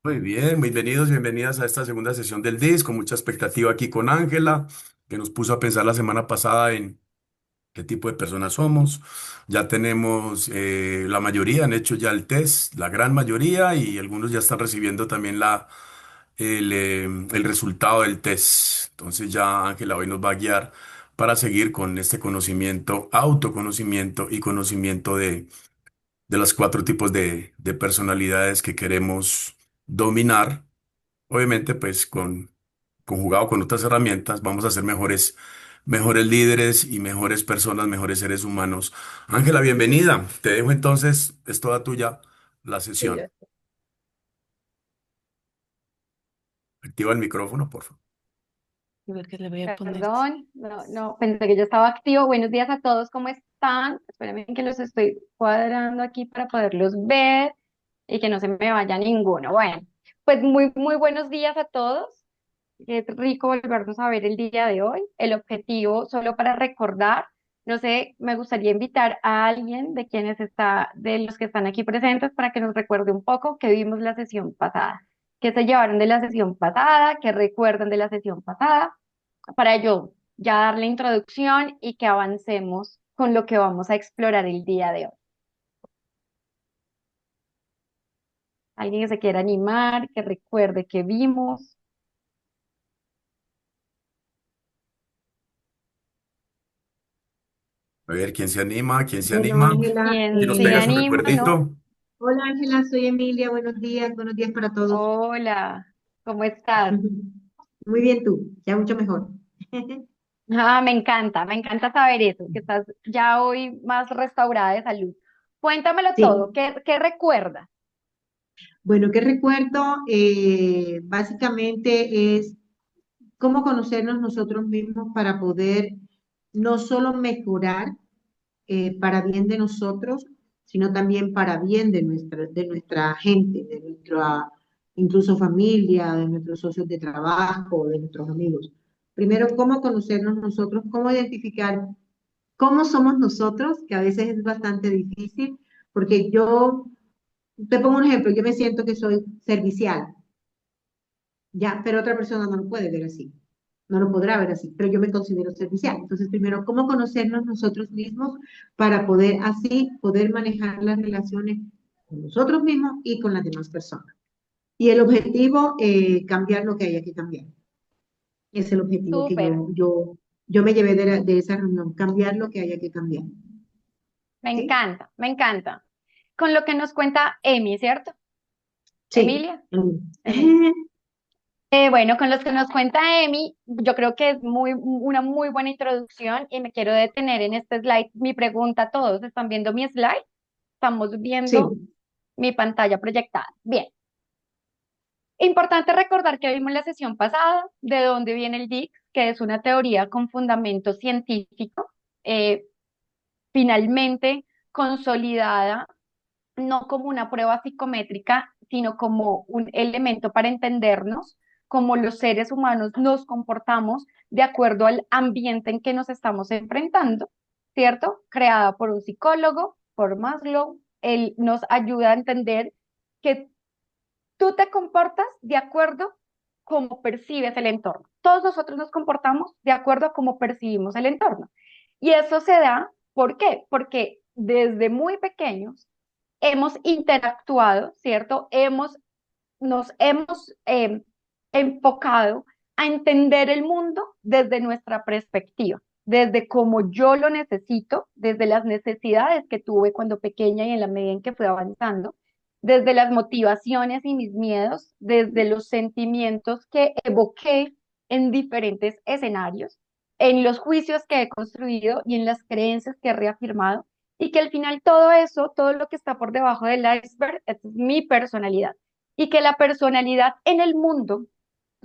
Muy bien, bienvenidos, bienvenidas a esta segunda sesión del DIS, con mucha expectativa aquí con Ángela, que nos puso a pensar la semana pasada en qué tipo de personas somos. Ya tenemos, la mayoría han hecho ya el test, la gran mayoría, y algunos ya están recibiendo también el resultado del test. Entonces ya Ángela hoy nos va a guiar para seguir con este conocimiento, autoconocimiento y conocimiento de los cuatro tipos de personalidades que queremos dominar. Obviamente, pues conjugado con otras herramientas, vamos a ser mejores líderes y mejores personas, mejores seres humanos. Ángela, bienvenida. Te dejo entonces, es toda tuya la Sí, sesión. Activa el micrófono, por favor. a ver qué le voy a poner. Perdón, no, pensé que yo estaba activo. Buenos días a todos, ¿cómo están? Espérenme que los estoy cuadrando aquí para poderlos ver y que no se me vaya ninguno. Bueno, pues muy buenos días a todos. Es rico volvernos a ver el día de hoy. El objetivo, solo para recordar, no sé, me gustaría invitar a alguien de los que están aquí presentes para que nos recuerde un poco qué vimos la sesión pasada, qué se llevaron de la sesión pasada, qué recuerdan de la sesión pasada, para yo ya dar la introducción y que avancemos con lo que vamos a explorar el día de hoy. Alguien que se quiera animar, que recuerde qué vimos. A ver, ¿quién se anima? ¿Quién se Bueno, anima? Ángela, ¿Quién ¿Quién nos se pega su anima? ¿No? recuerdito? hola Ángela, soy Emilia, buenos días para todos. Hola, ¿cómo estás? Muy bien tú, ya mucho mejor. Ah, me encanta saber eso, que estás ya hoy más restaurada de salud. Cuéntamelo todo, Sí, ¿qué recuerdas? bueno, ¿qué recuerdo? Básicamente es cómo conocernos nosotros mismos para poder no solo mejorar para bien de nosotros, sino también para bien de nuestra gente, de nuestra incluso familia, de nuestros socios de trabajo, de nuestros amigos. Primero, cómo conocernos nosotros, cómo identificar cómo somos nosotros, que a veces es bastante difícil, porque yo, te pongo un ejemplo, yo me siento que soy servicial, ya, pero otra persona no lo puede ver así, no lo podrá ver así, pero yo me considero servicial. Entonces, primero, ¿cómo conocernos nosotros mismos para poder así, poder manejar las relaciones con nosotros mismos y con las demás personas? Y el objetivo, cambiar lo que haya que cambiar. Es el objetivo que Súper, yo me llevé de esa reunión, cambiar lo que haya que cambiar. me ¿Sí? encanta, me encanta. Con lo que nos cuenta Emi, ¿cierto? Sí. Emilia, Emilia. Bueno, con los que nos cuenta Emi, yo creo que es una muy buena introducción y me quiero detener en este slide. Mi pregunta a todos, ¿están viendo mi slide? Estamos viendo Sí, mi pantalla proyectada. Bien. Importante recordar que vimos la sesión pasada de dónde viene el DIC, que es una teoría con fundamento científico, eh, finalmente consolidada no como una prueba psicométrica, sino como un elemento para entendernos cómo los seres humanos nos comportamos de acuerdo al ambiente en que nos estamos enfrentando, ¿cierto? Creada por un psicólogo, por Maslow. Él nos ayuda a entender que tú te comportas de acuerdo cómo percibes el entorno. Todos nosotros nos comportamos de acuerdo a cómo percibimos el entorno. Y eso se da, ¿por qué? Porque desde muy pequeños hemos interactuado, ¿cierto? Nos hemos enfocado a entender el mundo desde nuestra perspectiva, desde cómo yo lo necesito, desde las necesidades que tuve cuando pequeña y en la medida en que fui avanzando, desde las motivaciones y mis miedos, desde los sentimientos que evoqué en diferentes escenarios, en los juicios que he construido y en las creencias que he reafirmado, y que al final todo eso, todo lo que está por debajo del iceberg, es mi personalidad y que la personalidad en el mundo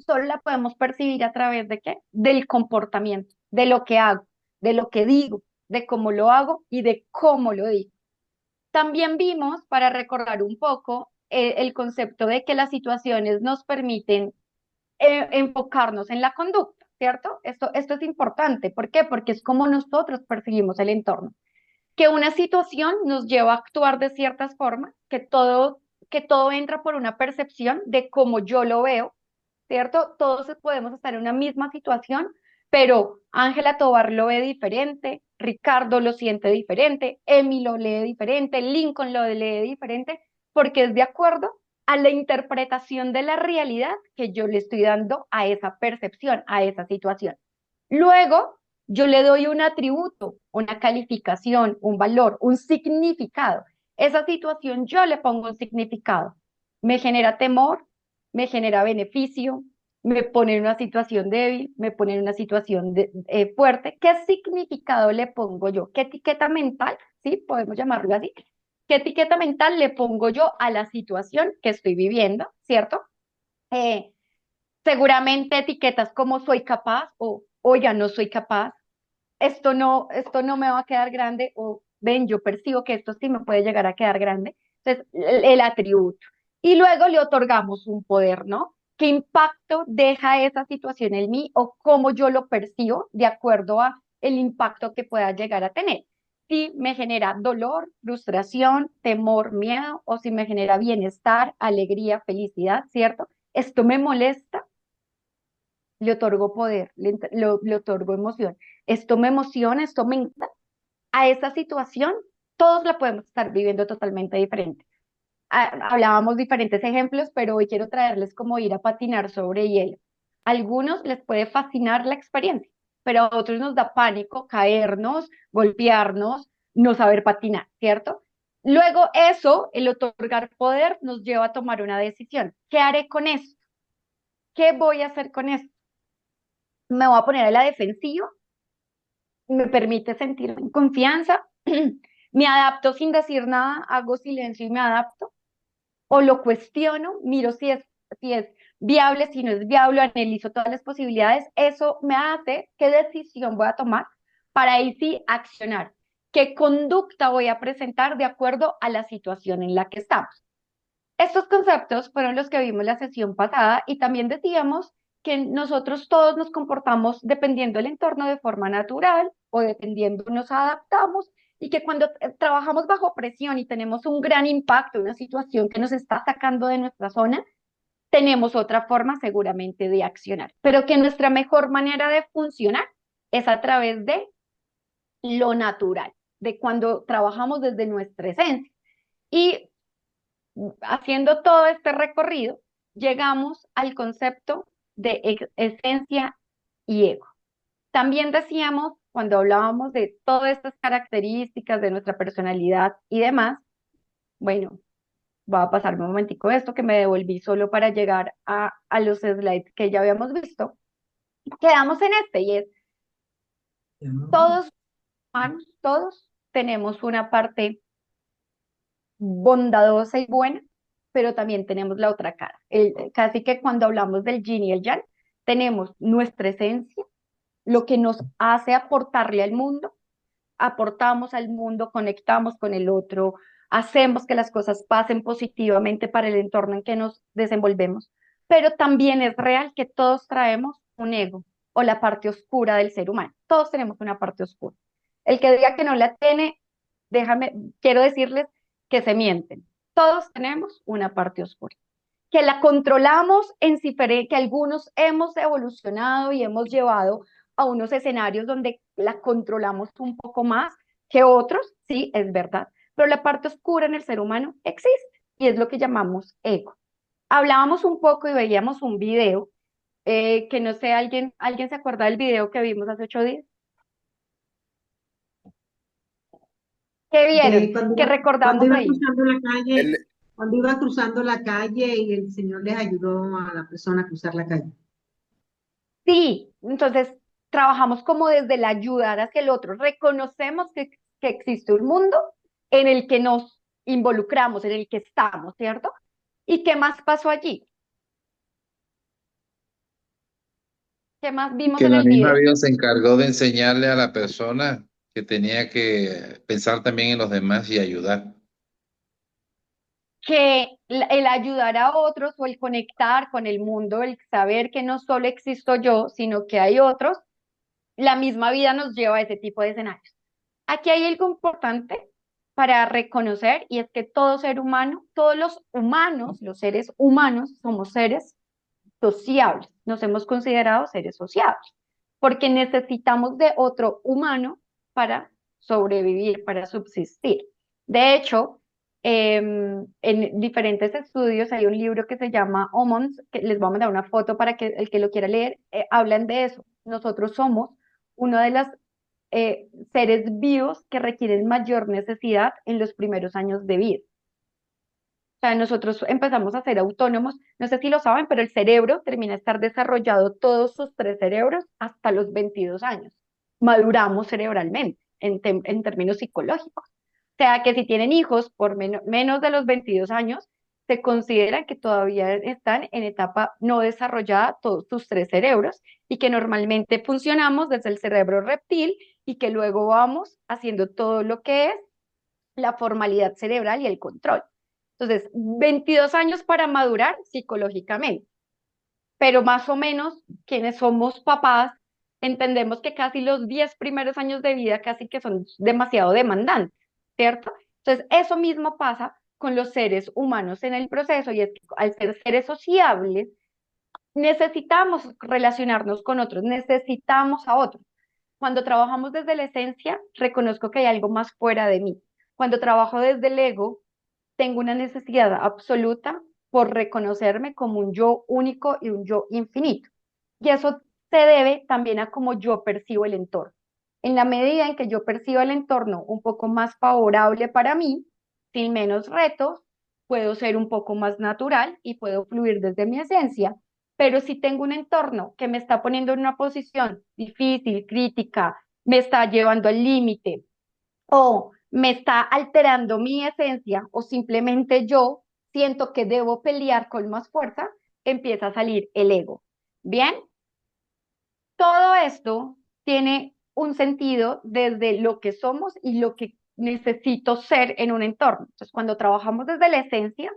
solo la podemos percibir a través de qué? Del comportamiento, de lo que hago, de lo que digo, de cómo lo hago y de cómo lo digo. También vimos, para recordar un poco, el concepto de que las situaciones nos permiten enfocarnos en la conducta, ¿cierto? Esto es importante. ¿Por qué? Porque es como nosotros percibimos el entorno. Que una situación nos lleva a actuar de ciertas formas, que todo que todo entra por una percepción de cómo yo lo veo, ¿cierto? Todos podemos estar en una misma situación, pero Ángela Tovar lo ve diferente, Ricardo lo siente diferente, Emi lo lee diferente, Lincoln lo lee diferente, porque es de acuerdo a la interpretación de la realidad que yo le estoy dando a esa percepción, a esa situación. Luego, yo le doy un atributo, una calificación, un valor, un significado. Esa situación yo le pongo un significado. Me genera temor, me genera beneficio, me pone en una situación débil, me pone en una situación fuerte. ¿Qué significado le pongo yo? ¿Qué etiqueta mental, sí, podemos llamarlo así? ¿Qué etiqueta mental le pongo yo a la situación que estoy viviendo, cierto? Eh, Seguramente etiquetas como soy capaz o oiga, no soy capaz, esto no me va a quedar grande o ven, yo percibo que esto sí me puede llegar a quedar grande. Entonces, el atributo. Y luego le otorgamos un poder, ¿no? ¿Qué impacto deja esa situación en mí o cómo yo lo percibo de acuerdo a el impacto que pueda llegar a tener? Si me genera dolor, frustración, temor, miedo, o si me genera bienestar, alegría, felicidad, ¿cierto? Esto me molesta, le otorgo poder, le otorgo emoción. Esto me emociona, esto me encanta. A esa situación, todos la podemos estar viviendo totalmente diferente. Hablábamos diferentes ejemplos, pero hoy quiero traerles como ir a patinar sobre hielo. A algunos les puede fascinar la experiencia, pero a otros nos da pánico caernos, golpearnos, no saber patinar, ¿cierto? Luego eso, el otorgar poder, nos lleva a tomar una decisión. ¿Qué haré con esto? ¿Qué voy a hacer con esto? ¿Me voy a poner a la defensiva? ¿Me permite sentirme en confianza? ¿Me adapto sin decir nada? ¿Hago silencio y me adapto? ¿O lo cuestiono? Miro si es viable, si no es viable, analizo todas las posibilidades. Eso me hace qué decisión voy a tomar para ahí sí accionar. ¿Qué conducta voy a presentar de acuerdo a la situación en la que estamos? Estos conceptos fueron los que vimos la sesión pasada y también decíamos que nosotros todos nos comportamos dependiendo del entorno de forma natural o dependiendo nos adaptamos y que cuando trabajamos bajo presión y tenemos un gran impacto, una situación que nos está sacando de nuestra zona, tenemos otra forma seguramente de accionar, pero que nuestra mejor manera de funcionar es a través de lo natural, de cuando trabajamos desde nuestra esencia. Y haciendo todo este recorrido, llegamos al concepto de esencia y ego. También decíamos, cuando hablábamos de todas estas características de nuestra personalidad y demás, bueno, va a pasarme un momentico esto que me devolví solo para llegar a los slides que ya habíamos visto. Quedamos en este y es, todos humanos, todos tenemos una parte bondadosa y buena, pero también tenemos la otra cara. Casi que cuando hablamos del yin y el yang, tenemos nuestra esencia, lo que nos hace aportarle al mundo, aportamos al mundo, conectamos con el otro, hacemos que las cosas pasen positivamente para el entorno en que nos desenvolvemos, pero también es real que todos traemos un ego o la parte oscura del ser humano. Todos tenemos una parte oscura. El que diga que no la tiene, quiero decirles que se mienten. Todos tenemos una parte oscura. Que la controlamos que algunos hemos evolucionado y hemos llevado a unos escenarios donde la controlamos un poco más que otros, sí, es verdad, pero la parte oscura en el ser humano existe y es lo que llamamos ego. Hablábamos un poco y veíamos un video, que no sé, ¿alguien se acuerda del video que vimos hace 8 días? ¿Qué vieron? De ¿Qué cuando recordamos iba ahí? cruzando la calle, El- cuando iba cruzando la calle y el Señor les ayudó a la persona a cruzar la calle. Sí, entonces trabajamos como desde el ayudar hacia el otro. Reconocemos que existe un mundo en el que nos involucramos, en el que estamos, ¿cierto? ¿Y qué más pasó allí? ¿Qué más vimos Que en la el misma video? vida se encargó de enseñarle a la persona que tenía que pensar también en los demás y ayudar. Que el ayudar a otros o el conectar con el mundo, el saber que no solo existo yo, sino que hay otros, la misma vida nos lleva a ese tipo de escenarios. Aquí hay algo importante para reconocer, y es que todo ser humano, todos los humanos, los seres humanos, somos seres sociables, nos hemos considerado seres sociables, porque necesitamos de otro humano para sobrevivir, para subsistir. De hecho, en diferentes estudios hay un libro que se llama Homons, que les voy a mandar una foto para que el que lo quiera leer, hablan de eso. Nosotros somos uno de los seres vivos que requieren mayor necesidad en los primeros años de vida. O sea, nosotros empezamos a ser autónomos, no sé si lo saben, pero el cerebro termina de estar desarrollado, todos sus tres cerebros, hasta los 22 años. Maduramos cerebralmente, en términos psicológicos. O sea, que si tienen hijos por menos de los 22 años, se considera que todavía están en etapa no desarrollada todos sus tres cerebros y que normalmente funcionamos desde el cerebro reptil y que luego vamos haciendo todo lo que es la formalidad cerebral y el control. Entonces, 22 años para madurar psicológicamente, pero más o menos quienes somos papás entendemos que casi los 10 primeros años de vida casi que son demasiado demandantes, ¿cierto? Entonces, eso mismo pasa con los seres humanos en el proceso y es que al ser seres sociables, necesitamos relacionarnos con otros, necesitamos a otros. Cuando trabajamos desde la esencia, reconozco que hay algo más fuera de mí. Cuando trabajo desde el ego, tengo una necesidad absoluta por reconocerme como un yo único y un yo infinito. Y eso se debe también a cómo yo percibo el entorno. En la medida en que yo percibo el entorno un poco más favorable para mí, sin menos retos, puedo ser un poco más natural y puedo fluir desde mi esencia. Pero si tengo un entorno que me está poniendo en una posición difícil, crítica, me está llevando al límite, o me está alterando mi esencia o simplemente yo siento que debo pelear con más fuerza, empieza a salir el ego. Bien, todo esto tiene un sentido desde lo que somos y lo que necesito ser en un entorno. Entonces, cuando trabajamos desde la esencia,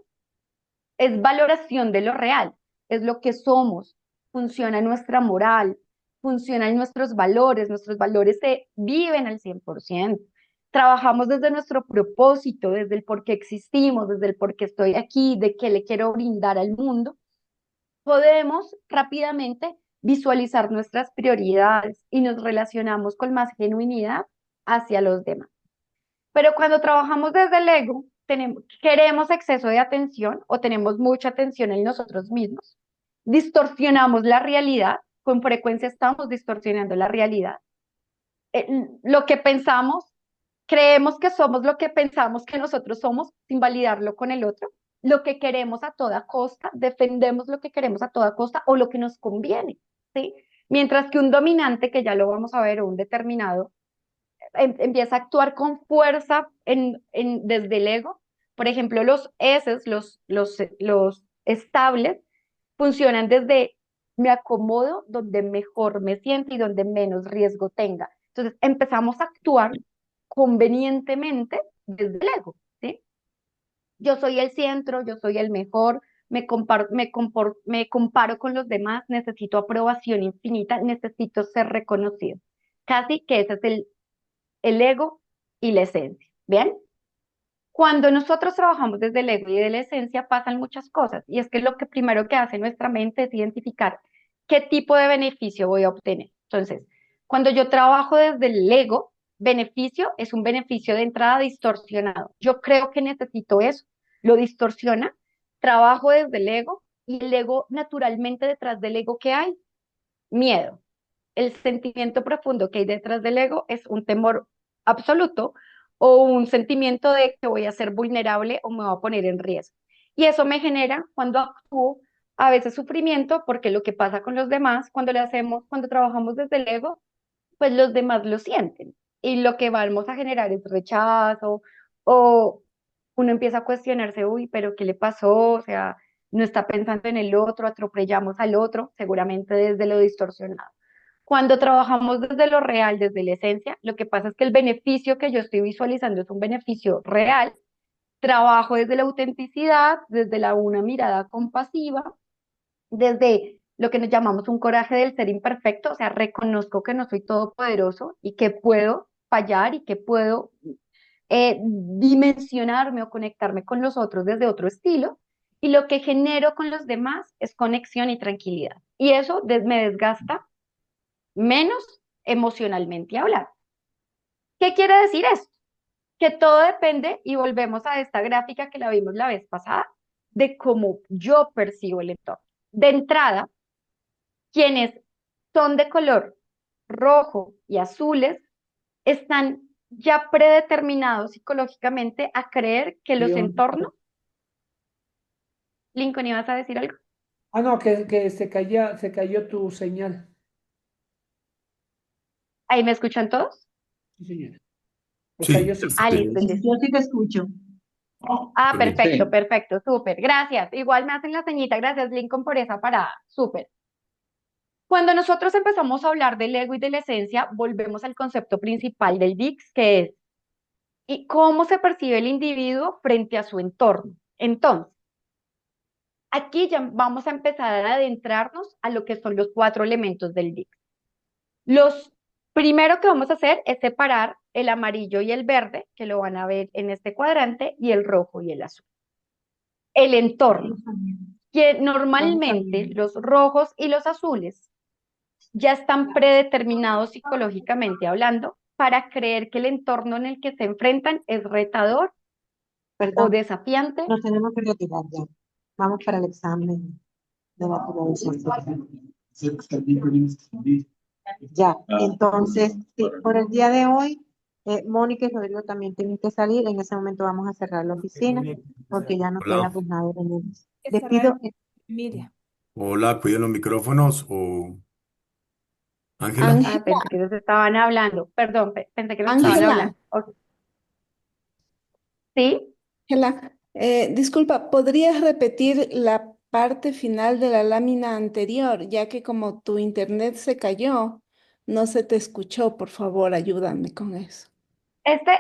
es valoración de lo real, es lo que somos, funciona nuestra moral, funcionan nuestros valores se viven al 100%. Trabajamos desde nuestro propósito, desde el por qué existimos, desde el por qué estoy aquí, de qué le quiero brindar al mundo. Podemos rápidamente visualizar nuestras prioridades y nos relacionamos con más genuinidad hacia los demás. Pero cuando trabajamos desde el ego, queremos exceso de atención o tenemos mucha atención en nosotros mismos. Distorsionamos la realidad, con frecuencia estamos distorsionando la realidad. Lo que pensamos, creemos que somos lo que pensamos que nosotros somos sin validarlo con el otro. Lo que queremos a toda costa, defendemos lo que queremos a toda costa o lo que nos conviene, ¿sí? Mientras que un dominante, que ya lo vamos a ver, o un determinado, empieza a actuar con fuerza desde el ego. Por ejemplo, los S, los estables, funcionan desde me acomodo donde mejor me siento y donde menos riesgo tenga. Entonces empezamos a actuar convenientemente desde el ego, ¿sí? Yo soy el centro, yo soy el mejor, me comparo con los demás, necesito aprobación infinita, necesito ser reconocido. Casi que ese es el ego y la esencia. ¿Bien? Cuando nosotros trabajamos desde el ego y de la esencia pasan muchas cosas y es que lo que primero que hace nuestra mente es identificar qué tipo de beneficio voy a obtener. Entonces, cuando yo trabajo desde el ego, beneficio es un beneficio de entrada distorsionado. Yo creo que necesito eso, lo distorsiona, trabajo desde el ego y el ego naturalmente detrás del ego ¿qué hay? Miedo. El sentimiento profundo que hay detrás del ego es un temor absoluto o un sentimiento de que voy a ser vulnerable o me voy a poner en riesgo. Y eso me genera cuando actúo a veces sufrimiento porque lo que pasa con los demás, cuando trabajamos desde el ego, pues los demás lo sienten. Y lo que vamos a generar es rechazo o uno empieza a cuestionarse, uy, pero ¿qué le pasó? O sea, no está pensando en el otro, atropellamos al otro, seguramente desde lo distorsionado. Cuando trabajamos desde lo real, desde la esencia, lo que pasa es que el beneficio que yo estoy visualizando es un beneficio real. Trabajo desde la autenticidad, desde una mirada compasiva, desde lo que nos llamamos un coraje del ser imperfecto, o sea, reconozco que no soy todopoderoso y que puedo fallar y que puedo dimensionarme o conectarme con los otros desde otro estilo, y lo que genero con los demás es conexión y tranquilidad. Y eso me desgasta menos emocionalmente hablando. ¿Qué quiere decir esto? Que todo depende, y volvemos a esta gráfica que la vimos la vez pasada, de cómo yo percibo el entorno. De entrada, quienes son de color rojo y azules están ya predeterminados psicológicamente a creer que los Yo- entornos, Lincoln, ¿ibas a decir algo? Ah, no, que se cayó tu señal. ¿Ahí me escuchan todos? Sí, señora. O sea, yo Sí, sí. Ah, listo. perfecto. Yo sí te escucho. Ah, Perfecto. perfecto, Sí. perfecto, súper. Gracias. Igual me hacen la ceñita. Gracias, Lincoln, por esa parada. Súper. Cuando nosotros empezamos a hablar del ego y de la esencia, volvemos al concepto principal del DICS, que es y cómo se percibe el individuo frente a su entorno. Entonces, aquí ya vamos a empezar a adentrarnos a lo que son los cuatro elementos del DICS. Los primero que vamos a hacer es separar el amarillo y el verde, que lo van a ver en este cuadrante, y el rojo y el azul. El entorno, que Vamos a normalmente ver. los rojos y los azules ya están predeterminados psicológicamente hablando para creer que el entorno en el que se enfrentan es retador o Perdón, desafiante. nos tenemos que retirar ya. Vamos para el examen de la televisión. Ya, entonces, sí, por el día de hoy, Mónica y Rodrigo también tienen que salir. En ese momento vamos a cerrar la oficina porque ya no queda Hola, pues nada de ellos. Que Les cerrar pido, Miriam. hola, cuiden los micrófonos o Ángela. Ah, Ángela, pensé que ellos estaban hablando. Perdón, pensé que nos estaban Sí, hablando. Ángela, Ok. ¿Sí? Ángela, disculpa, ¿podrías repetir la parte final de la lámina anterior, ya que como tu internet se cayó, no se te escuchó? Por favor, ayúdame con eso. Este,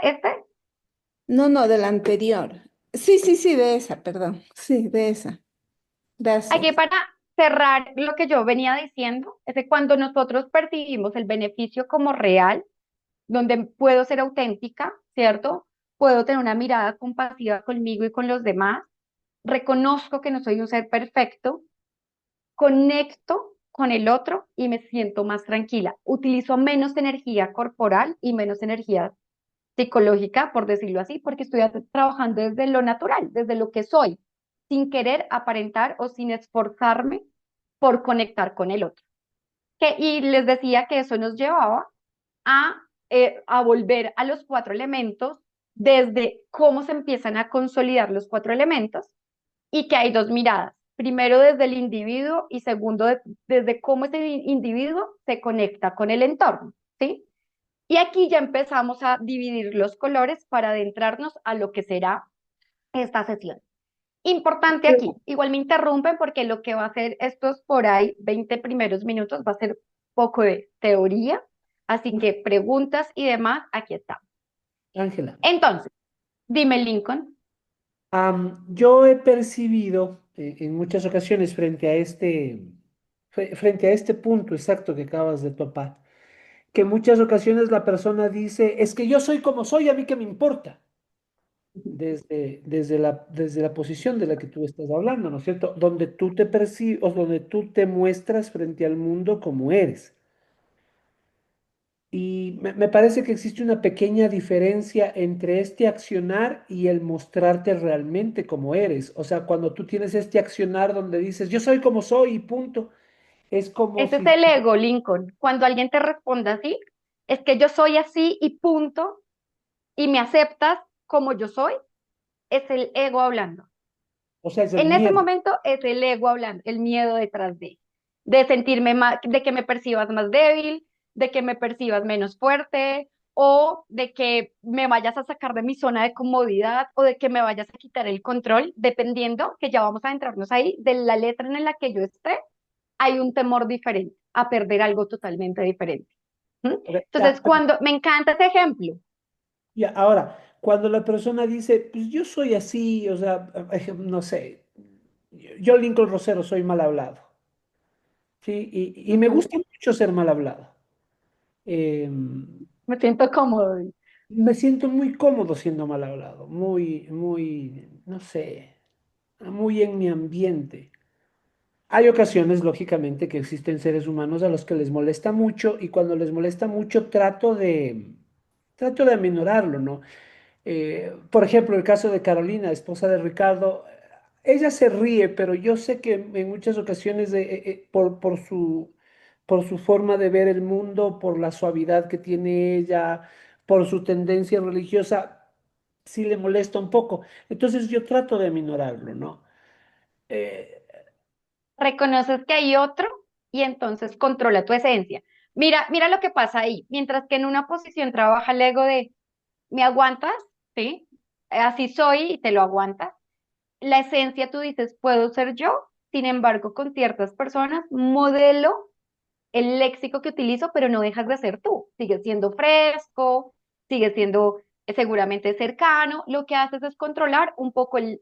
No, no, de la anterior. Sí, sí, sí, de esa, perdón. Sí, de esa. aquí Gracias. para cerrar lo que yo venía diciendo, es que cuando nosotros percibimos el beneficio como real, donde puedo ser auténtica, ¿cierto? Puedo tener una mirada compasiva conmigo y con los demás, reconozco que no soy un ser perfecto, conecto con el otro y me siento más tranquila. Utilizo menos energía corporal y menos energía psicológica, por decirlo así, porque estoy trabajando desde lo natural, desde lo que soy, sin querer aparentar o sin esforzarme por conectar con el otro. Y les decía que eso nos llevaba a, a volver a los cuatro elementos desde cómo se empiezan a consolidar los cuatro elementos y que hay dos miradas. Primero desde el individuo y segundo desde cómo ese individuo se conecta con el entorno, ¿sí? Y aquí ya empezamos a dividir los colores para adentrarnos a lo que será esta sesión. Importante aquí, igual me interrumpen porque lo que va a hacer estos por ahí 20 primeros minutos va a ser poco de teoría, así que preguntas y demás, aquí está. Ángela, Entonces, dime Lincoln, yo he percibido en muchas ocasiones frente a este punto exacto que acabas de topar, que en muchas ocasiones la persona dice, es que yo soy como soy, a mí qué me importa, desde la posición de la que tú estás hablando, ¿no es cierto? Donde tú te percibes, o donde tú te muestras frente al mundo como eres. Y me parece que existe una pequeña diferencia entre este accionar y el mostrarte realmente como eres. O sea, cuando tú tienes este accionar donde dices, yo soy como soy y punto, es como ese es si, el ego, Lincoln. Cuando alguien te responde así, es que yo soy así y punto, y me aceptas como yo soy, es el ego hablando. o sea, es el En ese miedo. momento es el ego hablando, el miedo detrás de sentirme más, de que me percibas más débil, de que me percibas menos fuerte, o de que me vayas a sacar de mi zona de comodidad, o de que me vayas a quitar el control, dependiendo, que ya vamos a entrarnos ahí, de la letra en la que yo esté, hay un temor diferente a perder algo totalmente diferente. ¿Mm? Ok, Entonces, cuando, me encanta ese ejemplo, ya, ahora, cuando la persona dice, pues yo soy así, o sea, no sé, yo Lincoln Rosero soy mal hablado, ¿sí? Y me ujú, gusta mucho ser mal hablado. Em, me siento cómodo. Me siento muy cómodo siendo mal hablado, no sé, muy en mi ambiente. Hay ocasiones, lógicamente, que existen seres humanos a los que les molesta mucho y cuando les molesta mucho trato de aminorarlo, ¿no? Por ejemplo, el caso de Carolina, esposa de Ricardo, ella se ríe, pero yo sé que en muchas ocasiones, por su forma de ver el mundo, por la suavidad que tiene ella, por su tendencia religiosa, sí le molesta un poco. Entonces yo trato de aminorarlo, ¿no? Eh, Reconoces que hay otro y entonces controla tu esencia. Mira lo que pasa ahí. Mientras que en una posición trabaja el ego de me aguantas, ¿sí? Así soy y te lo aguantas. La esencia, tú dices, puedo ser yo, sin embargo, con ciertas personas modelo el léxico que utilizo, pero no dejas de ser tú. Sigues siendo fresco, sigues siendo seguramente cercano. Lo que haces es controlar un poco el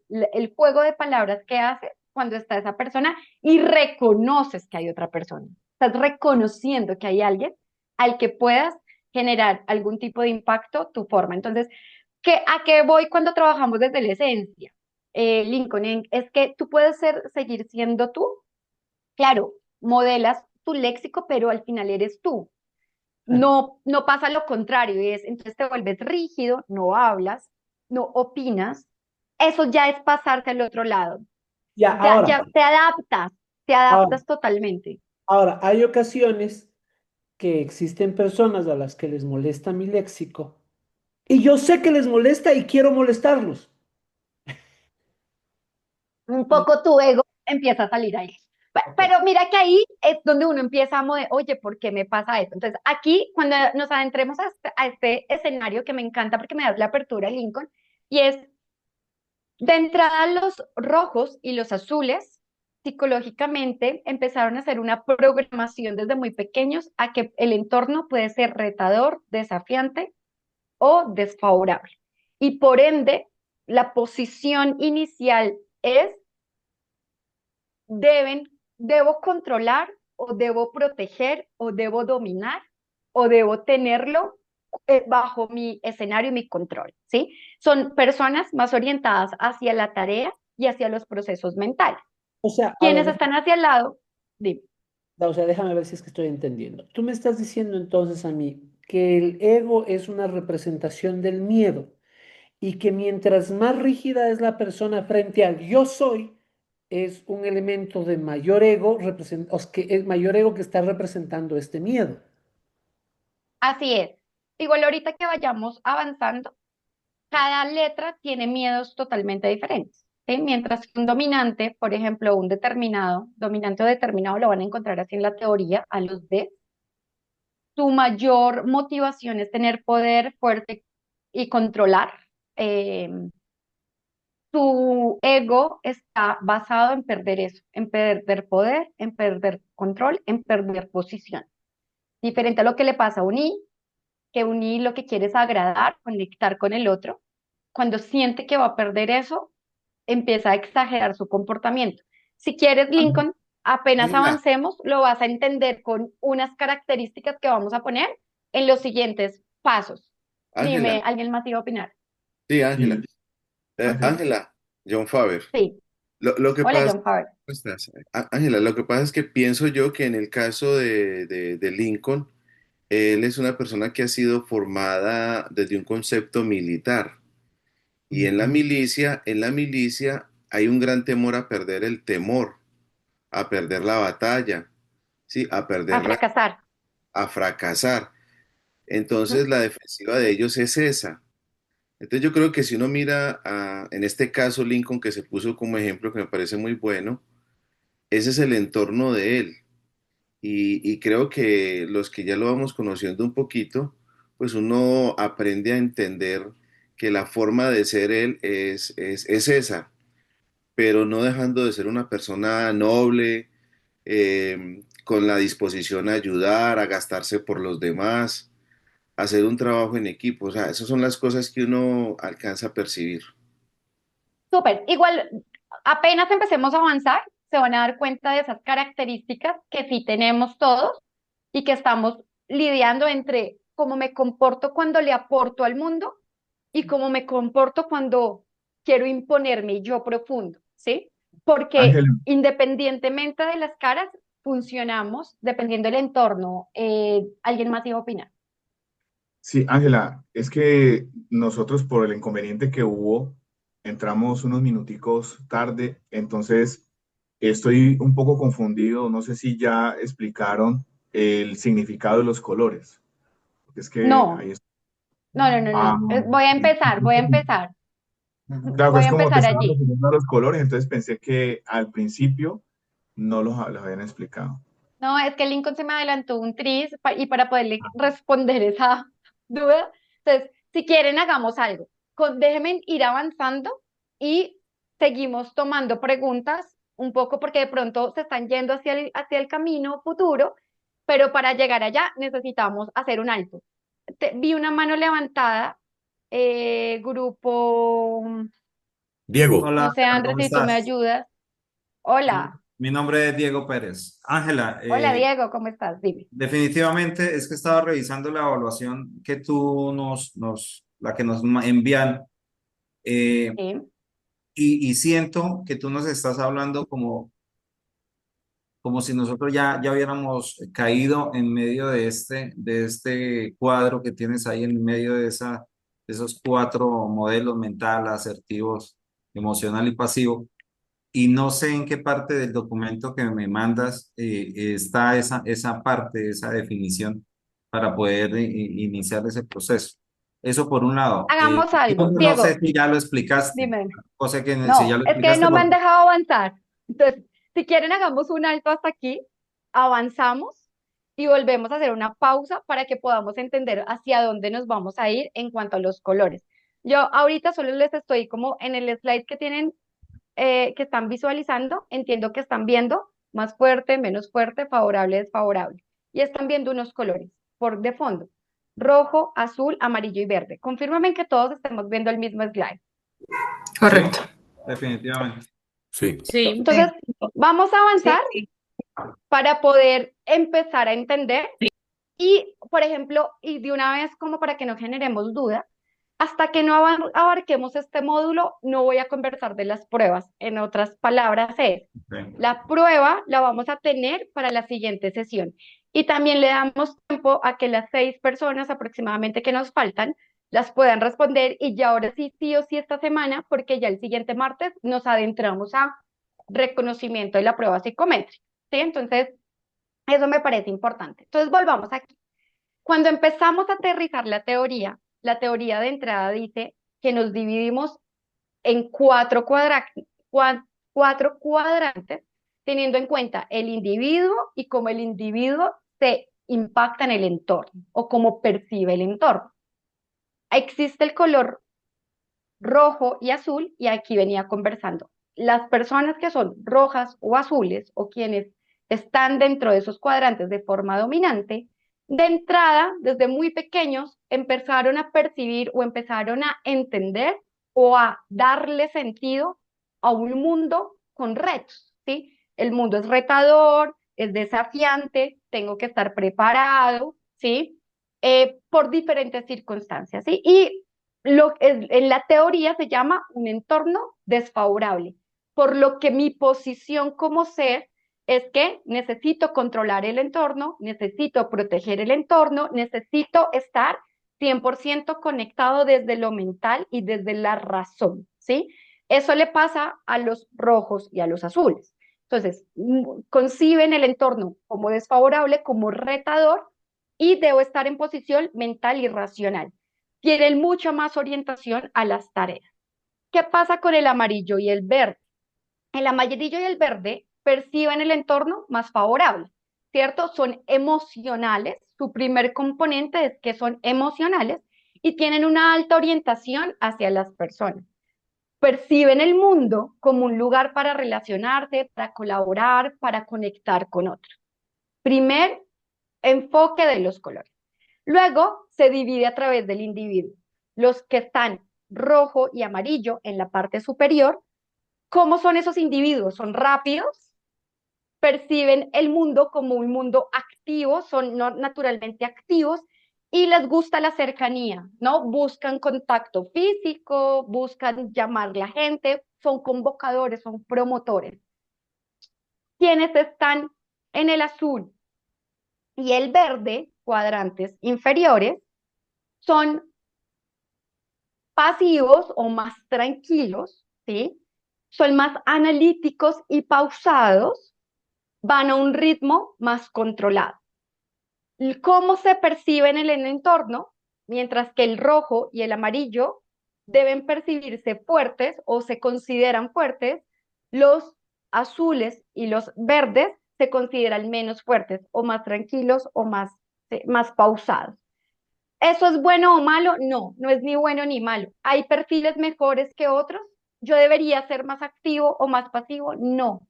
juego de palabras que haces cuando está esa persona y reconoces que hay otra persona. Estás reconociendo que hay alguien al que puedas generar algún tipo de impacto, tu forma. Entonces, ¿a qué voy cuando trabajamos desde la esencia? Lincoln, es que tú puedes seguir siendo tú. Claro, modelas tu léxico, pero al final eres tú. No pasa lo contrario, y entonces te vuelves rígido, no hablas, no opinas. Eso ya es pasarte al otro lado. ya, Ya te ahora, adaptas totalmente. ahora, hay ocasiones que existen personas a las que les molesta mi léxico y yo sé que les molesta y quiero molestarlos. Un Y, poco tu ego empieza a salir ahí. ok, Pero mira que ahí es donde uno empieza a oye, ¿por qué me pasa esto? Entonces, aquí, cuando nos adentremos a este escenario que me encanta porque me das la apertura, Lincoln, y es de entrada, los rojos y los azules psicológicamente empezaron a hacer una programación desde muy pequeños a que el entorno puede ser retador, desafiante o desfavorable. Y por ende, la posición inicial es debo controlar o debo proteger o debo dominar o debo tenerlo bajo mi escenario y mi control, ¿sí? Son personas más orientadas hacia la tarea y hacia los procesos mentales. o sea, a ver, Quienes están hacia el lado, dime, o sea, déjame ver si es que estoy entendiendo. Tú me estás diciendo entonces a mí que el ego es una representación del miedo y que mientras más rígida es la persona frente al yo soy, es un elemento de mayor ego, o es que es mayor ego que está representando este miedo. así es. Igual ahorita que vayamos avanzando, cada letra tiene miedos totalmente diferentes. ¿Sí? Mientras que un dominante, por ejemplo, un determinado, dominante o determinado, lo van a encontrar así en la teoría, a los D, tu mayor motivación es tener poder fuerte y controlar. Eh, Tu ego está basado en perder eso, en perder poder, en perder control, en perder posición. Diferente a lo que le pasa a un I, que un I lo que quiere es agradar, conectar con el otro. Cuando siente que va a perder eso, empieza a exagerar su comportamiento. Si quieres, Lincoln, apenas Ángela, avancemos, lo vas a entender con unas características que vamos a poner en los siguientes pasos. Ángela, Dime, ¿alguien más iba a opinar? sí, Ángela. Sí, Ángela. Ángela, John Faber. Sí. Lo que Hola, pasa, John Favre. ¿cómo estás? Ángela, lo que pasa es que pienso yo que en el caso de Lincoln, él es una persona que ha sido formada desde un concepto militar. Y Ujú. en la milicia hay un gran temor a perder el temor, a perder la batalla, ¿sí? A A perder fracasar. a fracasar. Entonces la defensiva de ellos es esa. Entonces yo creo que si uno mira en este caso Lincoln que se puso como ejemplo, que me parece muy bueno, ese es el entorno de él. Y creo que los que ya lo vamos conociendo un poquito, pues uno aprende a entender que la forma de ser él es esa, pero no dejando de ser una persona noble, con la disposición a ayudar, a gastarse por los demás, a hacer un trabajo en equipo. O sea, esas son las cosas que uno alcanza a percibir. Súper. Igual, apenas empecemos a avanzar, se van a dar cuenta de esas características que sí tenemos todos y que estamos lidiando entre cómo me comporto cuando le aporto al mundo y cómo me comporto cuando quiero imponerme yo profundo, ¿sí? Porque Ángela, independientemente de las caras, funcionamos dependiendo del entorno. ¿Alguien más iba a opinar? sí, Ángela, es que nosotros por el inconveniente que hubo, entramos unos minuticos tarde, entonces estoy un poco confundido, no sé si ya explicaron el significado de los colores, porque es que ahí No, es... no, no, no, Ah, no. Voy a empezar, voy a empezar. claro, Voy es a como te empezar estaban allí. refiriendo a los colores, entonces pensé que al principio no los habían explicado. No, es que Lincoln se me adelantó un tris y para poderle responder esa duda. Entonces, si quieren, hagamos algo. Déjenme ir avanzando y seguimos tomando preguntas un poco porque de pronto se están yendo hacia el camino futuro, pero para llegar allá necesitamos hacer un alto. Vi una mano levantada, grupo, Diego, no Hola, sé, Ángela, Andrés, ¿cómo si tú me estás? ayudas. Mi, Hola, mi nombre es Diego Pérez. Ángela, hola Diego, ¿cómo estás? Dime. definitivamente es que estaba revisando la evaluación que tú la que nos envían, eh, Sí. y siento que tú nos estás hablando como si nosotros ya hubiéramos caído en medio de este cuadro que tienes ahí en medio de esos cuatro modelos: mental, asertivos, emocional y pasivo. Y no sé en qué parte del documento que me mandas está esa parte, esa definición para poder iniciar ese proceso. Eso por un lado. Hagamos Yo algo. no sé Diego, si ya lo explicaste, dime. o sea que si ya No, lo es que explicaste no me han porque dejado avanzar. Entonces, si quieren, hagamos un alto hasta aquí, avanzamos y volvemos a hacer una pausa para que podamos entender hacia dónde nos vamos a ir en cuanto a los colores. Yo ahorita solo les estoy como en el slide que tienen, que están visualizando, entiendo que están viendo más fuerte, menos fuerte, favorable, desfavorable. Y están viendo unos colores por de fondo: rojo, azul, amarillo y verde. Confírmame que todos estemos viendo el mismo slide. sí, Correcto. definitivamente. sí. Sí, Entonces, vamos a avanzar sí. para poder empezar a entender y, por ejemplo, y de una vez como para que no generemos duda, hasta que no abarquemos este módulo, no voy a conversar de las pruebas. En otras palabras, Ok. la prueba la vamos a tener para la siguiente sesión. Y también le damos tiempo a que las 6 personas aproximadamente que nos faltan las puedan responder y ya ahora sí, sí o sí esta semana, porque ya el siguiente martes nos adentramos a reconocimiento de la prueba psicométrica, ¿sí? Entonces, eso me parece importante. Entonces, volvamos aquí. Cuando empezamos a aterrizar la teoría de entrada dice que nos dividimos en cuatro cuadrantes, teniendo en cuenta el individuo y cómo el individuo se impacta en el entorno o cómo percibe el entorno. Existe el color rojo y azul, y aquí venía conversando. Las personas que son rojas o azules o quienes están dentro de esos cuadrantes de forma dominante, de entrada, desde muy pequeños, empezaron a percibir o empezaron a entender o a darle sentido a un mundo con retos, ¿sí? El mundo es retador, es desafiante, tengo que estar preparado, ¿sí? Por diferentes circunstancias, ¿sí? Y en la teoría se llama un entorno desfavorable, por lo que mi posición como ser es que necesito controlar el entorno, necesito proteger el entorno, necesito estar 100% conectado desde lo mental y desde la razón, ¿sí? Eso le pasa a los rojos y a los azules. Entonces, conciben el entorno como desfavorable, como retador, y debo estar en posición mental y racional. Tienen mucha más orientación a las tareas. ¿Qué pasa con el amarillo y el verde? El amarillo y el verde perciben el entorno más favorable, ¿cierto? Son emocionales, su primer componente es que son emocionales y tienen una alta orientación hacia las personas. Perciben el mundo como un lugar para relacionarse, para colaborar, para conectar con otros. Primer enfoque de los colores. Luego se divide a través del individuo. Los que están rojo y amarillo en la parte superior, ¿cómo son esos individuos? Son rápidos, perciben el mundo como un mundo activo, son naturalmente activos y les gusta la cercanía, ¿no? Buscan contacto físico, buscan llamar a la gente, son convocadores, son promotores. Quienes están en el azul y el verde, cuadrantes inferiores, son pasivos o más tranquilos, ¿sí? Son más analíticos y pausados, van a un ritmo más controlado. ¿Cómo se perciben en el entorno? Mientras que el rojo y el amarillo deben percibirse fuertes o se consideran fuertes, los azules y los verdes se consideran menos fuertes o más tranquilos o más pausados. ¿Eso es bueno o malo? No, no es ni bueno ni malo. ¿Hay perfiles mejores que otros? ¿Yo debería ser más activo o más pasivo? No,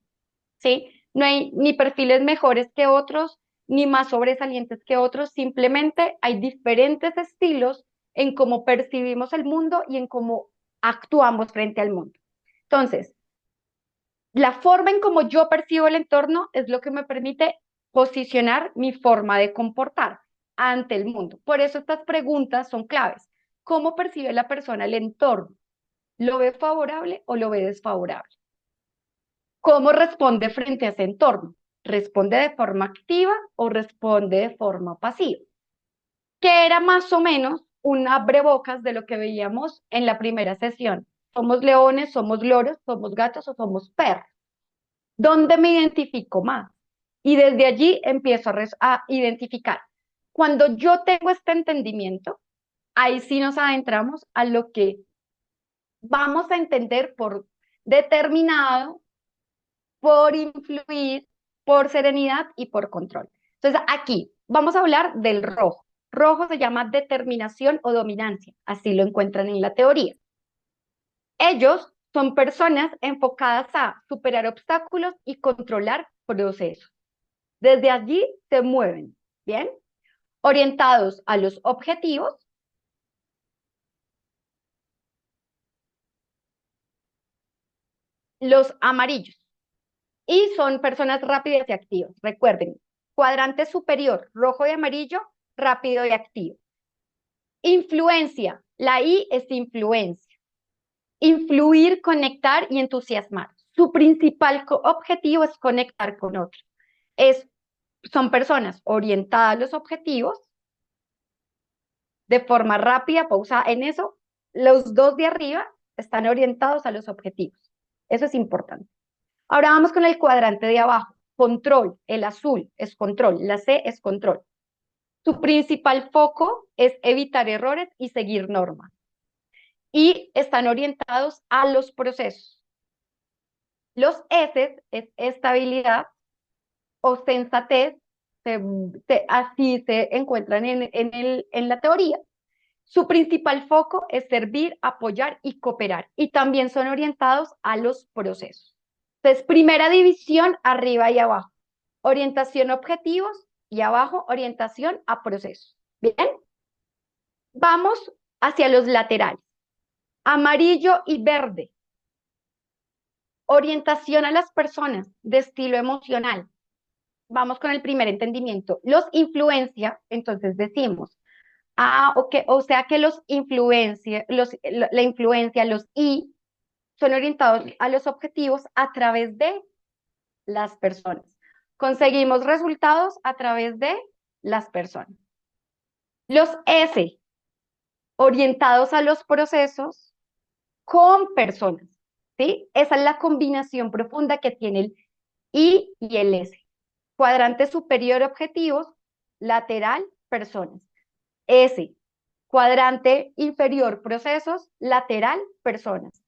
¿sí? No hay ni perfiles mejores que otros, ni más sobresalientes que otros, simplemente hay diferentes estilos en cómo percibimos el mundo y en cómo actuamos frente al mundo. Entonces, la forma en cómo yo percibo el entorno es lo que me permite posicionar mi forma de comportar ante el mundo. Por eso estas preguntas son claves. ¿Cómo percibe la persona el entorno? ¿Lo ve favorable o lo ve desfavorable? ¿Cómo responde frente a ese entorno? ¿Responde de forma activa o responde de forma pasiva? Que era más o menos un abrebocas de lo que veíamos en la primera sesión. ¿Somos leones, somos loros, somos gatos o somos perros? ¿Dónde me identifico más? Y desde allí empiezo a identificar. Cuando yo tengo este entendimiento, ahí sí nos adentramos a lo que vamos a entender por determinado, por influir, por serenidad y por control. Entonces, aquí vamos a hablar del rojo. Rojo se llama determinación o dominancia, así lo encuentran en la teoría. Ellos son personas enfocadas a superar obstáculos y controlar procesos. Desde allí se mueven, ¿bien? Orientados a los objetivos, los amarillos. Y son personas rápidas y activas. Recuerden, cuadrante superior, rojo y amarillo, rápido y activo. Influencia, la I es influencia. Influir, conectar y entusiasmar. Su principal objetivo es conectar con otros. Son personas orientadas a los objetivos de forma rápida, pausada. En eso, los dos de arriba están orientados a los objetivos. Eso es importante. Ahora vamos con el cuadrante de abajo. Control, el azul es control, la C es control. Su principal foco es evitar errores y seguir normas. Y están orientados a los procesos. Los S es estabilidad o sensatez, así se encuentran en la teoría. Su principal foco es servir, apoyar y cooperar. Y también son orientados a los procesos. Entonces, primera división, arriba y abajo. Orientación a objetivos y abajo, orientación a procesos. ¿Bien? Vamos hacia los laterales. Amarillo y verde. Orientación a las personas de estilo emocional. Vamos con el primer entendimiento. Los influencia, entonces decimos, okay, o sea que la influencia, los I, son orientados a los objetivos a través de las personas. Conseguimos resultados a través de las personas. Los S, orientados a los procesos con personas, ¿sí? Esa es la combinación profunda que tiene el I y el S. Cuadrante superior, objetivos, lateral, personas. S, cuadrante inferior, procesos, lateral, personas.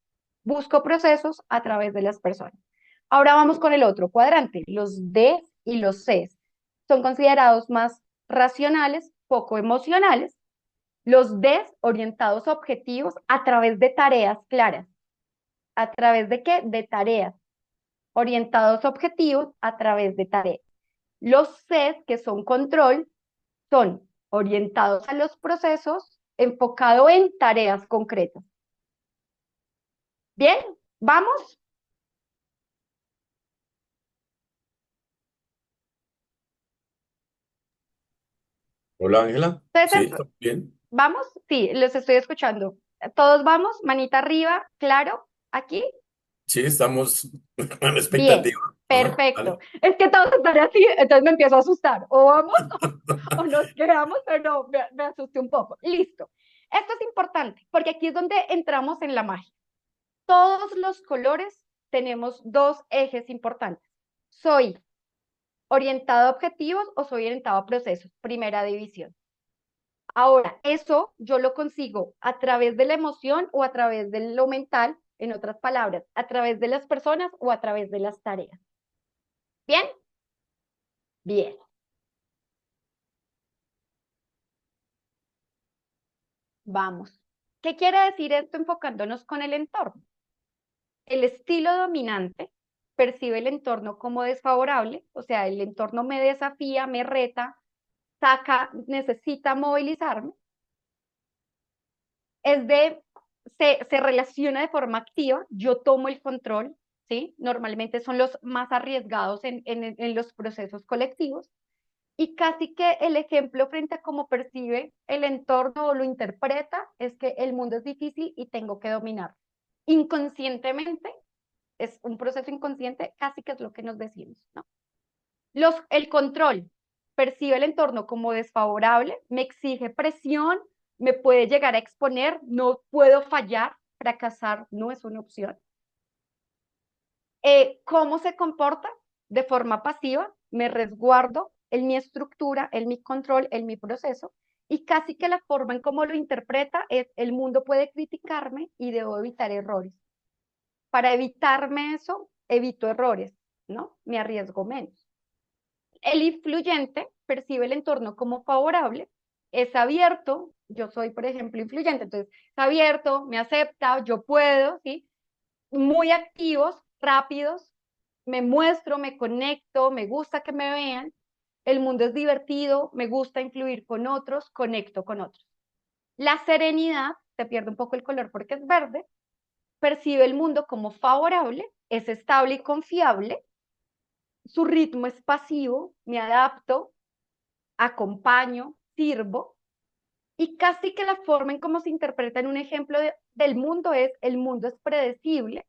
Busco procesos a través de las personas. Ahora vamos con el otro cuadrante, los D y los C. Son considerados más racionales, poco emocionales. Los D orientados a objetivos a través de tareas claras. ¿A través de qué? De tareas. Orientados a objetivos a través de tareas. Los C, que son control, son orientados a los procesos, enfocado en tareas concretas. Bien, vamos. Hola Ángela, sí, Entonces, ¿está bien? ¿vamos? Sí, los estoy escuchando. ¿Todos vamos? Manita arriba, claro, aquí. Sí, estamos en Bien, expectativa. Ajá, perfecto. dale. Es que todos están así, entonces me empiezo a asustar. O vamos o nos quedamos, pero no, me asusté un poco. Listo. Esto es importante porque aquí es donde entramos en la magia. Todos los colores tenemos dos ejes importantes. ¿Soy orientado a objetivos o soy orientado a procesos? Primera división. Ahora, eso yo lo consigo a través de la emoción o a través de lo mental, en otras palabras, a través de las personas o a través de las tareas. ¿Bien? Bien. Vamos. ¿Qué quiere decir esto enfocándonos con el entorno? El estilo dominante percibe el entorno como desfavorable, o sea, el entorno me desafía, me reta, saca, necesita movilizarme. Se relaciona de forma activa, yo tomo el control, ¿sí? Normalmente son los más arriesgados en los procesos colectivos. Y casi que el ejemplo frente a cómo percibe el entorno o lo interpreta es que el mundo es difícil y tengo que dominar. Inconscientemente, es un proceso inconsciente, casi que es lo que nos decimos, ¿no? El control percibe el entorno como desfavorable, me exige presión, me puede llegar a exponer, no puedo fallar, fracasar no es una opción. ¿Cómo se comporta? De forma pasiva, me resguardo en mi estructura, en mi control, en mi proceso, y casi que la forma en cómo lo interpreta es el mundo puede criticarme y debo evitar errores. Para evitarme eso, evito errores, ¿no? Me arriesgo menos. El influyente percibe el entorno como favorable, es abierto, yo soy, por ejemplo, influyente, entonces es abierto, me acepta, yo puedo, ¿sí? Muy activos, rápidos, me muestro, me conecto, me gusta que me vean, el mundo es divertido, me gusta influir con otros, conecto con otros. La serenidad, se pierde un poco el color porque es verde, percibe el mundo como favorable, es estable y confiable, su ritmo es pasivo, me adapto, acompaño, sirvo, y casi que la forma en cómo se interpreta en un ejemplo del mundo es, el mundo es predecible,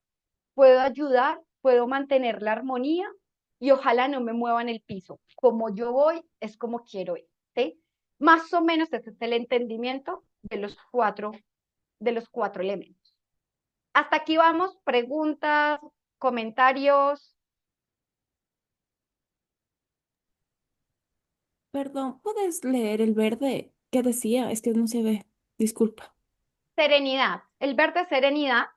puedo ayudar, puedo mantener la armonía y ojalá no me muevan el piso. Como yo voy, es como quiero ir, ¿sí? Más o menos ese es el entendimiento de los cuatro elementos. Hasta aquí vamos, preguntas, comentarios. Perdón, ¿puedes leer el verde? ¿Qué decía? Es que no se ve. Disculpa. Serenidad. El verde serenidad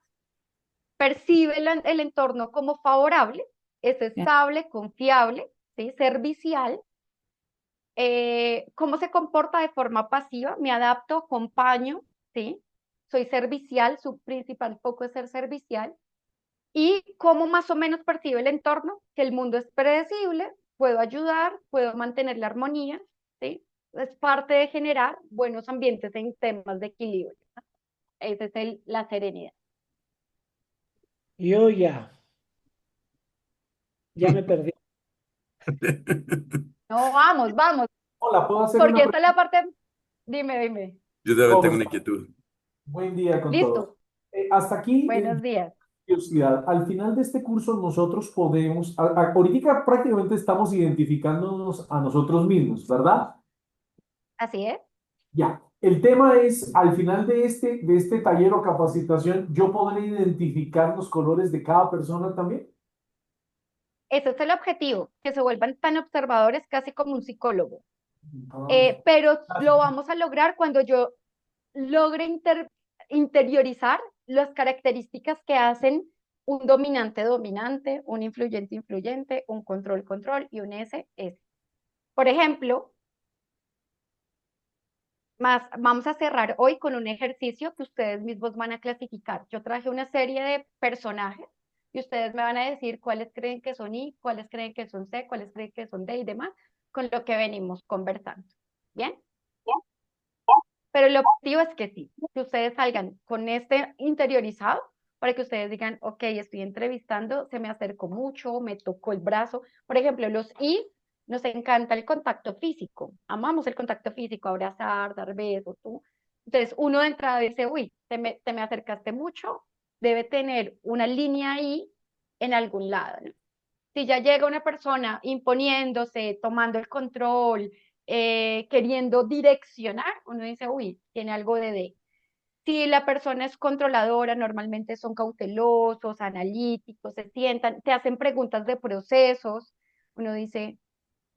percibe el entorno como favorable, es Ya. estable, confiable, ¿sí? Servicial. ¿Cómo se comporta de forma pasiva? Me adapto, acompaño, ¿sí? Soy servicial, su principal foco es ser servicial. ¿Y cómo más o menos percibe el entorno? Que el mundo es predecible, puedo ayudar, puedo mantener la armonía, ¿sí? Es parte de generar buenos ambientes en temas de equilibrio, ¿no? Esa es la serenidad. Yo ya me perdí. No, vamos, vamos, Hola, ¿puedo hacer una porque esta es la pregunta? parte, dime, Yo también ¿Cómo tengo una está? inquietud. Buen día con todos. listo, Hasta aquí, buenos días, curiosidad. Al final de este curso nosotros podemos, ahorita prácticamente estamos identificándonos a nosotros mismos, ¿verdad? así es. Ya. El tema es, al final de este taller o capacitación, ¿yo podré identificar los colores de cada persona también? Ese es el objetivo, que se vuelvan tan observadores casi como un psicólogo. Ah, Pero lo gracias. vamos a lograr cuando yo logre interiorizar las características que hacen un dominante dominante, un influyente influyente, un control control y un S S. Por ejemplo, vamos a cerrar hoy con un ejercicio que ustedes mismos van a clasificar. Yo traje una serie de personajes y ustedes me van a decir cuáles creen que son I, cuáles creen que son C, cuáles creen que son D y demás, con lo que venimos conversando. ¿Bien? Pero el objetivo es que sí, que ustedes salgan con este interiorizado para que ustedes digan, ok, estoy entrevistando, se me acercó mucho, me tocó el brazo. Por ejemplo, los I Nos encanta el contacto físico, amamos el contacto físico, abrazar, dar besos, tú. Entonces, uno de entrada dice, uy, te me acercaste mucho, debe tener una línea ahí en algún lado, ¿no? Si ya llega una persona imponiéndose, tomando el control, queriendo direccionar, uno dice, uy, tiene algo de D. Si la persona es controladora, normalmente son cautelosos, analíticos, se sientan, te hacen preguntas de procesos, uno dice,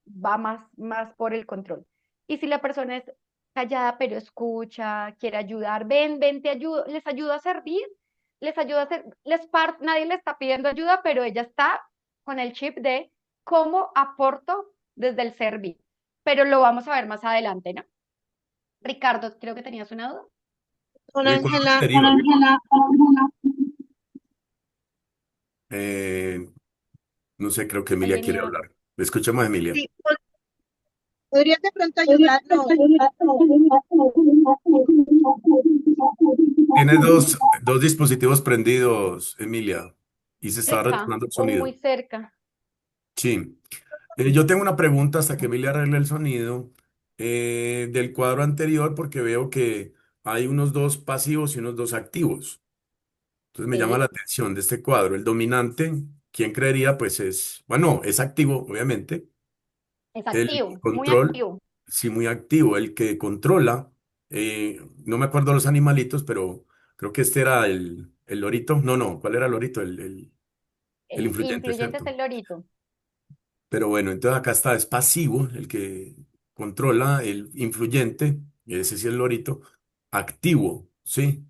va más por el control. Y si la persona es callada pero escucha, quiere ayudar, ven, te ayudo, les ayudo a servir, les ayuda a hacer, nadie le está pidiendo ayuda, pero ella está con el chip de cómo aporto desde el servir. Pero lo vamos a ver más adelante, ¿no? Ricardo, creo que tenías una duda. Con El cuadro Ángela, anterior, eh, no sé, creo que Él Emilia quiere venía, hablar. Escuchemos a Emilia. sí, ¿podrías de pronto ayudarnos? Tienes dos dispositivos prendidos, Emilia, y se está cerca retornando el o muy sonido. cerca. Sí. Yo tengo una pregunta hasta que Emilia arregle el sonido del cuadro anterior, porque veo que hay unos dos pasivos y unos dos activos. Entonces me llama la Sí, atención de este cuadro. El dominante, ¿quién creería? Pues es, bueno, es activo, obviamente. es El activo, muy control, activo. sí, muy activo. El que controla, no me acuerdo los animalitos, pero creo que este era el lorito. No, no, ¿cuál era el lorito? El El influyente, influyente es ¿cierto? el lorito. Pero bueno, entonces acá está, es pasivo, el que controla, el influyente, y ese sí es el lorito, activo, ¿sí?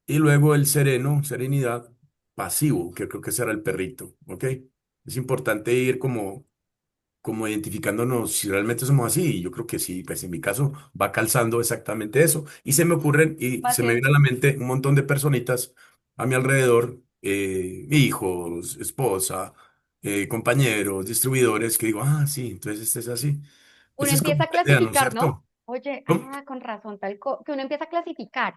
Y luego el sereno, serenidad, pasivo, que creo que será el perrito, ¿ok? Es importante ir como identificándonos si realmente somos así. Y yo creo que sí, pues en mi caso va calzando exactamente eso. Y se me ocurren y Va a se me ser viene a la mente un montón de personitas a mi alrededor, hijos, esposa, compañeros, distribuidores, que digo, ah, sí, entonces este es así. uno Esa es como empieza a la idea, ¿no es clasificar, ¿no? cierto? Oye, ¿Cómo? con razón, que uno empieza a clasificar.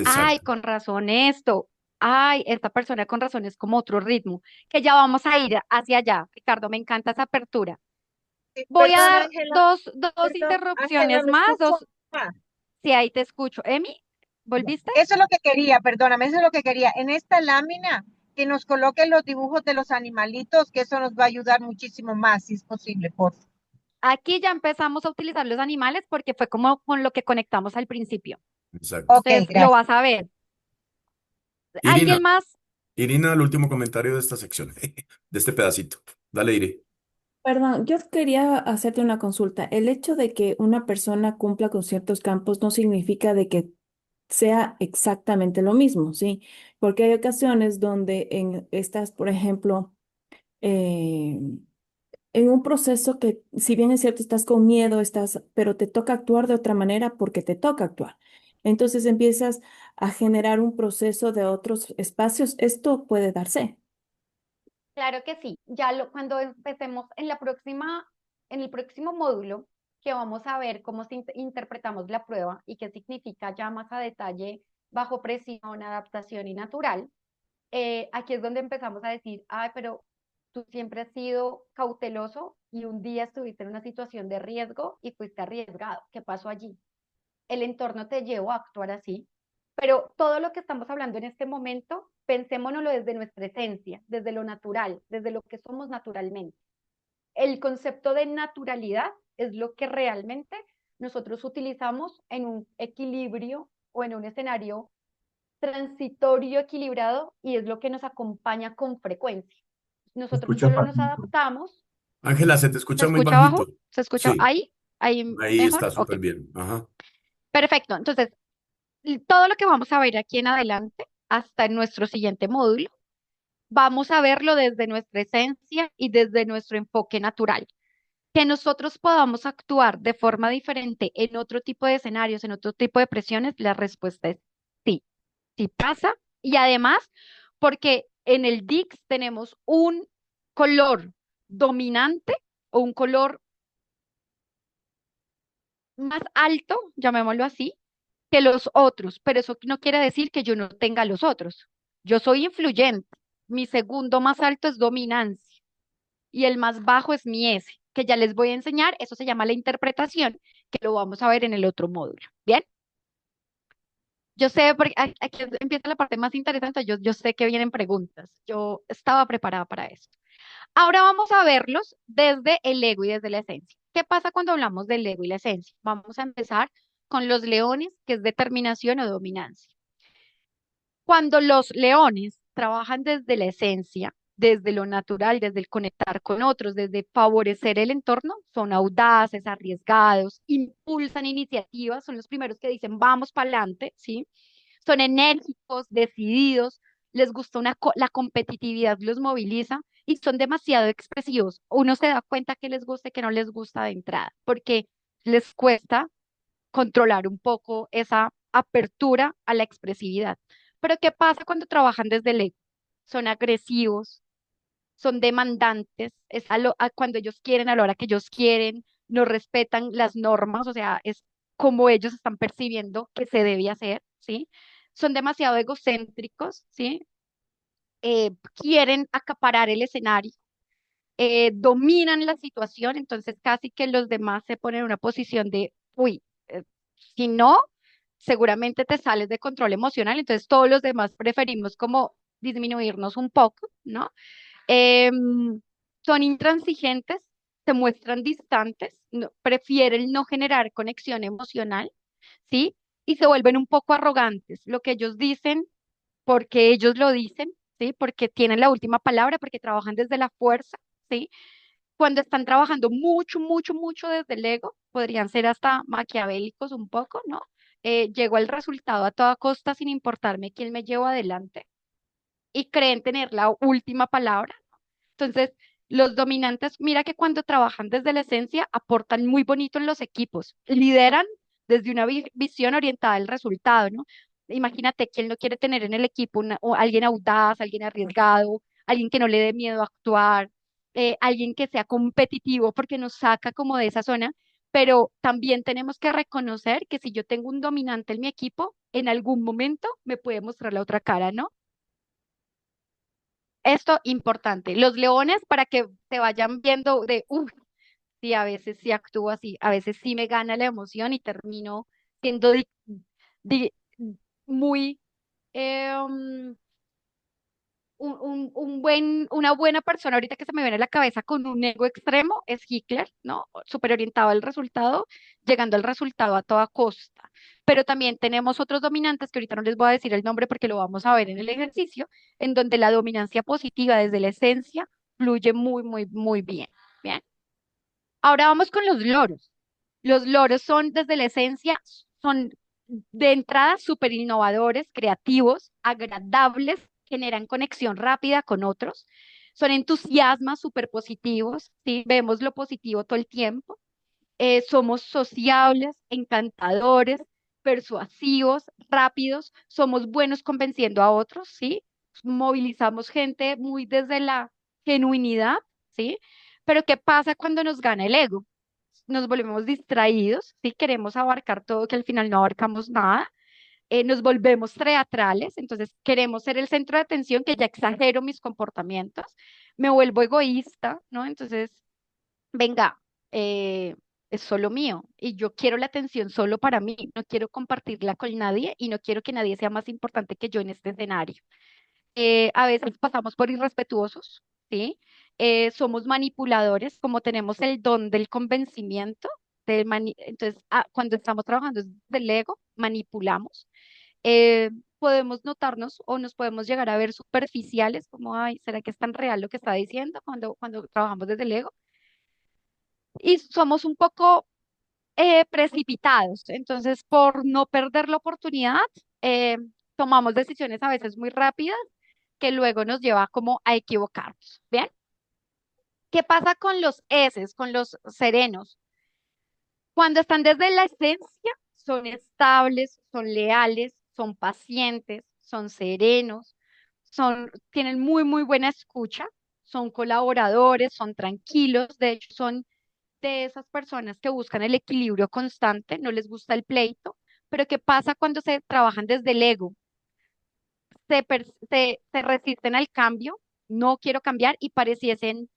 Ay, Exacto. con razón esto. Ay, esta persona con razón es como otro ritmo, que ya vamos a ir hacia allá. Ricardo, me encanta esa apertura. Sí, Voy a perdón, dar Ángela, dos perdón, Ángela, interrupciones ¿me más, escucha? si ahí te escucho. Emi, ¿volviste? Eso es lo que quería, perdóname, eso es lo que quería. En esta lámina, que nos coloquen los dibujos de los animalitos, que eso nos va a ayudar muchísimo más, si es posible, por favor. Aquí ya empezamos a utilizar los animales porque fue como con lo que conectamos al principio. Exacto. Ok, Entonces, lo gracias. vas a ver. Irina, ¿Alguien más? Irina, el último comentario de esta sección, de este pedacito. Dale, Iri. Perdón, yo quería hacerte una consulta. El hecho de que una persona cumpla con ciertos campos no significa de que sea exactamente lo mismo, ¿sí? Porque hay ocasiones donde estás, por ejemplo, eh, en un proceso que, si bien es cierto, estás con miedo, pero te toca actuar de otra manera porque te toca actuar. Entonces empiezas a generar un proceso de otros espacios. Esto puede darse. Claro que sí. Cuando empecemos en el próximo módulo, que vamos a ver cómo interpretamos la prueba y qué significa ya más a detalle bajo presión, adaptación y natural, aquí es donde empezamos a decir, ay, pero tú siempre has sido cauteloso y un día estuviste en una situación de riesgo y fuiste arriesgado. ¿Qué pasó allí? El entorno te llevó a actuar así, pero todo lo que estamos hablando en este momento, pensémonoslo desde nuestra esencia, desde lo natural, desde lo que somos naturalmente. El concepto de naturalidad es lo que realmente nosotros utilizamos en un equilibrio o en un escenario transitorio equilibrado y es lo que nos acompaña con frecuencia. Nosotros Escucha, solo nos Patito. adaptamos. Ángela, se te ¿Se escucha muy escucha bajito. abajo? ¿Se escucha Sí, ahí? ¿Ahí ahí mejor? está Ok. súper bien. Ajá. Perfecto. Entonces, y todo lo que vamos a ver aquí en adelante, hasta en nuestro siguiente módulo, vamos a verlo desde nuestra esencia y desde nuestro enfoque natural. Que nosotros podamos actuar de forma diferente en otro tipo de escenarios, en otro tipo de presiones, la respuesta es sí, sí pasa. Y además, porque en el DICS tenemos un color dominante o un color más alto, llamémoslo así, que los otros, pero eso no quiere decir que yo no tenga los otros. Yo soy influyente. Mi segundo más alto es dominancia y el más bajo es mi S. que ya les voy a enseñar. Eso se llama la interpretación, que lo vamos a ver en el otro módulo. ¿Bien? Yo sé, porque aquí empieza la parte más interesante, yo sé que vienen preguntas. Yo estaba preparada para eso. Ahora vamos a verlos desde el ego y desde la esencia. ¿Qué pasa cuando hablamos del ego y la esencia? Vamos a empezar con los leones, que es determinación o dominancia. Cuando los leones trabajan desde la esencia, desde lo natural, desde el conectar con otros, desde favorecer el entorno, son audaces, arriesgados, impulsan iniciativas, son los primeros que dicen vamos para adelante, ¿sí? Son enérgicos, decididos, les gusta la competitividad, los moviliza y son demasiado expresivos. Uno se da cuenta que les gusta y que no les gusta de entrada, porque les cuesta controlar un poco esa apertura a la expresividad. Pero ¿qué pasa cuando trabajan desde el ego? Son agresivos, son demandantes, cuando ellos quieren, a la hora que ellos quieren, no respetan las normas, o sea, es como ellos están percibiendo que se debe hacer, ¿sí? Son demasiado egocéntricos, ¿sí? Quieren acaparar el escenario, dominan la situación, entonces casi que los demás se ponen en una posición de, uy, si no, seguramente te sales de control emocional, entonces todos los demás preferimos como disminuirnos un poco, ¿no? Son intransigentes, se muestran distantes, prefieren no generar conexión emocional, ¿sí? Y se vuelven un poco arrogantes. Lo que ellos dicen, porque ellos lo dicen, ¿sí? Porque tienen la última palabra, porque trabajan desde la fuerza, ¿sí? Cuando están trabajando mucho, mucho, mucho desde el ego, podrían ser hasta maquiavélicos un poco, ¿no? Llego al resultado a toda costa sin importarme quién me llevo adelante y creen tener la última palabra. Entonces, los dominantes, mira que cuando trabajan desde la esencia, aportan muy bonito en los equipos, lideran desde una visión orientada al resultado, ¿no? Imagínate quién no quiere tener en el equipo o alguien audaz, alguien arriesgado, alguien que no le dé miedo a actuar, alguien que sea competitivo porque nos saca como de esa zona, pero también tenemos que reconocer que si yo tengo un dominante en mi equipo, en algún momento me puede mostrar la otra cara, ¿no? Esto importante. Los leones, para que te vayan viendo de, uff, sí, a veces sí actúo así, a veces sí me gana la emoción y termino siendo di- muy, una buena persona, ahorita que se me viene a la cabeza con un ego extremo, es Hitler, ¿no? Súper orientado al resultado, llegando al resultado a toda costa. Pero también tenemos otros dominantes, que ahorita no les voy a decir el nombre porque lo vamos a ver en el ejercicio, en donde la dominancia positiva desde la esencia fluye muy, muy, muy bien. Bien. Ahora vamos con los loros. Los loros son desde la esencia, son de entrada súper innovadores, creativos, agradables, generan conexión rápida con otros, son entusiasmas, súper positivos, ¿sí? Vemos lo positivo todo el tiempo, somos sociables, encantadores, persuasivos, rápidos, somos buenos convenciendo a otros, ¿sí? Movilizamos gente muy desde la genuinidad, ¿sí? Pero ¿qué pasa cuando nos gana el ego? Nos volvemos distraídos, ¿sí? Queremos abarcar todo, que al final no abarcamos nada. Nos volvemos teatrales, entonces queremos ser el centro de atención, que ya exagero mis comportamientos, me vuelvo egoísta, ¿no? Entonces, venga, eh, es solo mío y yo quiero la atención solo para mí, no quiero compartirla con nadie y no quiero que nadie sea más importante que yo en este escenario. A veces pasamos por irrespetuosos, ¿sí? Somos manipuladores, como tenemos el don del convencimiento, entonces cuando estamos trabajando desde el ego, manipulamos. Eh, Podemos notarnos o nos podemos llegar a ver superficiales, como, ay, ¿será que es tan real lo que está diciendo cuando trabajamos desde el ego? Y somos un poco precipitados. Entonces, por no perder la oportunidad, eh, tomamos decisiones a veces muy rápidas que luego nos lleva como a equivocarnos. ¿Bien? ¿Qué pasa con los S, con los serenos? Cuando están desde la esencia, son estables, son leales, son pacientes, son serenos, tienen muy, muy buena escucha, son colaboradores, son tranquilos, de hecho, son de esas personas que buscan el equilibrio constante, no les gusta el pleito, pero ¿qué pasa cuando se trabajan desde el ego? Se resisten al cambio, no quiero cambiar y pareciesen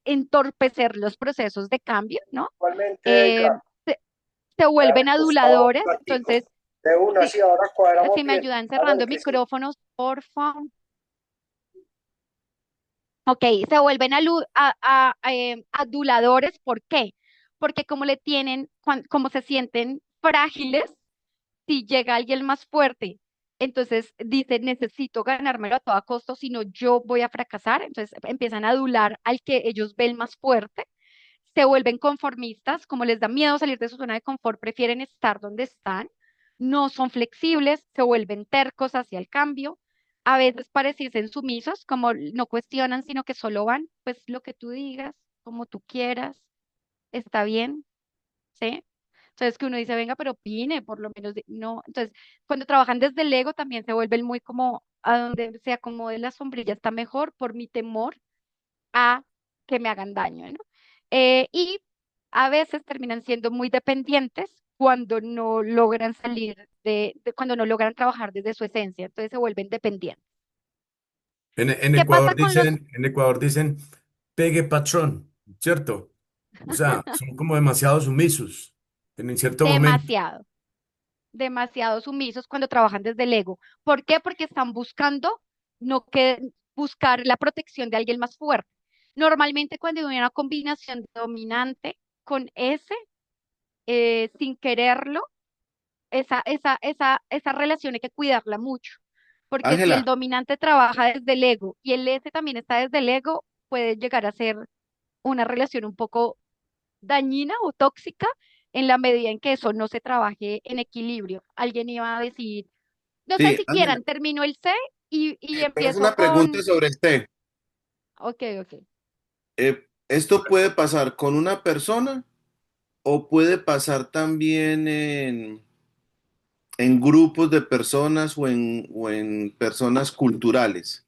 entorpecer los procesos de cambio, ¿no? Igualmente, Eh, Edgar, se, se me ha vuelven gustado un aduladores, ratico. entonces, De una, si, sí, ahora cuadramos si me bien. ayudan Hágale cerrando que sí. micrófonos, por favor. Ok, se vuelven aduladores, ¿por qué? Porque como le tienen, como se sienten frágiles, si llega alguien más fuerte, entonces dice, necesito ganármelo a toda costa, si no yo voy a fracasar, entonces empiezan a adular al que ellos ven más fuerte, se vuelven conformistas, como les da miedo salir de su zona de confort, prefieren estar donde están, no son flexibles, se vuelven tercos hacia el cambio, a veces parecen sumisos, como no cuestionan, sino que solo van, pues lo que tú digas, como tú quieras, está bien, ¿sí? Entonces que uno dice, venga, pero opine, por lo menos, no. Entonces, cuando trabajan desde el ego también se vuelven muy como a donde se acomode la sombrilla está mejor por mi temor a que me hagan daño, ¿no? Y a veces terminan siendo muy dependientes cuando no logran salir cuando no logran trabajar desde su esencia, entonces se vuelven dependientes. En ¿Qué pasa Ecuador con los dicen, pegue patrón, ¿cierto? O sea, son como demasiado sumisos en cierto momento. demasiado, demasiado sumisos cuando trabajan desde el ego? ¿Por qué? Porque están buscando no que buscar la protección de alguien más fuerte. Normalmente cuando hay una combinación de dominante con ese, sin quererlo, esa relación hay que cuidarla mucho, porque si el Ángela, dominante trabaja desde el ego y el ese también está desde el ego, puede llegar a ser una relación un poco dañina o tóxica en la medida en que eso no se trabaje en equilibrio. Alguien iba a decir, no sé sí, si Ángela, quieran, termino el C y tengo empiezo una pregunta con, sobre el té. ok, ok. ¿Esto puede pasar con una persona o puede pasar también en grupos de personas o en personas culturales?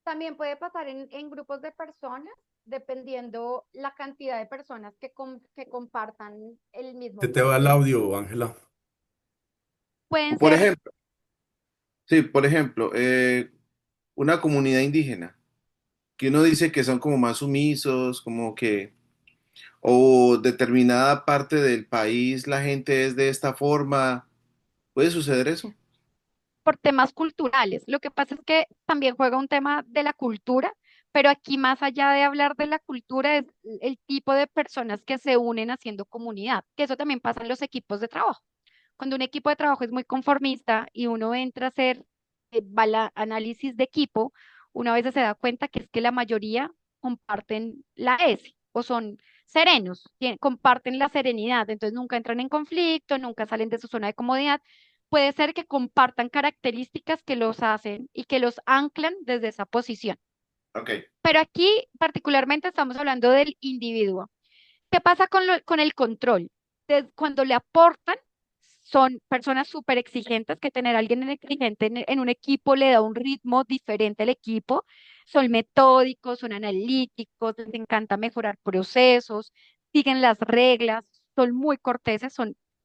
También puede pasar en grupos de personas, dependiendo la cantidad de personas que compartan el mismo Se te va el proceso. audio, Ángela. Pueden Por ser, ejemplo, sí, por ejemplo, una comunidad indígena, que uno dice que son como más sumisos, como que, o determinada parte del país, la gente es de esta forma. ¿Puede suceder eso? por temas culturales. Lo que pasa es que también juega un tema de la cultura, pero aquí más allá de hablar de la cultura es el tipo de personas que se unen haciendo comunidad, que eso también pasa en los equipos de trabajo. Cuando un equipo de trabajo es muy conformista y uno entra a hacer análisis de equipo, una vez se da cuenta que es que la mayoría comparten la S o son serenos, comparten la serenidad, entonces nunca entran en conflicto, nunca salen de su zona de comodidad. Puede ser que compartan características que los hacen y que los anclan desde esa posición. Ok. Pero aquí particularmente estamos hablando del individuo. ¿Qué pasa con el control? Cuando le aportan, son personas súper exigentes, que tener a alguien exigente en un equipo le da un ritmo diferente al equipo. Son metódicos, son analíticos, les encanta mejorar procesos, siguen las reglas, son muy corteses,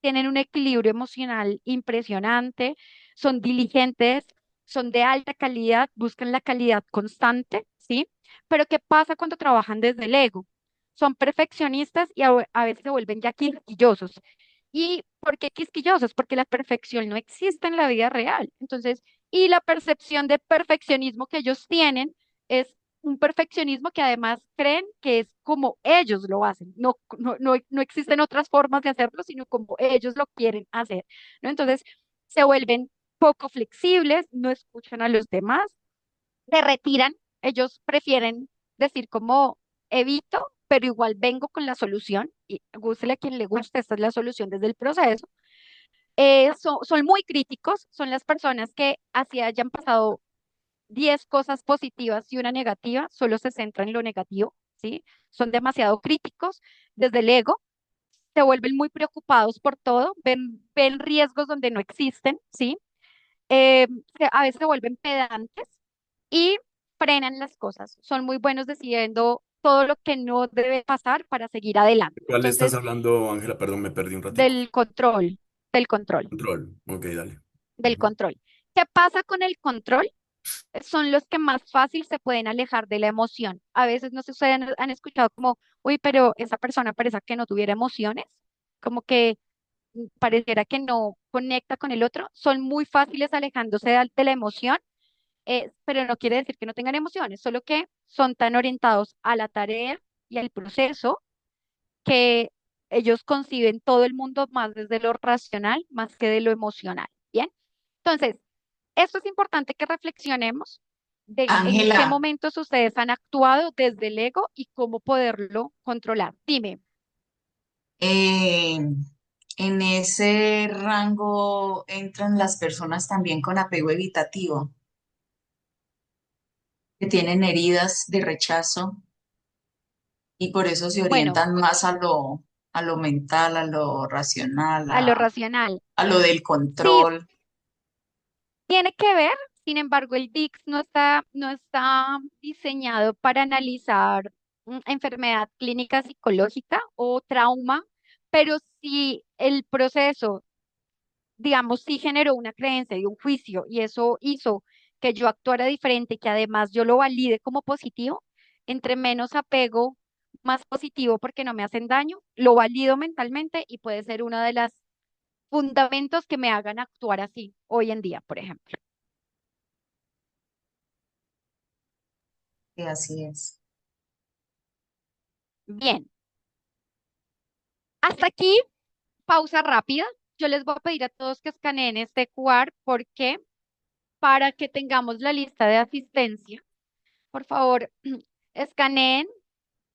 tienen un equilibrio emocional impresionante, son diligentes, son de alta calidad, buscan la calidad constante, ¿sí? Pero ¿qué pasa cuando trabajan desde el ego? Son perfeccionistas y a veces se vuelven ya quisquillosos. ¿Y por qué quisquillosos? Porque la perfección no existe en la vida real. Entonces, y la percepción de perfeccionismo que ellos tienen es un perfeccionismo que además creen que es como ellos lo hacen. No existen otras formas de hacerlo, sino como ellos lo quieren hacer, ¿no? Entonces, se vuelven poco flexibles, no escuchan a los demás, se retiran, ellos prefieren decir como evito, pero igual vengo con la solución y gústele a quien le guste, esta es la solución desde el proceso. Son muy críticos, son las personas que así hayan pasado 10 cosas positivas y una negativa, solo se centran en lo negativo, ¿sí? Son demasiado críticos desde el ego, se vuelven muy preocupados por todo, ven riesgos donde no existen, ¿sí? eh, a veces se vuelven pedantes y frenan las cosas. Son muy buenos decidiendo todo lo que no debe pasar para seguir adelante. ¿Cuál estás Entonces, hablando, Ángela? Perdón, me perdí un ratico. del control, del control, Control. Ok, dale. del control. ¿Qué pasa con el control? son los que más fácil se pueden alejar de la emoción. A veces no sé si ustedes han escuchado como, uy, pero esa persona parece que no tuviera emociones, como que pareciera que no conecta con el otro. Son muy fáciles alejándose de la emoción, pero no quiere decir que no tengan emociones, solo que son tan orientados a la tarea y al proceso que ellos conciben todo el mundo más desde lo racional, más que de lo emocional. Bien, entonces, esto es importante que reflexionemos de en qué Ángela, momentos ustedes han actuado desde el ego y cómo poderlo controlar. Dime, eh, en ese rango entran las personas también con apego evitativo, que tienen heridas de rechazo y por eso se bueno, orientan más a lo mental, a lo racional, a lo racional. a lo del Sí, control. tiene que ver, sin embargo, el DICS no está diseñado para analizar enfermedad clínica psicológica o trauma, pero si el proceso, digamos, sí generó una creencia y un juicio y eso hizo que yo actuara diferente, que además yo lo valide como positivo, entre menos apego, más positivo porque no me hacen daño, lo valido mentalmente y puede ser uno de los fundamentos que me hagan actuar así hoy en día, por ejemplo. Que así es. Bien, hasta aquí, pausa rápida. Yo les voy a pedir a todos que escaneen este QR porque para que tengamos la lista de asistencia, por favor, escaneen,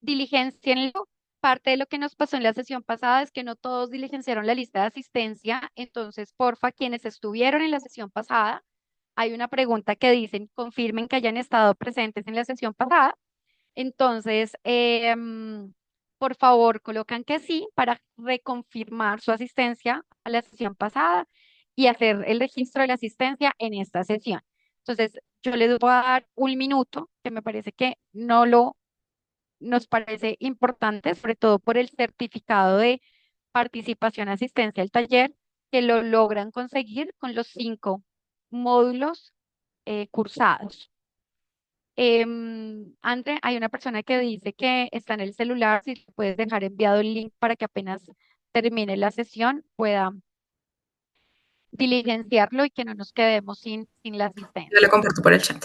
diligencienlo. Parte de lo que nos pasó en la sesión pasada es que no todos diligenciaron la lista de asistencia, entonces, porfa, quienes estuvieron en la sesión pasada, hay una pregunta que dicen, confirmen que hayan estado presentes en la sesión pasada. Entonces, por favor, colocan que sí para reconfirmar su asistencia a la sesión pasada y hacer el registro de la asistencia en esta sesión. Entonces, yo les voy a dar un minuto, que me parece que no lo nos parece importante, sobre todo por el certificado de participación, asistencia al taller, que lo logran conseguir con los 5 módulos cursados. André, hay una persona que dice que está en el celular, si le puedes dejar enviado el link para que apenas termine la sesión pueda diligenciarlo y que no nos quedemos sin la Yo le asistencia. comparto por el chat.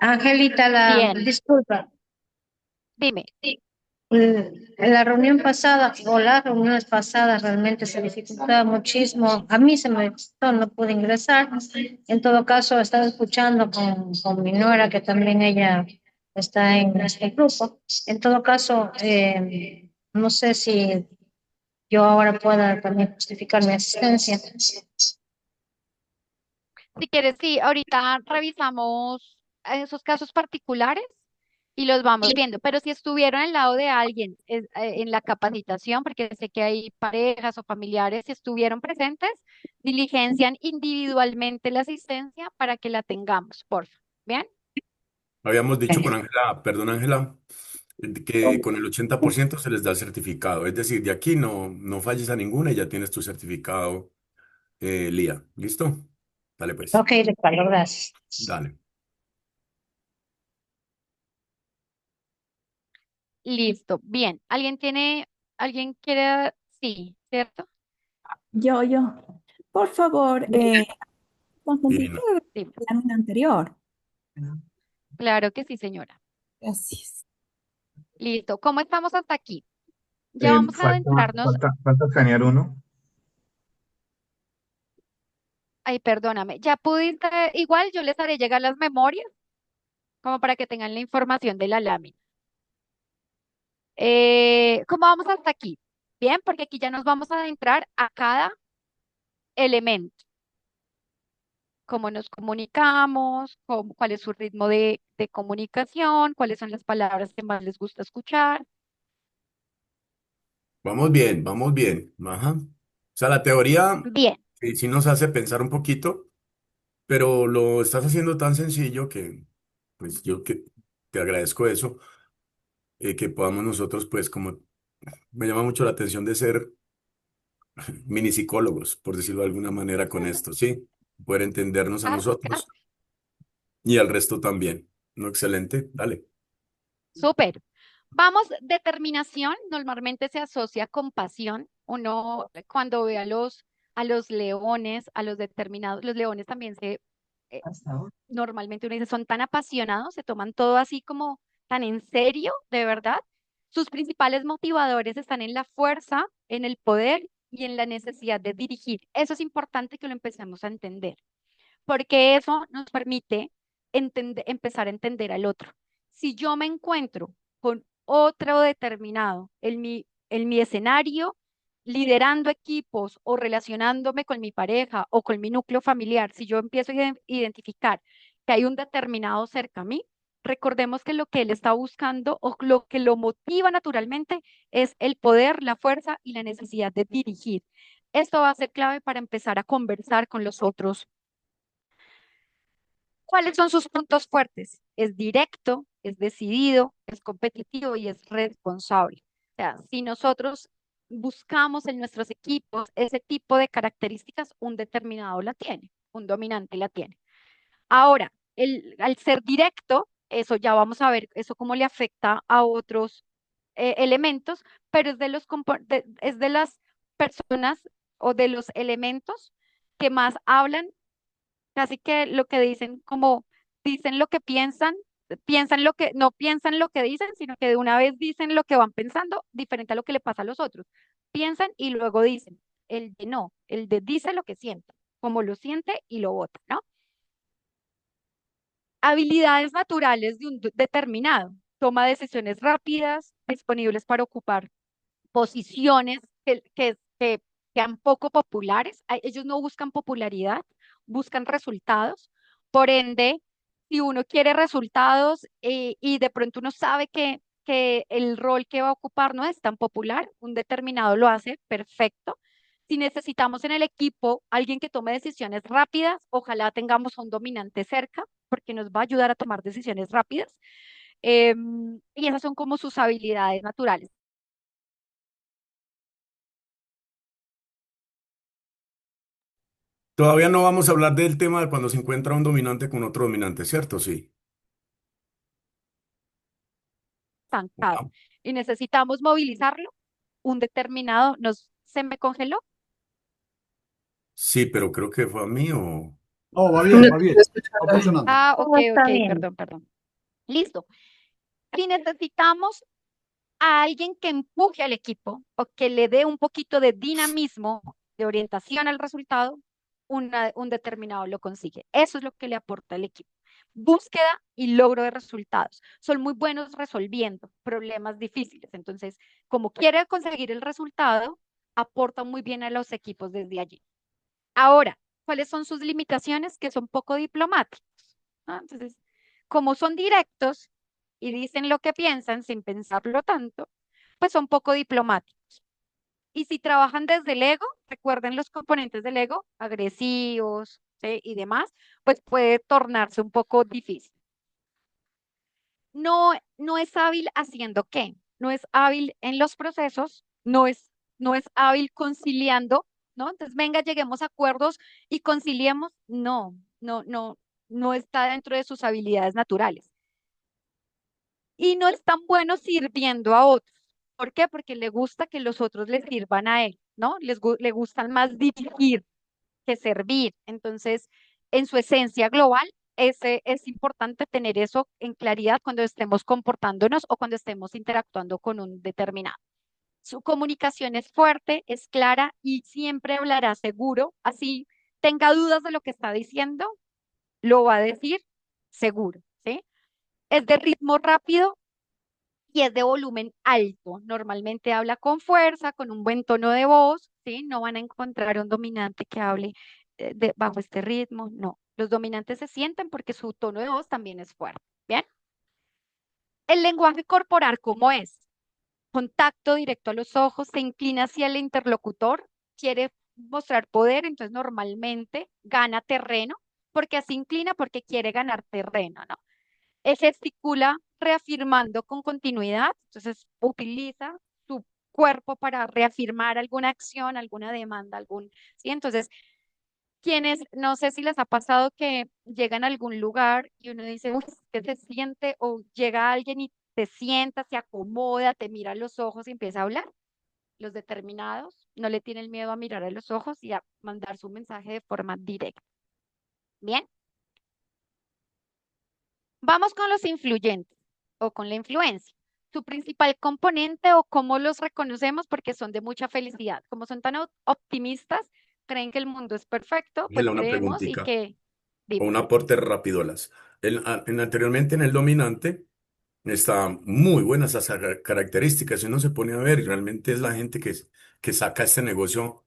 Angelita, Bien, disculpa, dime. en la reunión pasada o las reuniones pasadas realmente se dificultaba muchísimo. A mí se me dificultó, no pude ingresar. En todo caso, estaba escuchando con mi nuera, que también ella está en este grupo. En todo caso, no sé si yo ahora pueda también justificar mi asistencia. Si quieres, sí, ahorita revisamos esos casos particulares y los vamos viendo, pero si estuvieron al lado de alguien en la capacitación, porque sé que hay parejas o familiares, si estuvieron presentes, diligencian individualmente la asistencia para que la tengamos, por favor. ¿Bien? Habíamos dicho con Ángela, perdón Ángela, que con el 80% se les da el certificado. Es decir, de aquí no falles a ninguna y ya tienes tu certificado, Lía. ¿Listo? Dale pues. Ok, Ricardo, gracias. Dale. Listo, bien. ¿Alguien quiere? Sí, ¿cierto? Yo. Por favor, Irina. consulta Dime. la lámina anterior. Claro que sí, señora. Gracias. Listo. ¿Cómo estamos hasta aquí? Ya vamos a Falta, adentrarnos. falta escanear uno. Ay, perdóname. Ya pudiste, igual yo les haré llegar las memorias como para que tengan la información de la lámina. ¿Cómo vamos hasta aquí? Bien, porque aquí ya nos vamos a adentrar a cada elemento. Cómo nos comunicamos, cuál es su ritmo de comunicación, cuáles son las palabras que más les gusta escuchar. Vamos bien, vamos bien. Ajá. O sea, la teoría Bien, sí nos hace pensar un poquito, pero lo estás haciendo tan sencillo que, pues yo que te agradezco eso, que podamos nosotros, pues, como Me llama mucho la atención de ser mini psicólogos, por decirlo de alguna manera, con esto, ¿sí? Poder entendernos a Casi, casi. nosotros y al resto también. ¿No? Excelente, dale. Súper. Vamos, determinación normalmente se asocia con pasión. Uno cuando ve a los leones, a los determinados, los leones también eh, normalmente uno dice, son tan apasionados, se toman todo así como tan en serio, de verdad. Sus principales motivadores están en la fuerza, en el poder y en la necesidad de dirigir. Eso es importante que lo empecemos a entender, porque eso nos permite empezar a entender al otro. Si yo me encuentro con otro determinado en mi escenario, liderando equipos o relacionándome con mi pareja o con mi núcleo familiar, si yo empiezo a identificar que hay un determinado cerca a mí, recordemos que lo que él está buscando o lo que lo motiva naturalmente es el poder, la fuerza y la necesidad de dirigir. Esto va a ser clave para empezar a conversar con los otros. ¿Cuáles son sus puntos fuertes? Es directo, es decidido, es competitivo y es responsable. O sea, si nosotros buscamos en nuestros equipos ese tipo de características, un determinado la tiene, un dominante la tiene. Ahora, al ser directo, eso ya vamos a ver, eso cómo le afecta a otros elementos, pero es de es de las personas o de los elementos que más hablan casi que lo que dicen, como dicen lo que piensan, piensan lo que, no piensan lo que dicen, sino que de una vez dicen lo que van pensando, diferente a lo que le pasa a los otros. Piensan y luego dicen. El de no, el de dice lo que siente, como lo siente y lo vota, ¿no? Habilidades naturales de un determinado. Toma decisiones rápidas, disponibles para ocupar posiciones que sean poco populares. Ellos no buscan popularidad, buscan resultados. Por ende, si uno quiere resultados y de pronto uno sabe que el rol que va a ocupar no es tan popular, un determinado lo hace perfecto. Si necesitamos en el equipo alguien que tome decisiones rápidas, ojalá tengamos a un dominante cerca, porque nos va a ayudar a tomar decisiones rápidas. Y esas son como sus habilidades naturales. Todavía no vamos a hablar del tema de cuando se encuentra un dominante con otro dominante, ¿cierto? Sí. Estancado y necesitamos movilizarlo, un determinado se me congeló. Sí, pero creo que fue a mí o... No, va No bien, te va bien. estoy Va escuchando bien. funcionando. Ok, Todo está ok, bien. perdón. Listo. Si necesitamos a alguien que empuje al equipo o que le dé un poquito de dinamismo, de orientación al resultado, un determinado lo consigue. Eso es lo que le aporta el equipo. Búsqueda y logro de resultados. Son muy buenos resolviendo problemas difíciles. Entonces, como quiere conseguir el resultado, aporta muy bien a los equipos desde allí. Ahora, ¿cuáles son sus limitaciones? Que son poco diplomáticos, ¿no? Entonces, como son directos y dicen lo que piensan sin pensarlo tanto, pues son poco diplomáticos. Y si trabajan desde el ego, recuerden los componentes del ego, agresivos, ¿sí? Y demás, pues puede tornarse un poco difícil. No es hábil haciendo qué, no es hábil en los procesos, no es hábil conciliando, ¿no? Entonces, venga, lleguemos a acuerdos y conciliemos. No está dentro de sus habilidades naturales. Y no es tan bueno sirviendo a otros. ¿Por qué? Porque le gusta que los otros le sirvan a él, ¿no? Le gustan más dirigir que servir. Entonces, en su esencia global, es importante tener eso en claridad cuando estemos comportándonos o cuando estemos interactuando con un determinado. Su comunicación es fuerte, es clara y siempre hablará seguro. Así tenga dudas de lo que está diciendo, lo va a decir seguro, ¿sí? Es de ritmo rápido y es de volumen alto. Normalmente habla con fuerza, con un buen tono de voz, ¿sí? No van a encontrar un dominante que hable bajo este ritmo, no. Los dominantes se sienten porque su tono de voz también es fuerte, ¿bien? El lenguaje corporal, ¿cómo es? Contacto directo a los ojos, se inclina hacia el interlocutor, quiere mostrar poder, entonces normalmente gana terreno, porque así inclina porque quiere ganar terreno, ¿no? Gesticula reafirmando con continuidad, entonces utiliza su cuerpo para reafirmar alguna acción, alguna demanda, ¿sí? Entonces, no sé si les ha pasado que llegan a algún lugar y uno dice, uff, ¿qué se siente? O llega alguien y te sienta, se acomoda, te mira a los ojos y empieza a hablar. Los determinados no le tienen miedo a mirar a los ojos y a mandar su mensaje de forma directa. Bien, vamos con los influyentes o con la influencia. Su principal componente o cómo los reconocemos porque son de mucha felicidad. Como son tan optimistas, creen que el mundo es perfecto, pues Ángela, una creemos y preguntita que, o un dime, aporte rapidolas. Anteriormente en el dominante está muy buenas esas características. Si uno se pone a ver, realmente es la gente que saca este negocio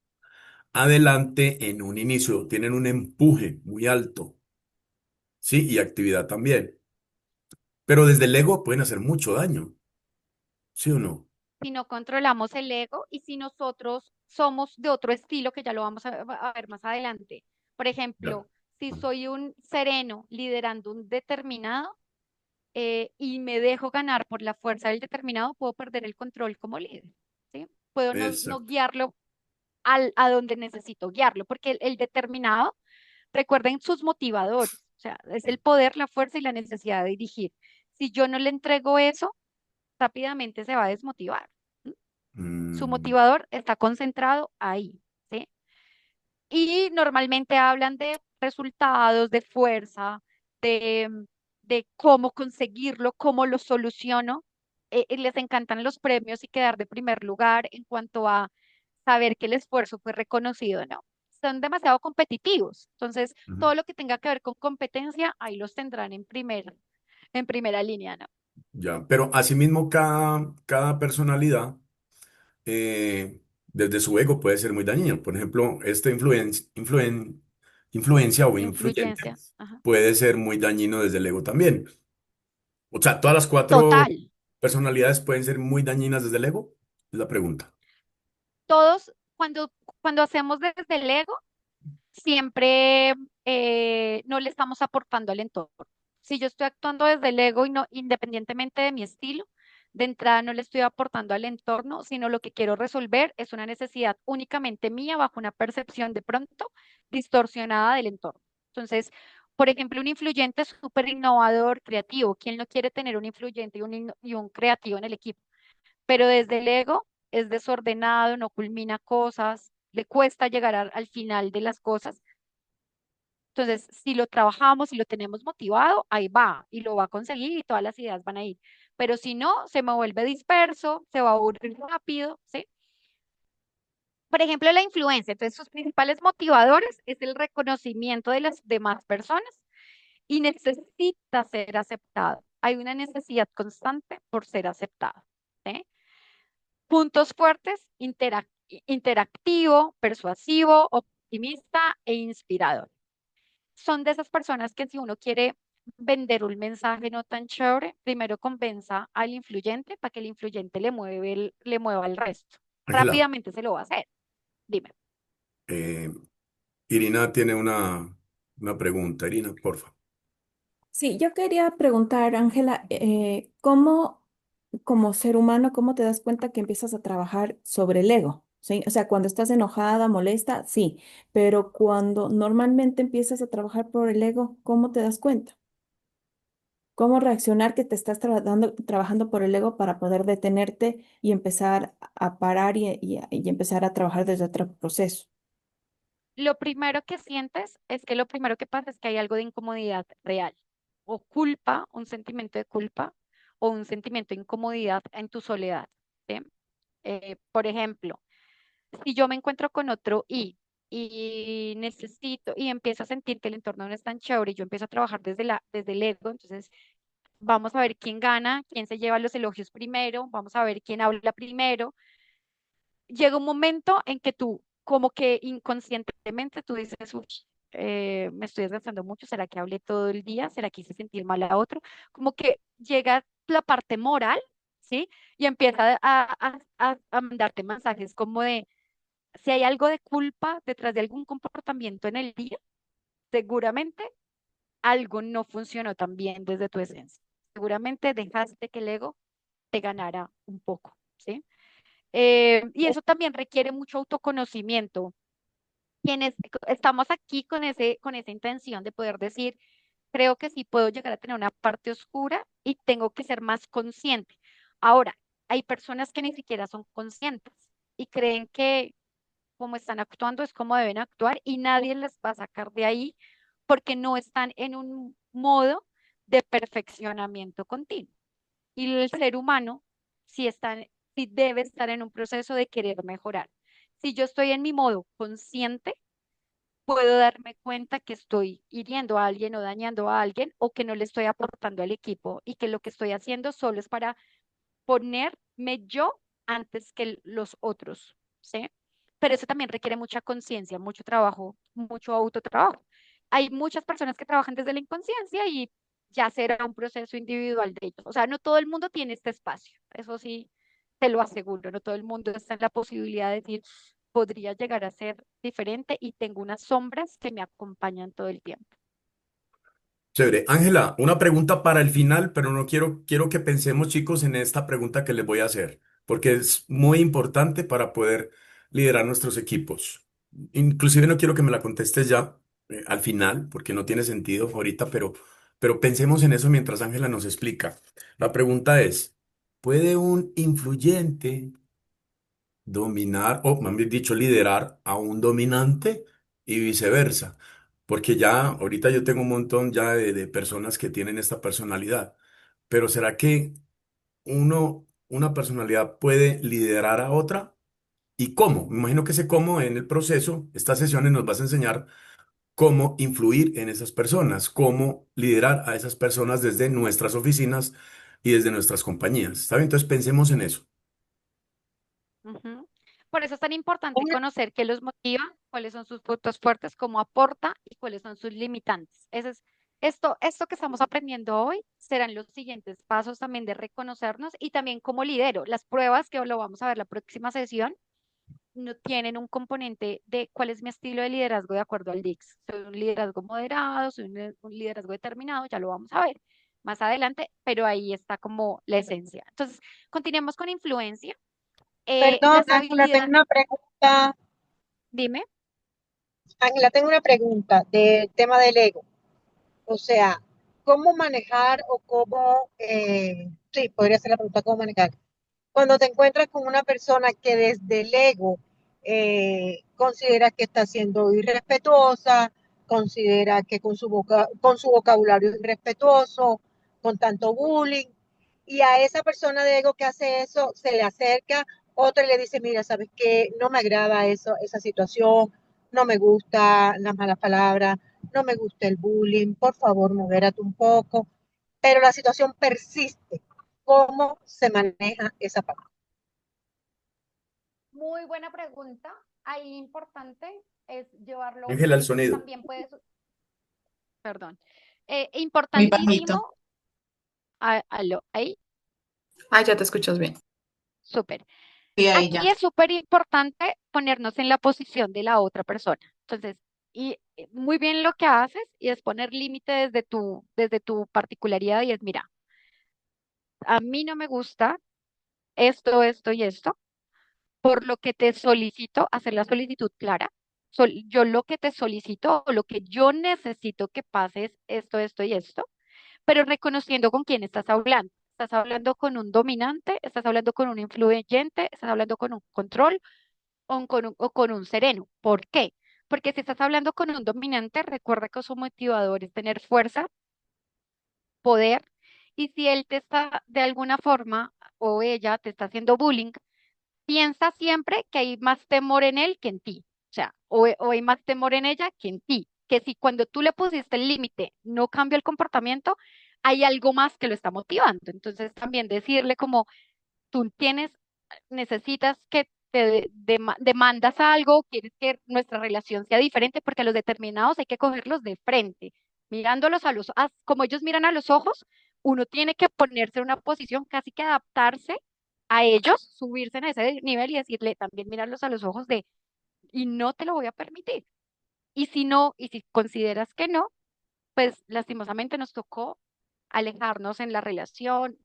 adelante en un inicio. Tienen un empuje muy alto, sí, y actividad también. Pero desde el ego pueden hacer mucho daño, ¿sí o no? si no controlamos el ego y si nosotros somos de otro estilo, que ya lo vamos a ver más adelante. Por Ya. ejemplo, si soy un sereno liderando un determinado y me dejo ganar por la fuerza del determinado, puedo perder el control como líder, ¿sí? Puedo no Exacto. guiarlo a donde necesito guiarlo, porque el determinado, recuerden sus motivadores, o sea, es el poder, la fuerza y la necesidad de dirigir. Si yo no le entrego eso, rápidamente se va a desmotivar. ¿Sí? Su Mm, motivador está concentrado ahí, ¿sí? Y normalmente hablan de resultados, de fuerza, de cómo conseguirlo, cómo lo soluciono. Les encantan los premios y quedar de primer lugar en cuanto a saber que el esfuerzo fue reconocido, ¿no? Son demasiado competitivos. Entonces, ujú. todo lo que tenga que ver con competencia, ahí los tendrán en primera línea, ¿no? Ya, pero asimismo cada personalidad desde su ego puede ser muy dañino. Por ejemplo, esta influencia o influyente Influyencia. Ajá. puede ser muy dañino desde el ego también. O sea, todas las cuatro Total. personalidades pueden ser muy dañinas desde el ego, es la pregunta. Todos, cuando hacemos desde el ego, siempre no le estamos aportando al entorno. Si yo estoy actuando desde el ego y no, independientemente de mi estilo, de entrada no le estoy aportando al entorno, sino lo que quiero resolver es una necesidad únicamente mía bajo una percepción de pronto distorsionada del entorno. Entonces, por ejemplo, un influyente es súper innovador, creativo. ¿Quién no quiere tener un influyente y un creativo en el equipo? Pero desde el ego es desordenado, no culmina cosas, le cuesta llegar al final de las cosas. Entonces, si lo trabajamos, si lo tenemos motivado, ahí va y lo va a conseguir y todas las ideas van a ir. Pero si no, se me vuelve disperso, se va a aburrir rápido, ¿sí? Por ejemplo, la influencia. Entonces, sus principales motivadores es el reconocimiento de las demás personas y necesita ser aceptado. Hay una necesidad constante por ser aceptado, ¿sí? Puntos fuertes, interactivo, persuasivo, optimista e inspirador. Son de esas personas que si uno quiere vender un mensaje no tan chévere, primero convenza al influyente para que el influyente le mueva el resto. Ángela, Rápidamente se lo va a hacer. Dime. eh, Irina tiene una pregunta. Irina, porfa. Sí, yo quería preguntar, Ángela, ¿cómo, como ser humano, cómo te das cuenta que empiezas a trabajar sobre el ego? ¿Sí? O sea, cuando estás enojada, molesta, sí, pero cuando normalmente empiezas a trabajar por el ego, ¿cómo te das cuenta? ¿Cómo reaccionar que te estás trabajando por el ego para poder detenerte y empezar a parar y empezar a trabajar desde otro proceso? Lo primero que sientes es que lo primero que pasa es que hay algo de incomodidad real o culpa, un sentimiento de culpa o un sentimiento de incomodidad en tu soledad. ¿Sí? Por ejemplo, si yo me encuentro con otro y necesito y empiezo a sentir que el entorno no es tan chévere y yo empiezo a trabajar desde el ego, entonces vamos a ver quién gana, quién se lleva los elogios primero, vamos a ver quién habla primero. Llega un momento en que tú, como que inconscientemente, tú dices, uy, me estoy desgastando mucho, ¿será que hablé todo el día? ¿Será que hice sentir mal a otro? Como que llega la parte moral, ¿sí? Y empieza a mandarte mensajes como de, si hay algo de culpa detrás de algún comportamiento en el día, seguramente algo no funcionó tan bien desde tu esencia. Seguramente dejaste que el ego te ganara un poco, ¿sí? Y eso también requiere mucho autoconocimiento. Quienes estamos aquí con esa intención de poder decir, creo que sí puedo llegar a tener una parte oscura y tengo que ser más consciente. Ahora, hay personas que ni siquiera son conscientes y creen que como están actuando es como deben actuar y nadie les va a sacar de ahí porque no están en un modo de perfeccionamiento continuo. Y el ser humano sí, sí debe estar en un proceso de querer mejorar. Si yo estoy en mi modo consciente, puedo darme cuenta que estoy hiriendo a alguien o dañando a alguien o que no le estoy aportando al equipo y que lo que estoy haciendo solo es para ponerme yo antes que los otros, ¿sí? Pero eso también requiere mucha conciencia, mucho trabajo, mucho autotrabajo. Hay muchas personas que trabajan desde la inconsciencia y ya será un proceso individual de ellos. O sea, no todo el mundo tiene este espacio, eso sí, te lo aseguro, no todo el mundo está en la posibilidad de decir, podría llegar a ser diferente y tengo unas sombras que me acompañan todo el tiempo. Chévere. Ángela, una pregunta para el final, pero no quiero que pensemos, chicos, en esta pregunta que les voy a hacer, porque es muy importante para poder liderar nuestros equipos. Inclusive no quiero que me la contestes ya al final, porque no tiene sentido ahorita, pero pensemos en eso mientras Ángela nos explica. La pregunta es, ¿puede un influyente dominar, o más bien dicho, liderar a un dominante y viceversa? Porque ya ahorita yo tengo un montón ya de personas que tienen esta personalidad, pero ¿será que una personalidad puede liderar a otra? ¿Y cómo? Me imagino que ese cómo en el proceso, estas sesiones nos vas a enseñar cómo influir en esas personas, cómo liderar a esas personas desde nuestras oficinas y desde nuestras compañías. ¿Está bien? Entonces pensemos en eso. Ujú. Por eso es tan importante conocer qué los motiva, cuáles son sus puntos fuertes, cómo aporta y cuáles son sus limitantes. Esto que estamos aprendiendo hoy serán los siguientes pasos también de reconocernos y también como lidero. Las pruebas, que lo vamos a ver la próxima sesión, no tienen un componente de cuál es mi estilo de liderazgo de acuerdo al DIX. Soy un liderazgo moderado, soy un liderazgo determinado, ya lo vamos a ver más adelante, pero ahí está como la esencia. Entonces, continuemos con influencia. Perdón, Las Ángela, tengo habilidades, una pregunta. dime. Ángela, tengo una pregunta del tema del ego. O sea, ¿cómo manejar o cómo, sí, podría ser la pregunta, ¿cómo manejar? Cuando te encuentras con una persona que desde el ego considera que está siendo irrespetuosa, considera que con su vocabulario irrespetuoso, con tanto bullying, y a esa persona de ego que hace eso se le acerca, otro y le dice, mira, ¿sabes qué? No me agrada eso, esa situación, no me gusta las malas palabras, no me gusta el bullying, por favor, modérate un poco, pero la situación persiste. ¿Cómo se maneja esa parte? Muy buena pregunta. Ahí importante es llevarlo, Ángela, el sonido. también perdón, Muy bajito. importantísimo, aló, ahí, Ah, ya te escuchas bien. súper. Sí, ahí Aquí ya. es súper importante ponernos en la posición de la otra persona. Entonces, muy bien lo que haces y es poner límite desde tu particularidad y es, mira, a mí no me gusta esto y esto, por lo que te solicito, hacer la solicitud clara. Yo lo que te solicito o lo que yo necesito que pases esto y esto, pero reconociendo con quién estás hablando. ¿Estás hablando con un dominante? ¿Estás hablando con un influyente? ¿Estás hablando con un control o con un sereno? ¿Por qué? Porque si estás hablando con un dominante, recuerda que su motivador es tener fuerza, poder, y si él te está de alguna forma o ella te está haciendo bullying, piensa siempre que hay más temor en él que en ti. O sea, o hay más temor en ella que en ti. Que si cuando tú le pusiste el límite no cambia el comportamiento, hay algo más que lo está motivando. Entonces también decirle como tú necesitas que demandas algo, quieres que nuestra relación sea diferente, porque a los determinados hay que cogerlos de frente, mirándolos como ellos miran a los ojos, uno tiene que ponerse en una posición casi que adaptarse a ellos, subirse en ese nivel y decirle también mirarlos a los ojos y no te lo voy a permitir. Y si no, y si consideras que no, pues lastimosamente nos tocó alejarnos en la relación.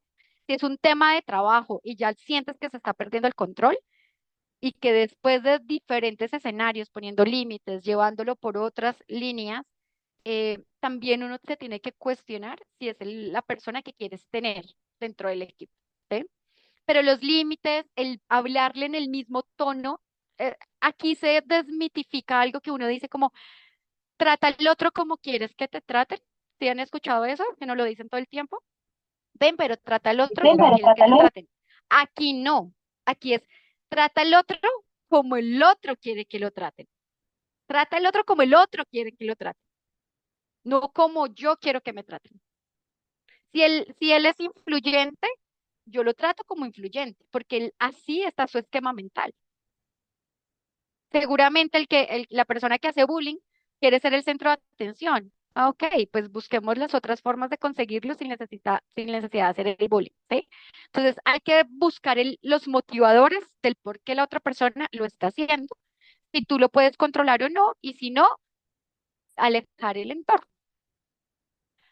Si es un tema de trabajo y ya sientes que se está perdiendo el control, y que después de diferentes escenarios, poniendo límites, llevándolo por otras líneas, también uno se tiene que cuestionar si es la persona que quieres tener dentro del equipo, ¿sí? Pero los límites, el hablarle en el mismo tono, aquí se desmitifica algo que uno dice como, trata al otro como quieres que te traten. ¿Sí han escuchado eso? Que nos lo dicen todo el tiempo. Ven, pero trata al otro Ven, como pero quieres que te trátalo. traten. Aquí no, aquí es, trata al otro como el otro quiere que lo traten. Trata al otro como el otro quiere que lo traten, no como yo quiero que me traten. Si él es influyente, yo lo trato como influyente, porque así está su esquema mental. Seguramente la persona que hace bullying quiere ser el centro de atención. Ah, ok, pues busquemos las otras formas de conseguirlo sin necesidad de hacer el bullying, ¿sí? Entonces hay que buscar los motivadores del por qué la otra persona lo está haciendo, si tú lo puedes controlar o no, y si no, alejar el entorno.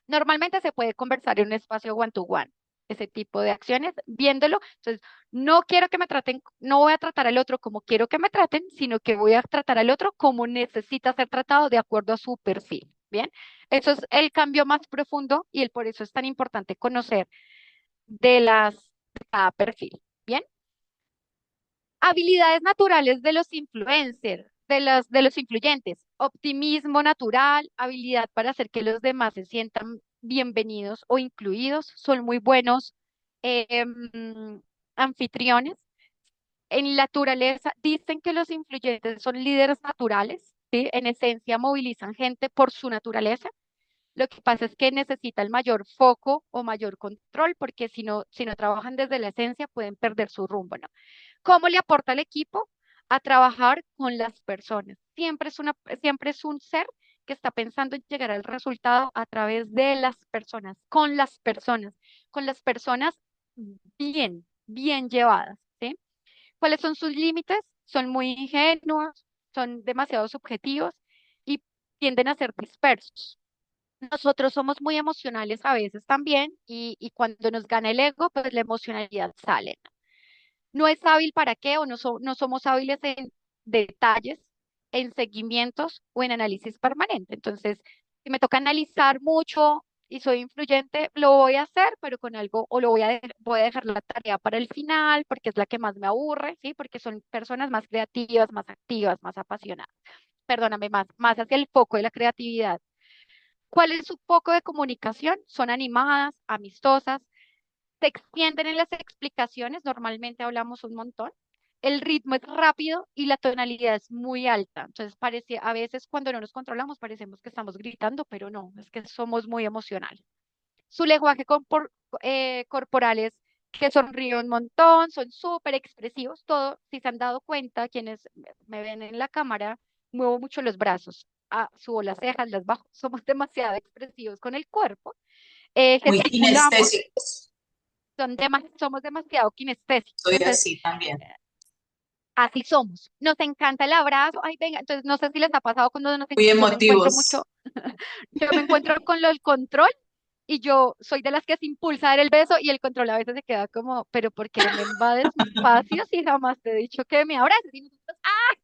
Normalmente se puede conversar en un espacio one-to-one, ese tipo de acciones, viéndolo. Entonces, no quiero que me traten, no voy a tratar al otro como quiero que me traten, sino que voy a tratar al otro como necesita ser tratado de acuerdo a su perfil. Bien, eso es el cambio más profundo y por eso es tan importante conocer de cada perfil. Bien, habilidades naturales de los influencers, de los influyentes, optimismo natural, habilidad para hacer que los demás se sientan bienvenidos o incluidos, son muy buenos anfitriones. En naturaleza, dicen que los influyentes son líderes naturales, ¿sí? En esencia movilizan gente por su naturaleza. Lo que pasa es que necesitan mayor foco o mayor control, porque si no trabajan desde la esencia pueden perder su rumbo, ¿no? ¿Cómo le aporta al equipo? A trabajar con las personas. Siempre es un ser que está pensando en llegar al resultado a través de las personas, con las personas bien, bien llevadas, ¿sí? ¿Cuáles son sus límites? Son muy ingenuos, son demasiado subjetivos y tienden a ser dispersos. Nosotros somos muy emocionales a veces también y cuando nos gana el ego, pues la emocionalidad sale. No es hábil para qué o no somos hábiles en detalles, en seguimientos o en análisis permanente. Entonces, si me toca analizar mucho y soy influyente, lo voy a hacer, pero con algo, o voy a dejar la tarea para el final, porque es la que más me aburre, ¿sí? Porque son personas más creativas, más activas, más apasionadas. Perdóname, más hacia el foco de la creatividad. ¿Cuál es su foco de comunicación? Son animadas, amistosas, se extienden en las explicaciones, normalmente hablamos un montón. El ritmo es rápido y la tonalidad es muy alta. Entonces, a veces cuando no nos controlamos parecemos que estamos gritando, pero no, es que somos muy emocionales. Su lenguaje corporal es que sonríe un montón, son súper expresivos. Todo, si se han dado cuenta, quienes me ven en la cámara, muevo mucho los brazos, subo las cejas, las bajo. Somos demasiado expresivos con el cuerpo. Muy Gesticulamos, kinestésicos. somos demasiado kinestésicos. Soy Entonces, así también. así somos. Nos encanta el abrazo. Ay, venga, entonces no sé si les ha pasado cuando Muy yo me encuentro emotivos. mucho, yo me encuentro con el control y yo soy de las que se impulsa a dar el beso y el control a veces se queda como, pero ¿por qué me invades mi espacio si jamás te he dicho que me abraces? Y nosotros, ¡ah!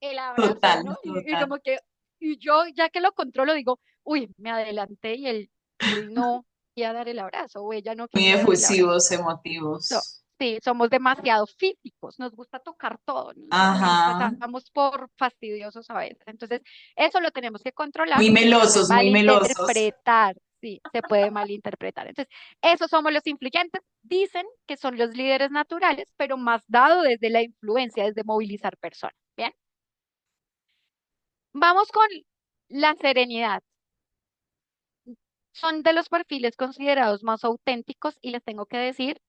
El abrazo, Total, ¿no? Y total. como que, y yo ya que lo controlo digo, uy, me adelanté y él no quería dar el abrazo o ella no Muy quería dar el abrazo. efusivos, So- emotivos. sí, somos demasiado físicos, nos gusta tocar todo, nos Ajá. pasamos por fastidiosos a veces. Entonces, eso lo tenemos que controlar Muy porque se puede melosos, muy melosos. malinterpretar, sí, se puede malinterpretar. Entonces, esos somos los influyentes. Dicen que son los líderes naturales, pero más dado desde la influencia, desde movilizar personas. Bien, vamos con la serenidad. Son de los perfiles considerados más auténticos y les tengo que decir,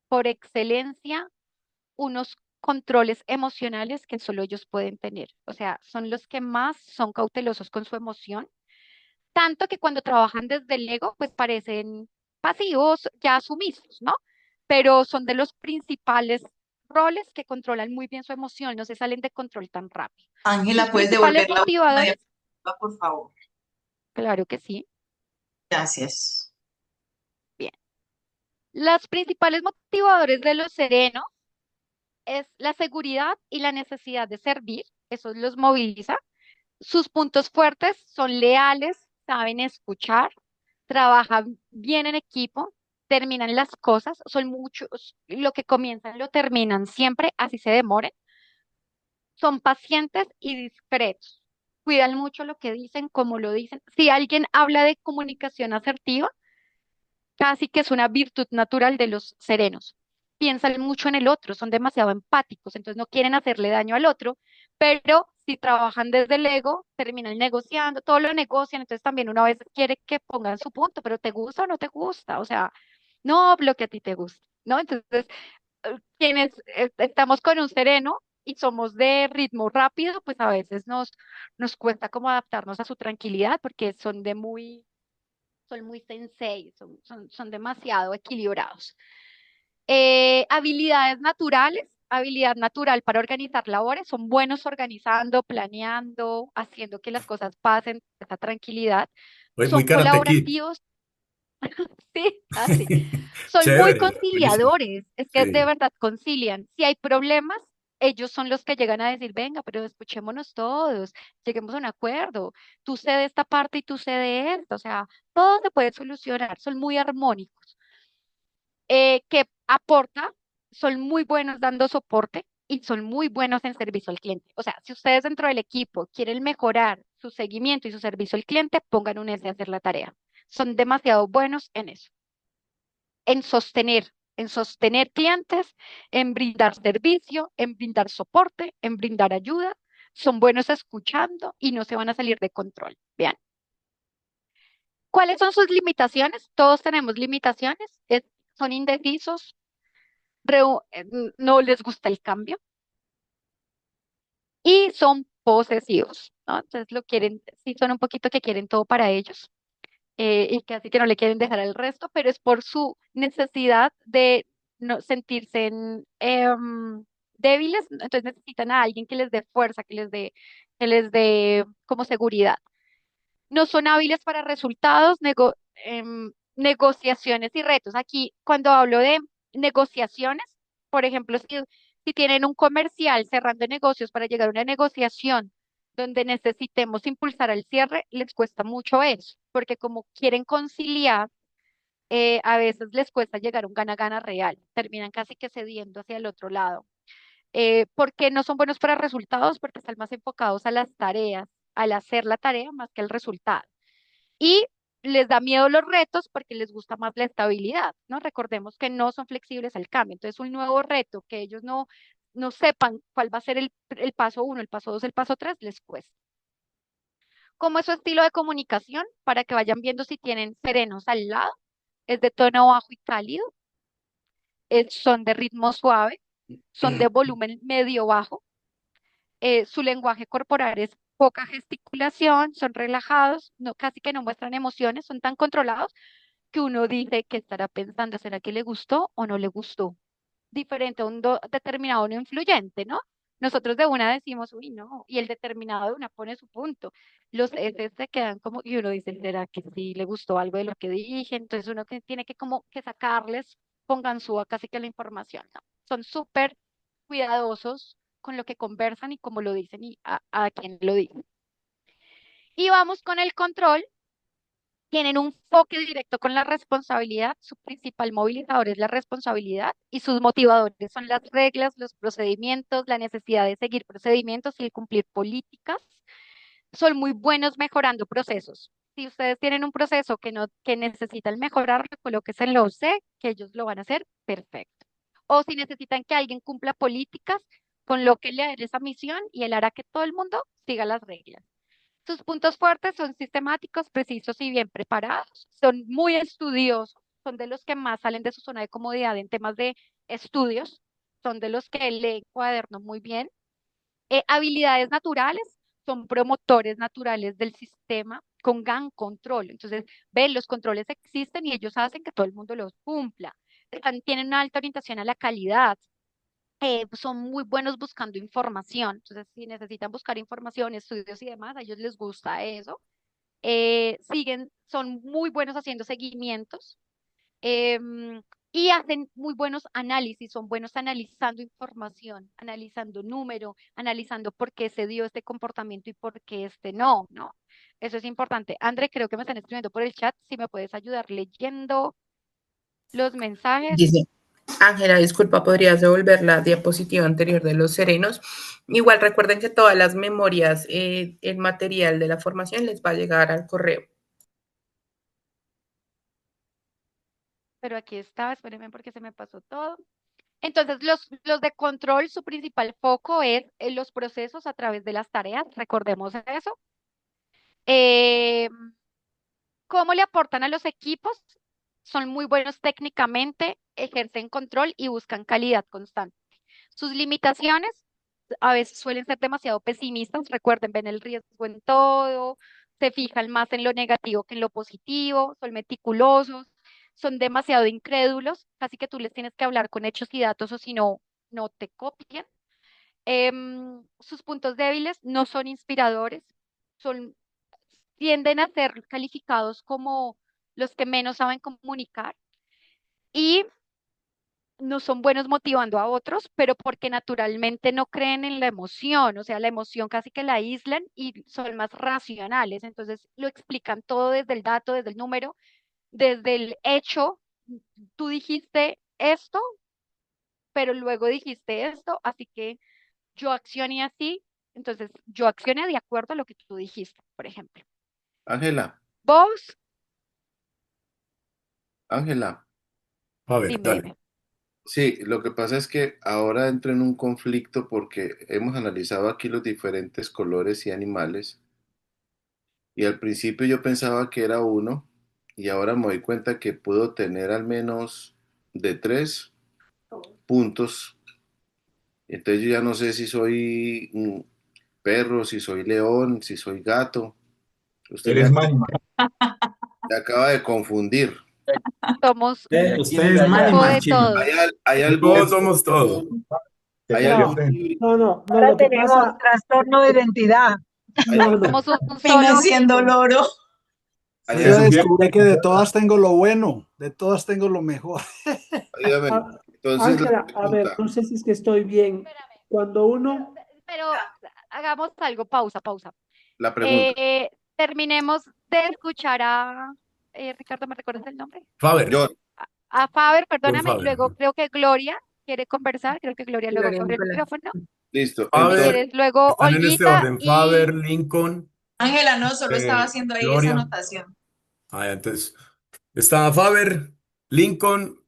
por excelencia, unos controles emocionales que solo ellos pueden tener. O sea, son los que más son cautelosos con su emoción, tanto que cuando trabajan desde el ego, pues parecen pasivos, ya sumisos, ¿no? Pero son de los principales roles que controlan muy bien su emoción, no se salen de control tan rápido. Sus Ángela, ¿puedes principales devolver la última motivadores, diapositiva, por favor? claro que sí, Gracias. bien. Los principales motivadores de los serenos es la seguridad y la necesidad de servir, eso los moviliza. Sus puntos fuertes son leales, saben escuchar, trabajan bien en equipo, terminan las cosas, son muchos, lo que comienzan lo terminan siempre, así se demoren. Son pacientes y discretos. Cuidan mucho lo que dicen, cómo lo dicen. Si alguien habla de comunicación asertiva, casi que es una virtud natural de los serenos. Piensan mucho en el otro, son demasiado empáticos, entonces no quieren hacerle daño al otro, pero si trabajan desde el ego, terminan negociando, todo lo negocian, entonces también una vez quiere que pongan su punto, pero ¿te gusta o no te gusta? O sea, no lo que a ti te gusta, ¿no? Entonces, quienes estamos con un sereno y somos de ritmo rápido, pues a veces nos cuesta como adaptarnos a su tranquilidad porque son muy sensei, son demasiado equilibrados. Habilidades naturales, habilidad natural para organizar labores, son buenos organizando, planeando, haciendo que las cosas pasen, esa tranquilidad. Oye, muy Son Karate Kid. colaborativos, sí, así. Son muy Chévere, buenísimo. conciliadores, es que de Sí. verdad concilian. Si hay problemas, ellos son los que llegan a decir, venga, pero escuchémonos todos, lleguemos a un acuerdo, tú sé de esta parte y tú sé de esto, o sea, todo se puede solucionar, son muy armónicos. Que aporta, son muy buenos dando soporte y son muy buenos en servicio al cliente. O sea, si ustedes dentro del equipo quieren mejorar su seguimiento y su servicio al cliente, pongan un S a hacer la tarea. Son demasiado buenos en eso, en sostener clientes, en brindar servicio, en brindar soporte, en brindar ayuda. Son buenos escuchando y no se van a salir de control. Vean, ¿cuáles son sus limitaciones? Todos tenemos limitaciones. Son indecisos, no les gusta el cambio y son posesivos, ¿no? Entonces lo quieren, sí son un poquito que quieren todo para ellos, y casi que no le quieren dejar al resto, pero es por su necesidad de no sentirse débiles, ¿no? Entonces necesitan a alguien que les dé fuerza, que les dé como seguridad. No son hábiles para resultados, negociaciones y retos. Aquí, cuando hablo de negociaciones, por ejemplo, si tienen un comercial cerrando negocios para llegar a una negociación donde necesitemos impulsar el cierre, les cuesta mucho eso, porque como quieren conciliar, a veces les cuesta llegar a un gana-gana real, terminan casi que cediendo hacia el otro lado. ¿Por qué no son buenos para resultados? Porque están más enfocados a las tareas, al hacer la tarea más que al resultado. Y les da miedo los retos porque les gusta más la estabilidad, ¿no? Recordemos que no son flexibles al cambio. Entonces, un nuevo reto que ellos no sepan cuál va a ser el paso uno, el paso dos, el paso tres, les cuesta. ¿Cómo es su estilo de comunicación? Para que vayan viendo si tienen serenos al lado. Es de tono bajo y cálido. Son de ritmo suave. Son de volumen medio bajo. Su lenguaje corporal es poca gesticulación, son relajados, no, casi que no muestran emociones, son tan controlados que uno dice que estará pensando, ¿será que le gustó o no le gustó? Diferente a un determinado no influyente, ¿no? Nosotros de una decimos, uy, no, y el determinado de una pone su punto. Los S se quedan como, y uno dice, ¿será que sí le gustó algo de lo que dije? Entonces uno que tiene que como que sacarles con ganzúa casi que la información, ¿no? Son súper cuidadosos con lo que conversan y cómo lo dicen y a quién lo dicen. Y vamos con el control. Tienen un enfoque directo con la responsabilidad, su principal movilizador es la responsabilidad y sus motivadores son las reglas, los procedimientos, la necesidad de seguir procedimientos y el cumplir políticas. Son muy buenos mejorando procesos. Si ustedes tienen un proceso que necesitan mejorar, colóquenlo C, que ellos lo van a hacer perfecto. O si necesitan que alguien cumpla políticas, colóquenle a él esa misión y él hará que todo el mundo siga las reglas. Sus puntos fuertes son sistemáticos, precisos y bien preparados. Son muy estudiosos, son de los que más salen de su zona de comodidad en temas de estudios, son de los que leen cuadernos muy bien. Habilidades naturales, son promotores naturales del sistema con gran control. Entonces, ven, los controles existen y ellos hacen que todo el mundo los cumpla. Tienen una alta orientación a la calidad, son muy buenos buscando información. Entonces, si necesitan buscar información, estudios y demás, a ellos les gusta eso. Son muy buenos haciendo seguimientos. y hacen muy buenos análisis, son buenos analizando información, analizando número, analizando por qué se dio este comportamiento y por qué este no, ¿no? Eso es importante. André, creo que me están escribiendo por el chat, si me puedes ayudar leyendo los mensajes. Dice, Ángela, disculpa, ¿podrías devolver la diapositiva anterior de los serenos? Igual recuerden que todas las memorias, el material de la formación les va a llegar al correo. Pero aquí está, espérenme porque se me pasó todo. Entonces, los de control, su principal foco es en los procesos a través de las tareas, recordemos eso. Eh, ¿Cómo le aportan a los equipos? Son muy buenos técnicamente, ejercen control y buscan calidad constante. Sus limitaciones a veces suelen ser demasiado pesimistas, recuerden, ven el riesgo en todo, se fijan más en lo negativo que en lo positivo, son meticulosos, son demasiado incrédulos, casi que tú les tienes que hablar con hechos y datos o si no, no te copian. Sus puntos débiles no son inspiradores, son, tienden a ser calificados como los que menos saben comunicar y no son buenos motivando a otros, pero porque naturalmente no creen en la emoción, o sea, la emoción casi que la aíslan y son más racionales, entonces lo explican todo desde el dato, desde el número, desde el hecho. Tú dijiste esto, pero luego dijiste esto, así que yo accioné así, entonces yo accioné de acuerdo a lo que tú dijiste, por ejemplo. Ángela, Vos, Ángela. A ver, dime, dale. dime. Sí, lo que pasa es que ahora entro en un conflicto porque hemos analizado aquí los diferentes colores y animales y al principio yo pensaba que era uno y ahora me doy cuenta que puedo tener al menos de 3 puntos. Entonces yo ya no sé si soy un perro, si soy león, si soy gato. Usted Eres Manima. me acaba de confundir. Somos Usted un es poco Manimal, de chino. todo. Hay algo, Todos somos todo. Te hay copiaste. algo, No, Ahora lo que tenemos pasa, trastorno de identidad. hay, no. Somos un Fina solo siendo equipo. loro. hay Te Yo algo, supieron. descubrí que de todas tengo lo bueno, de todas tengo lo mejor. ayúdame. Ah, Entonces la Ángela, a ver, pregunta, no sé si es que estoy bien. Espérame, Cuando pero, uno, pero hagamos algo, pausa, pausa. la pregunta. Terminemos de escuchar a Ricardo, ¿me recuerdas el nombre? Faber, Yo, A Faber, John perdóname. Faber. Luego creo que Gloria quiere conversar. Creo que Gloria luego Gloria abre el Nicolás. micrófono. listo. Si Entonces, Faber, quieres, luego están en este Olguita orden. y Faber, Lincoln, Ángela, no, solo estaba haciendo ahí esa Gloria. anotación. Ah, ya, entonces, está Faber, Lincoln,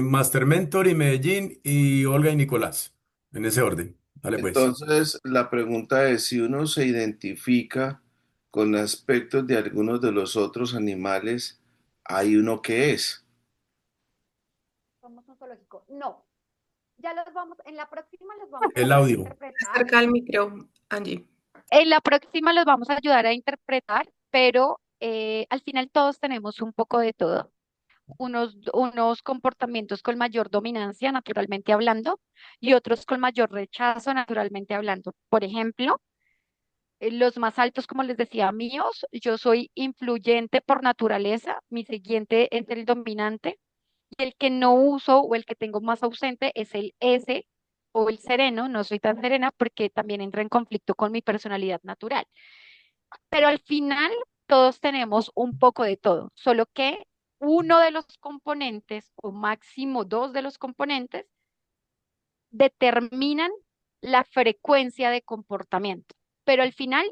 Master Mentor y Medellín y Olga y Nicolás. En ese orden. Dale pues. entonces la pregunta es si uno se identifica con aspectos de algunos de los otros animales, ¿hay uno que es? somos un zoológico. No, ya los vamos, en la próxima los vamos a El ayudar a audio. interpretar. Acerca del micro, Angie. En la próxima los vamos a ayudar a interpretar, pero al final todos tenemos un poco de todo. Unos comportamientos con mayor dominancia, naturalmente hablando, y otros con mayor rechazo, naturalmente hablando. Por ejemplo, los más altos, como les decía, míos, yo soy influyente por naturaleza, mi siguiente es el dominante, y el que no uso o el que tengo más ausente es el S o el sereno, no soy tan serena porque también entra en conflicto con mi personalidad natural. Pero al final todos tenemos un poco de todo, solo que uno de los componentes o máximo dos de los componentes determinan la frecuencia de comportamiento. Pero al final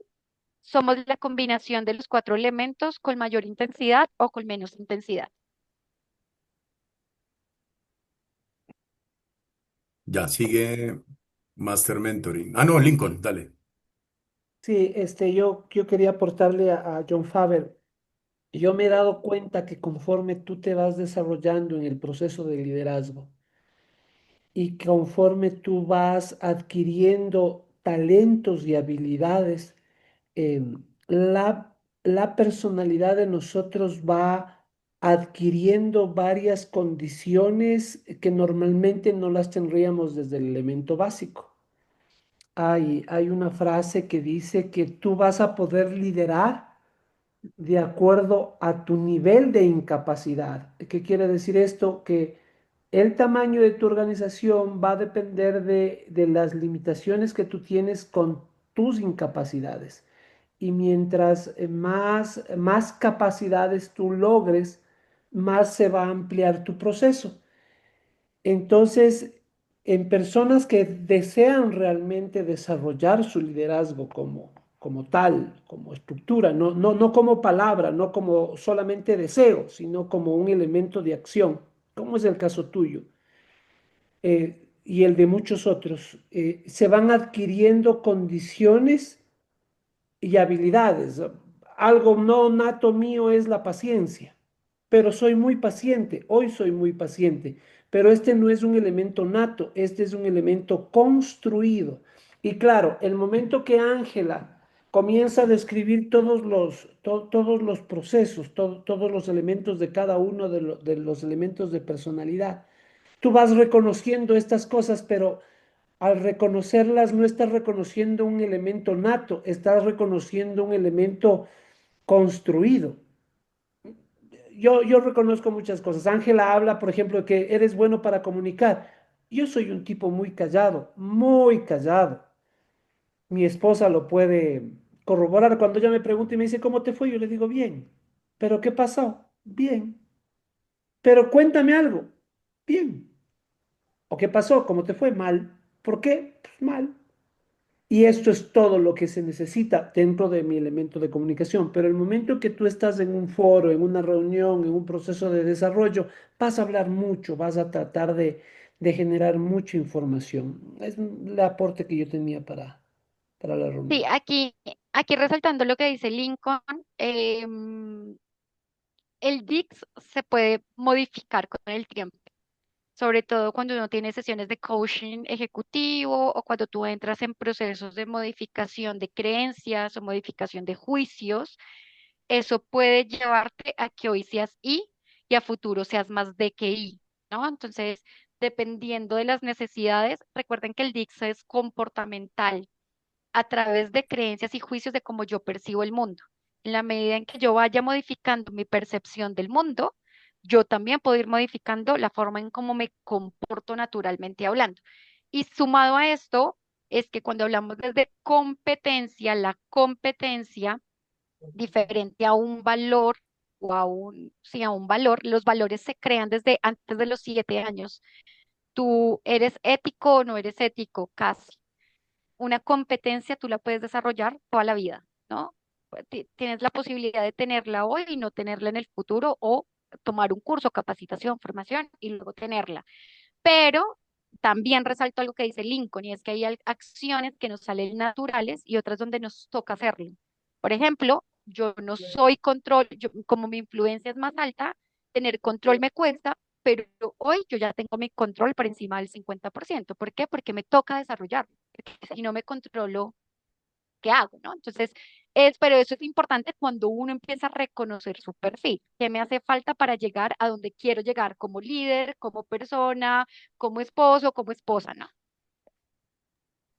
somos la combinación de los cuatro elementos con mayor intensidad o con menos intensidad. Ya sigue Master Mentoring. Ah, no, Lincoln, dale. sí, yo quería aportarle a John Faber. Yo me he dado cuenta que conforme tú te vas desarrollando en el proceso de liderazgo y conforme tú vas adquiriendo talentos y habilidades, eh, la personalidad de nosotros va adquiriendo varias condiciones que normalmente no las tendríamos desde el elemento básico. Hay una frase que dice que tú vas a poder liderar de acuerdo a tu nivel de incapacidad. ¿Qué quiere decir esto? Que el tamaño de tu organización va a depender de las limitaciones que tú tienes con tus incapacidades. Y mientras más capacidades tú logres, más se va a ampliar tu proceso. Entonces, en personas que desean realmente desarrollar su liderazgo como tal, como estructura, no como palabra, no como solamente deseo, sino como un elemento de acción, como es el caso tuyo y el de muchos otros, se van adquiriendo condiciones y habilidades. Algo no nato mío es la paciencia, pero soy muy paciente, hoy soy muy paciente, pero este no es un elemento nato, este es un elemento construido. Y claro, el momento que Ángela comienza a describir todos los procesos, todos los elementos de cada uno de los elementos de personalidad, tú vas reconociendo estas cosas, pero al reconocerlas no estás reconociendo un elemento nato, estás reconociendo un elemento construido. Yo reconozco muchas cosas. Ángela habla, por ejemplo, de que eres bueno para comunicar. Yo soy un tipo muy callado, muy callado. Mi esposa lo puede corroborar. Cuando ella me pregunta y me dice, ¿cómo te fue? Yo le digo, bien. ¿Pero qué pasó? Bien. Pero cuéntame algo. Bien. ¿O qué pasó? ¿Cómo te fue? Mal. ¿Por qué? Pues mal. Y esto es todo lo que se necesita dentro de mi elemento de comunicación. Pero el momento que tú estás en un foro, en una reunión, en un proceso de desarrollo, vas a hablar mucho, vas a tratar de generar mucha información. Es el aporte que yo tenía para la Sí, reunión. aquí resaltando lo que dice Lincoln, em, el DIX se puede modificar con el tiempo, sobre todo cuando uno tiene sesiones de coaching ejecutivo o cuando tú entras en procesos de modificación de creencias o modificación de juicios, eso puede llevarte a que hoy seas I y a futuro seas más D que I, ¿no? Entonces, dependiendo de las necesidades, recuerden que el DIX es comportamental a través de creencias y juicios de cómo yo percibo el mundo. En la medida en que yo vaya modificando mi percepción del mundo, yo también puedo ir modificando la forma en cómo me comporto naturalmente hablando. Y sumado a esto, es que cuando hablamos desde competencia, la competencia diferente a un valor o sí, a un valor, los valores se crean desde antes de los 7 años. Tú eres ético o no eres ético, casi una competencia tú la puedes desarrollar toda la vida, ¿no? Pues, tienes la posibilidad de tenerla hoy y no tenerla en el futuro o tomar un curso, capacitación, formación y luego tenerla. Pero también resalto algo que dice Lincoln y es que hay acciones que nos salen naturales y otras donde nos toca hacerlo. Por ejemplo, yo no soy control, como mi influencia es más alta, tener control me cuesta, pero hoy yo ya tengo mi control por encima del 50%. ¿Por qué? Porque me toca desarrollarlo. Porque si no me controlo, ¿qué hago, no? Entonces, pero eso es importante cuando uno empieza a reconocer su perfil. ¿Qué me hace falta para llegar a donde quiero llegar como líder, como persona, como esposo, como esposa, no?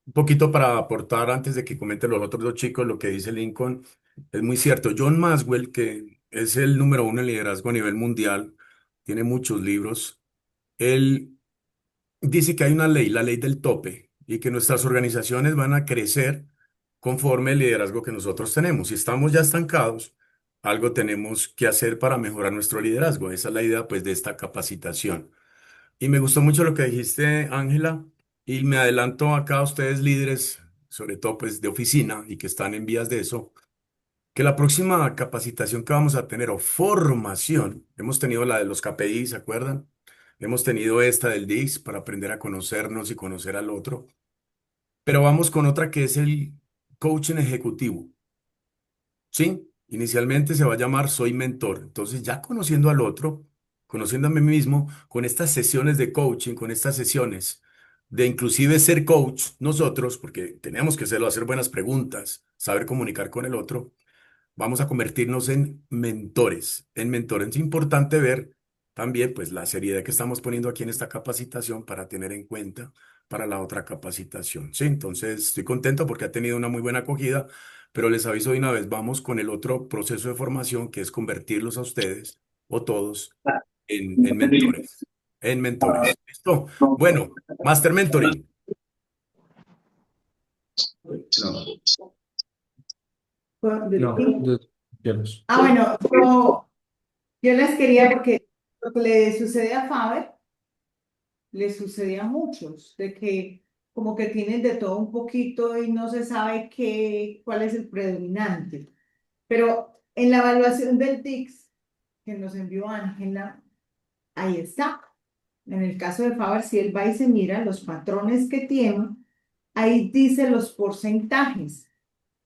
Un poquito para aportar antes de que comenten los otros dos chicos lo que dice Lincoln, es muy cierto. John Maxwell, que es el número uno en liderazgo a nivel mundial, tiene muchos libros. Él dice que hay una ley, la ley del tope, y que nuestras organizaciones van a crecer conforme el liderazgo que nosotros tenemos. Si estamos ya estancados, algo tenemos que hacer para mejorar nuestro liderazgo. Esa es la idea, pues, de esta capacitación. Y me gustó mucho lo que dijiste, Ángela, y me adelanto acá a ustedes líderes, sobre todo pues de oficina y que están en vías de eso, que la próxima capacitación que vamos a tener o formación, hemos tenido la de los KPI, ¿se acuerdan? Hemos tenido esta del DIX para aprender a conocernos y conocer al otro, pero vamos con otra que es el coaching ejecutivo. Sí, inicialmente se va a llamar Soy Mentor. Entonces, ya conociendo al otro, conociéndome a mí mismo, con estas sesiones de coaching, con estas sesiones de inclusive ser coach nosotros, porque tenemos que hacerlo, hacer buenas preguntas, saber comunicar con el otro, vamos a convertirnos en mentores. En mentores es importante ver también pues la seriedad que estamos poniendo aquí en esta capacitación para tener en cuenta para la otra capacitación. Sí, entonces estoy contento porque ha tenido una muy buena acogida, pero les aviso de una vez, vamos con el otro proceso de formación que es convertirlos a ustedes o todos en mentores. En mentores. ¿Listo? Bueno, Master Mentoring. No, Dios. Bueno, yo les quería, porque lo que le sucede a Faber, le sucede a muchos, de que como que tienen de todo un poquito y no se sabe cuál es el predominante. Pero en la evaluación del TICS que nos envió Ángela, ahí está. En el caso de Faber, si él va y se mira los patrones que tiene, ahí dice los porcentajes.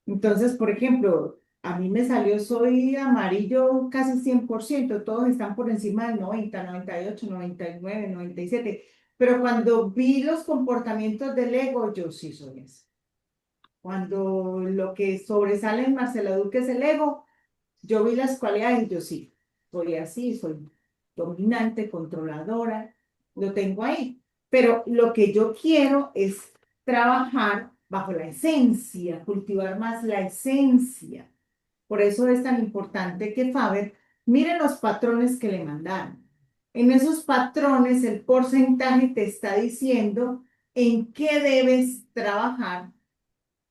Entonces, por ejemplo, a mí me salió, soy amarillo casi 100%, todos están por encima del 90, 98, 99, 97, pero cuando vi los comportamientos del ego, yo sí soy eso. Cuando lo que sobresale en Marcela Duque es el ego, yo vi las cualidades y yo sí, soy así, soy dominante, controladora, lo tengo ahí. Pero lo que yo quiero es trabajar bajo la esencia, cultivar más la esencia. Por eso es tan importante que Faber mire los patrones que le mandaron. En esos patrones el porcentaje te está diciendo en qué debes trabajar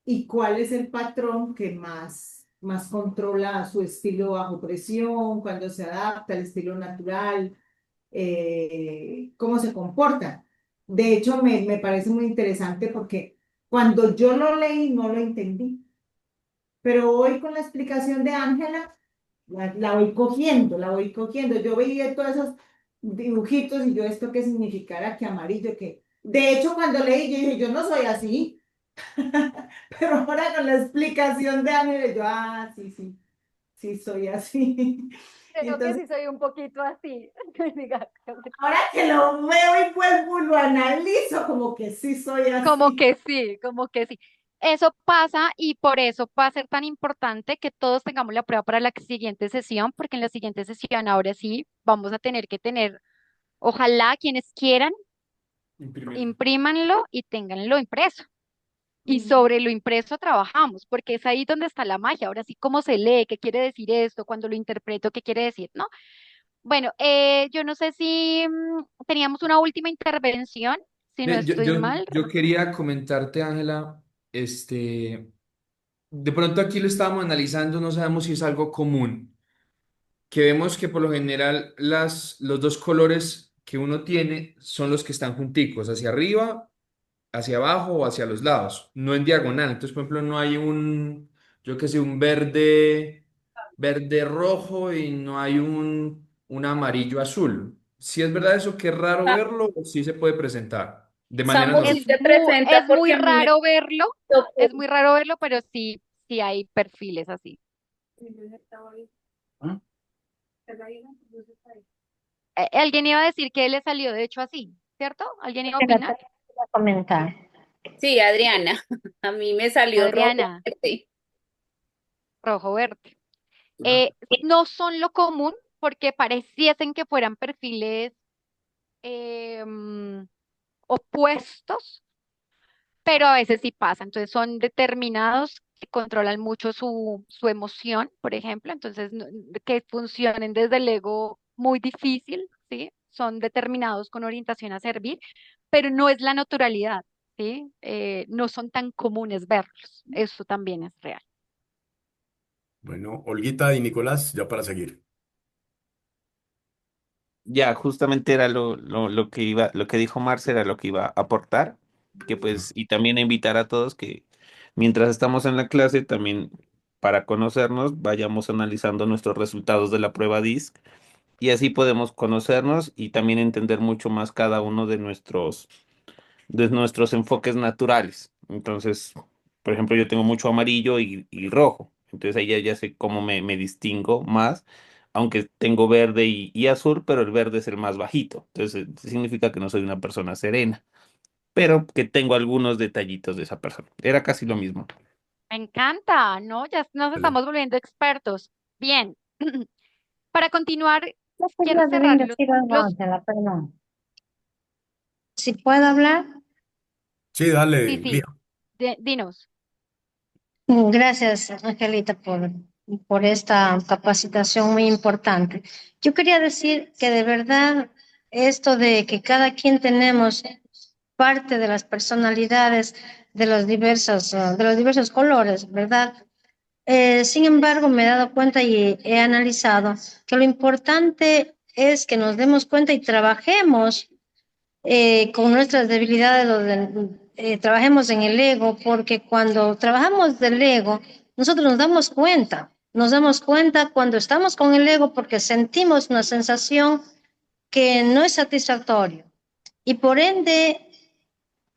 y cuál es el patrón que más controla su estilo bajo presión, cuando se adapta al estilo natural, cómo se comporta. De hecho, me parece muy interesante porque cuando yo lo leí no lo entendí, pero hoy con la explicación de Ángela, la voy cogiendo, la voy cogiendo. Yo veía todos esos dibujitos y yo esto qué significara que amarillo, que... De hecho, cuando leí, yo dije, yo no soy así. Pero ahora con la explicación de Ángel, yo, sí, sí, sí soy así. Y Creo que entonces, sí soy un poquito así. Diga, ahora que lo veo y vuelvo y lo analizo, como que sí soy como así. que sí, como que sí. Eso pasa y por eso va a ser tan importante que todos tengamos la prueba para la siguiente sesión, porque en la siguiente sesión ahora sí vamos a tener que tener, ojalá quienes quieran, Imprimir. imprímanlo y ténganlo impreso. Y sobre lo impreso trabajamos, porque es ahí donde está la magia. Ahora sí, cómo se lee, qué quiere decir esto, cuando lo interpreto, qué quiere decir, ¿no? Bueno, yo no sé si teníamos una última intervención, si no Ve, estoy mal. yo quería comentarte, Ángela, de pronto aquí lo estábamos analizando, no sabemos si es algo común, que vemos que por lo general los dos colores que uno tiene son los que están junticos, hacia arriba, hacia abajo o hacia los lados, no en diagonal. Entonces, por ejemplo, no hay yo qué sé, un verde rojo y no hay un amarillo azul. Si es verdad eso, que es raro verlo, o sí se puede presentar de manera Samuel, normal. sí se presenta Es porque muy a mí me raro verlo, es tocó. muy raro verlo, pero sí, sí hay perfiles así. ¿Ah? Alguien iba a decir que le salió de hecho así, ¿cierto? ¿Alguien iba a Era opinar? para comentar. Sí, Adriana, a mí me salió rojo. Adriana, Sí. rojo verde. No son lo común porque pareciesen que fueran perfiles opuestos, pero a veces sí pasa. Entonces son determinados que controlan mucho su emoción, por ejemplo. Entonces, que funcionen desde el ego muy difícil, ¿sí? Son determinados con orientación a servir, pero no es la naturalidad, ¿sí? No son tan comunes verlos. Eso también es real. Bueno, Olguita y Nicolás, ya para seguir. Ya, justamente era lo que lo que dijo Marce era lo que iba a aportar, que pues, y también a invitar a todos que mientras estamos en la clase, también para conocernos, vayamos analizando nuestros resultados de la prueba DISC y así podemos conocernos y también entender mucho más cada uno de nuestros enfoques naturales. Entonces, por ejemplo, yo tengo mucho amarillo y rojo. Entonces ahí ya sé cómo me distingo más, aunque tengo verde y azul, pero el verde es el más bajito. Entonces significa que no soy una persona serena, pero que tengo algunos detallitos de esa persona. Era casi lo mismo. Me encanta, ¿no? Ya nos Vale. estamos volviendo expertos. Bien. Para continuar, Yo quiero quería cerrar también decir algo, los... Ángela, perdón. Si puedo hablar, Sí, dale, Sí, Lía. sí, dinos. Gracias, Angelita, por esta capacitación muy importante. Yo quería decir que de verdad esto de que cada quien tenemos parte de las personalidades de los diversos colores, ¿verdad? Sin embargo, me he dado cuenta y he analizado que lo importante es que nos demos cuenta y trabajemos con nuestras debilidades, trabajemos en el ego, porque cuando trabajamos del ego, nosotros nos damos cuenta cuando estamos con el ego porque sentimos una sensación que no es satisfactoria y por ende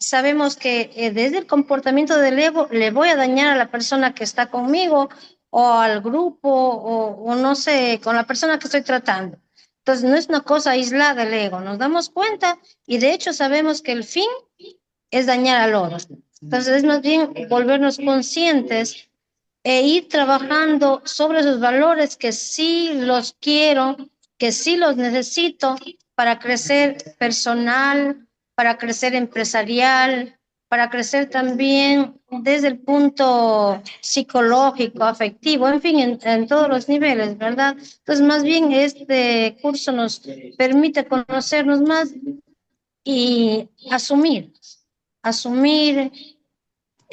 sabemos que desde el comportamiento del ego le voy a dañar a la persona que está conmigo o al grupo o no sé, con la persona que estoy tratando. Entonces no es una cosa aislada del ego, nos damos cuenta y de hecho sabemos que el fin es dañar al otro. Entonces es más bien volvernos conscientes e ir trabajando sobre esos valores que sí los quiero, que sí los necesito para crecer personal, para crecer empresarial, para crecer también desde el punto psicológico, afectivo, en fin, en todos los niveles, ¿verdad? Entonces, más bien este curso nos permite conocernos más y asumir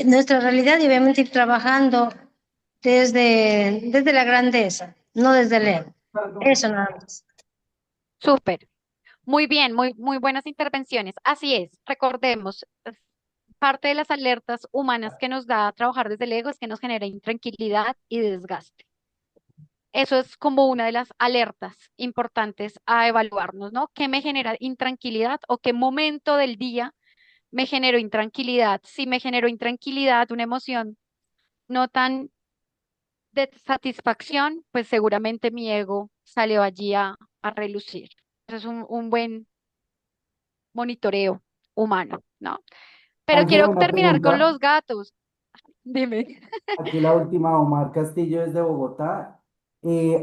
nuestra realidad y obviamente ir trabajando desde la grandeza, no desde el ego. Eso nada más. Súper. Muy bien, muy buenas intervenciones. Así es, recordemos, parte de las alertas humanas que nos da trabajar desde el ego es que nos genera intranquilidad y desgaste. Eso es como una de las alertas importantes a evaluarnos, ¿no? ¿Qué me genera intranquilidad o qué momento del día me generó intranquilidad? Si me generó intranquilidad, una emoción no tan de satisfacción, pues seguramente mi ego salió allí a relucir. Eso es un buen monitoreo humano, ¿no? Pero Ángela, quiero una terminar con pregunta. los gatos. Dime. Aquí la última, Omar Castillo desde Bogotá.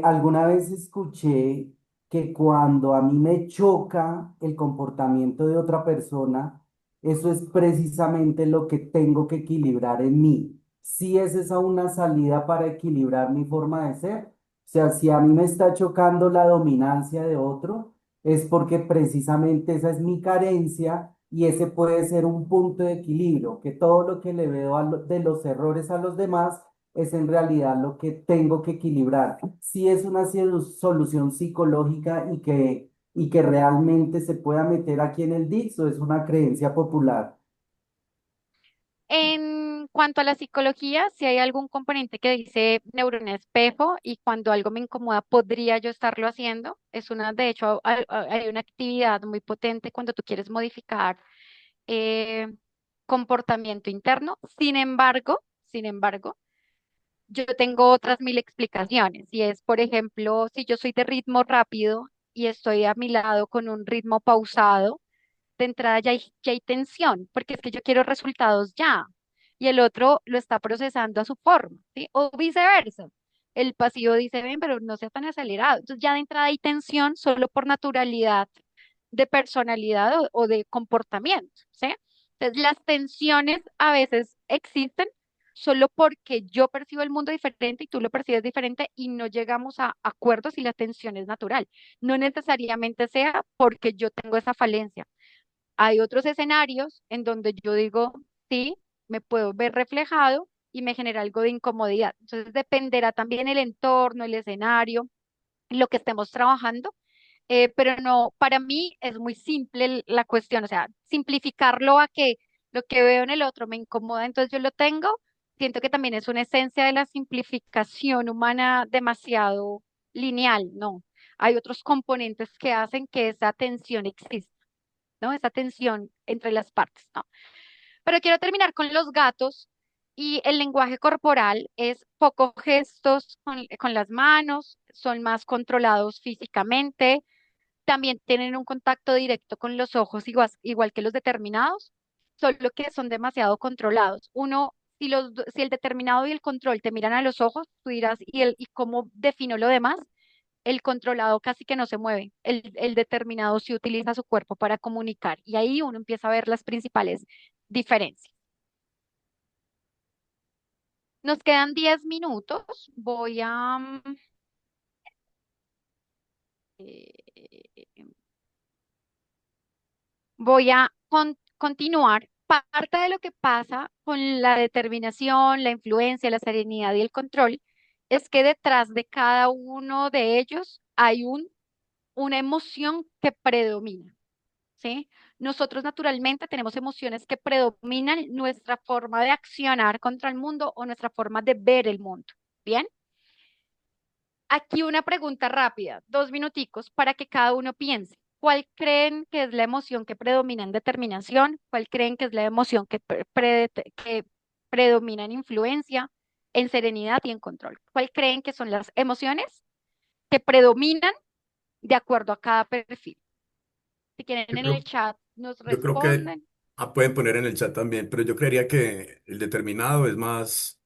Alguna vez escuché que cuando a mí me choca el comportamiento de otra persona, eso es precisamente lo que tengo que equilibrar en mí. Si es esa una salida para equilibrar mi forma de ser. O sea, si a mí me está chocando la dominancia de otro, es porque precisamente esa es mi carencia y ese puede ser un punto de equilibrio, que todo lo que le veo de los errores a los demás es en realidad lo que tengo que equilibrar. Si es una solución psicológica y que realmente se pueda meter aquí en el DICS o es una creencia popular. En cuanto a la psicología, si hay algún componente que dice neurona espejo y cuando algo me incomoda, podría yo estarlo haciendo. Es una, de hecho, hay una actividad muy potente cuando tú quieres modificar eh, comportamiento interno. Sin embargo, yo tengo otras mil explicaciones. Y es, por ejemplo, si yo soy de ritmo rápido y estoy a mi lado con un ritmo pausado, de entrada ya hay tensión, porque es que yo quiero resultados ya, y el otro lo está procesando a su forma, ¿sí? O viceversa. El pasivo dice, ven, pero no sea tan acelerado. Entonces ya de entrada hay tensión solo por naturalidad de personalidad o de comportamiento, ¿sí? Entonces las tensiones a veces existen solo porque yo percibo el mundo diferente y tú lo percibes diferente y no llegamos a acuerdos y la tensión es natural. No necesariamente sea porque yo tengo esa falencia. Hay otros escenarios en donde yo digo, sí, me puedo ver reflejado y me genera algo de incomodidad. Entonces dependerá también el entorno, el escenario, lo que estemos trabajando, pero no, para mí es muy simple la cuestión, o sea, simplificarlo a que lo que veo en el otro me incomoda, entonces yo lo tengo, siento que también es una esencia de la simplificación humana demasiado lineal, ¿no? Hay otros componentes que hacen que esa tensión exista, ¿no? Esa tensión entre las partes, ¿no? Pero quiero terminar con los gatos y el lenguaje corporal es poco gestos con las manos, son más controlados físicamente, también tienen un contacto directo con los ojos igual que los determinados, solo que son demasiado controlados. Uno, si el determinado y el control te miran a los ojos, tú dirás, ¿y cómo defino lo demás? El controlado casi que no se mueve, el determinado sí utiliza su cuerpo para comunicar y ahí uno empieza a ver las principales diferencias. Nos quedan 10 minutos. Eh, voy a continuar. Parte de lo que pasa con la determinación, la influencia, la serenidad y el control es que detrás de cada uno de ellos hay una emoción que predomina, ¿sí? Nosotros naturalmente tenemos emociones que predominan nuestra forma de accionar contra el mundo o nuestra forma de ver el mundo. ¿Bien? Aquí una pregunta rápida, 2 minuticos para que cada uno piense. ¿Cuál creen que es la emoción que predomina en determinación? ¿Cuál creen que es la emoción que predomina en influencia, en serenidad y en control? ¿Cuál creen que son las emociones que predominan de acuerdo a cada perfil? Si quieren Yo en el creo, chat nos yo creo que responden. pueden poner en el chat también, pero yo creería que el determinado es más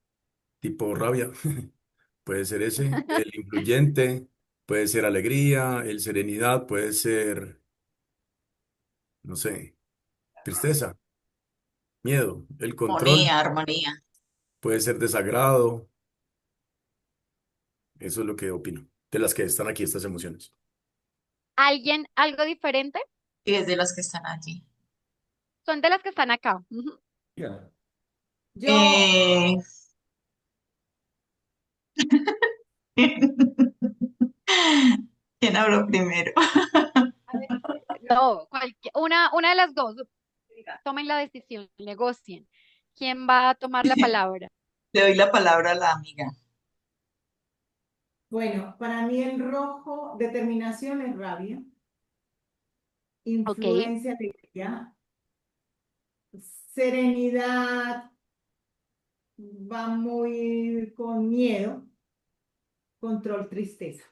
tipo rabia. Puede ser ese, el influyente, puede ser alegría, el serenidad, puede ser, no sé, tristeza, miedo, el control Armonía, armonía. puede ser desagrado, eso es lo que opino, de las que están aquí estas emociones. ¿Alguien algo diferente? Y es de los que están allí. Son de las que están acá. Ujú. Yo, Eh, ¿Quién habló primero? A ver, no, una de las dos. Tomen la decisión, negocien. ¿Quién va a tomar la palabra? Le doy la palabra a la amiga. bueno, para mí el rojo, determinación es rabia, Ok, influencia, alegría, serenidad va muy con miedo, control, tristeza.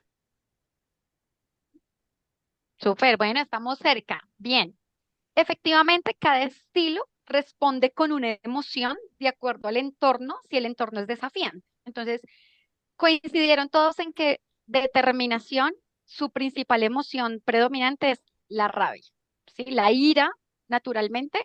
súper, bueno, estamos cerca. Bien, efectivamente, cada estilo responde con una emoción de acuerdo al entorno, si el entorno es desafiante. Entonces, coincidieron todos en que determinación, su principal emoción predominante es la rabia, ¿sí? La ira, naturalmente,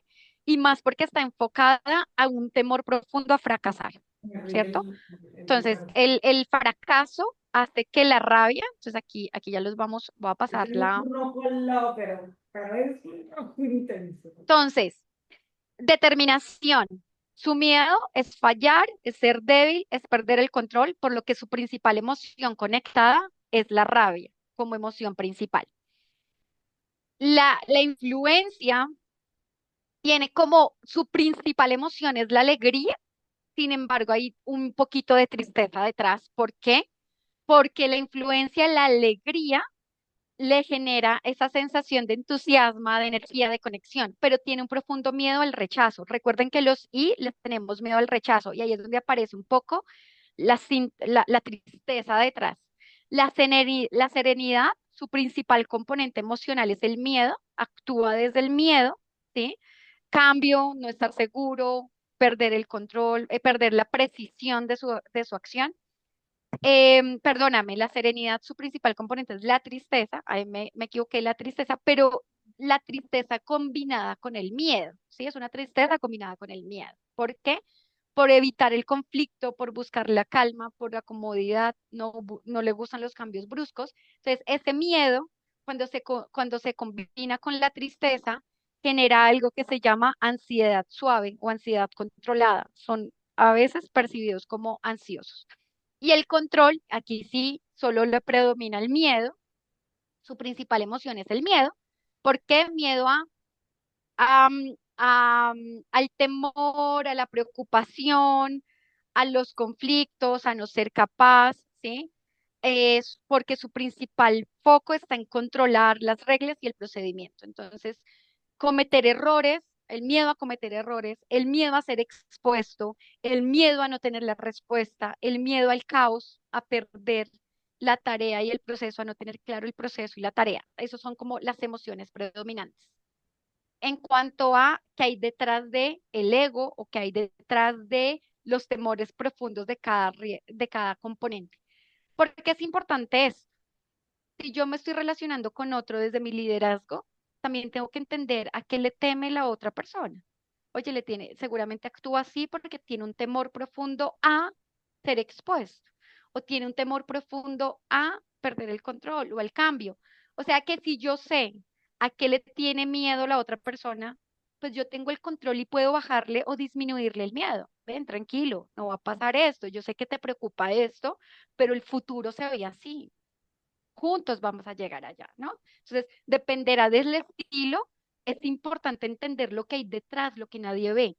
y más porque está enfocada a un temor profundo a fracasar, Arriba ¿cierto? el Entonces, el fracaso hace que la rabia, entonces aquí ya voy a pasar Ese es la... un rojo al lado, pero es un rojo intenso. Entonces, determinación. Su miedo es fallar, es ser débil, es perder el control, por lo que su principal emoción conectada es la rabia como emoción principal. La influencia tiene como su principal emoción es la alegría, sin embargo hay un poquito de tristeza detrás. ¿Por qué? Porque la influencia, la alegría le genera esa sensación de entusiasmo, de energía, de conexión, pero tiene un profundo miedo al rechazo. Recuerden que los I les tenemos miedo al rechazo y ahí es donde aparece un poco la tristeza detrás. La serenidad, su principal componente emocional es el miedo, actúa desde el miedo, ¿sí? Cambio, no estar seguro, perder el control, perder la precisión de su acción. Perdóname, la serenidad, su principal componente es la tristeza, ahí me equivoqué, la tristeza, pero la tristeza combinada con el miedo, ¿sí? Es una tristeza combinada con el miedo. ¿Por qué? Por evitar el conflicto, por buscar la calma, por la comodidad, no le gustan los cambios bruscos. Entonces, ese miedo, cuando se combina con la tristeza, genera algo que se llama ansiedad suave o ansiedad controlada. Son a veces percibidos como ansiosos. Y el control, aquí sí, solo le predomina el miedo. Su principal emoción es el miedo. ¿Por qué? Miedo al temor, a la preocupación, a los conflictos, a no ser capaz, ¿sí? Es porque su principal foco está en controlar las reglas y el procedimiento. Entonces, cometer errores, el miedo a cometer errores, el miedo a ser expuesto, el miedo a no tener la respuesta, el miedo al caos, a perder la tarea y el proceso, a no tener claro el proceso y la tarea. Esos son como las emociones predominantes. En cuanto a qué hay detrás de el ego o qué hay detrás de los temores profundos de cada componente. Porque es importante esto. Si yo me estoy relacionando con otro desde mi liderazgo, también tengo que entender a qué le teme la otra persona. Oye, seguramente actúa así porque tiene un temor profundo a ser expuesto o tiene un temor profundo a perder el control o al cambio. O sea que si yo sé a qué le tiene miedo la otra persona, pues yo tengo el control y puedo bajarle o disminuirle el miedo. Ven, tranquilo, no va a pasar esto. Yo sé que te preocupa esto, pero el futuro se ve así. Juntos vamos a llegar allá, ¿no? Entonces, dependerá del estilo. Es importante entender lo que hay detrás, lo que nadie ve,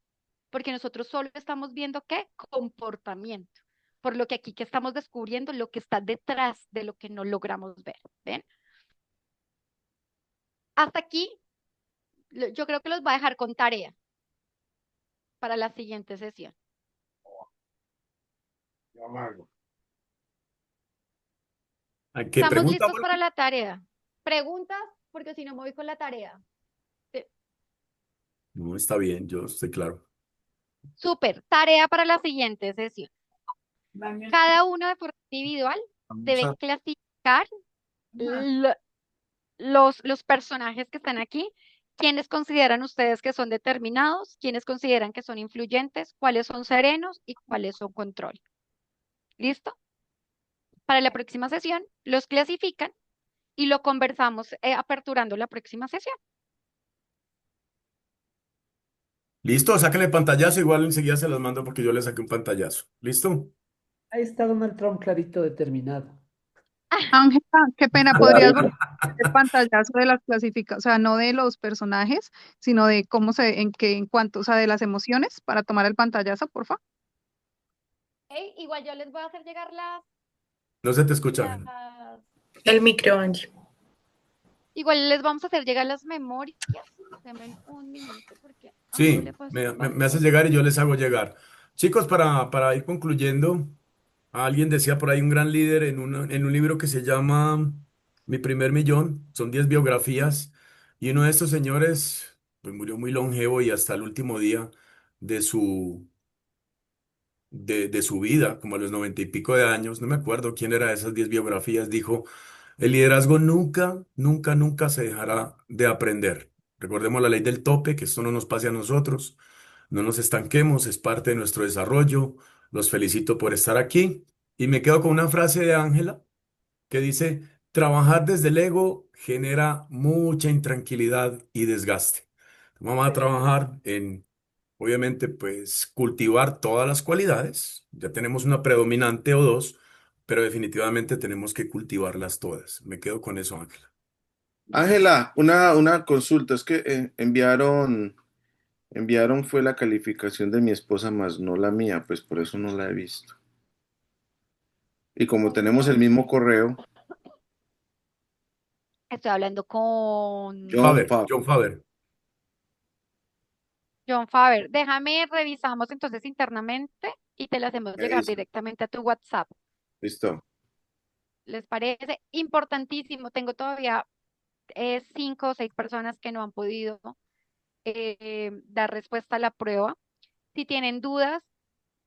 porque nosotros solo estamos viendo qué comportamiento, por lo que aquí que estamos descubriendo lo que está detrás de lo que no logramos ver, ¿ven? Hasta aquí, yo creo que los voy a dejar con tarea para la siguiente sesión. ¿A qué ¿Estamos pregunta, listos Olga? para la tarea? ¿Preguntas? Porque si no me voy con la tarea. Sí. No, está bien, yo estoy claro. Súper, tarea para la siguiente sesión. Cada uno de forma individual debe clasificar lo- los personajes que están aquí, quiénes consideran ustedes que son determinados, quiénes consideran que son influyentes, cuáles son serenos y cuáles son control. ¿Listo? Para la próxima sesión los clasifican y lo conversamos aperturando la próxima sesión. Listo, sáquenle pantallazo, igual enseguida se los mando porque yo le saqué un pantallazo. ¿Listo? Ahí está Donald Trump clarito determinado. Ángela, qué pena, ¿podrías volver el pantallazo de las clasificaciones, o sea, no de los personajes, sino de cómo en cuanto, o sea, de las emociones para tomar el pantallazo, por favor? Igual yo les voy a hacer llegar No se te escucha, Ángela. las- El micro, Angie. igual les vamos a hacer llegar las memorias. Denme un minuto porque algo le Sí, pasó. me haces llegar y yo les hago llegar. Chicos, para ir concluyendo, alguien decía por ahí un gran líder en un libro que se llama Mi primer millón, son 10 biografías, y uno de estos señores pues, murió muy longevo y hasta el último día de su vida, como a los 90 y pico de años, no me acuerdo quién era de esas 10 biografías, dijo, el liderazgo nunca, nunca, nunca se dejará de aprender. Recordemos la ley del tope, que esto no nos pase a nosotros, no nos estanquemos, es parte de nuestro desarrollo. Los felicito por estar aquí. Y me quedo con una frase de Ángela que dice, trabajar desde el ego genera mucha intranquilidad y desgaste. Vamos a trabajar en, obviamente, pues cultivar todas las cualidades. Ya tenemos una predominante o dos, pero definitivamente tenemos que cultivarlas todas. Me quedo con eso, Ángela. Ángela, una consulta, es que enviaron fue la calificación de mi esposa más no la mía, pues por eso no la he visto. Y como tenemos el mismo correo, Estoy hablando con John Favre. John Faber. John Faber. Déjame, revisamos entonces internamente y te las hacemos Me llegar dice, directamente a tu WhatsApp. listo. ¿Les parece? Importantísimo. Tengo todavía 5 o 6 personas que no han podido dar respuesta a la prueba. Si tienen dudas,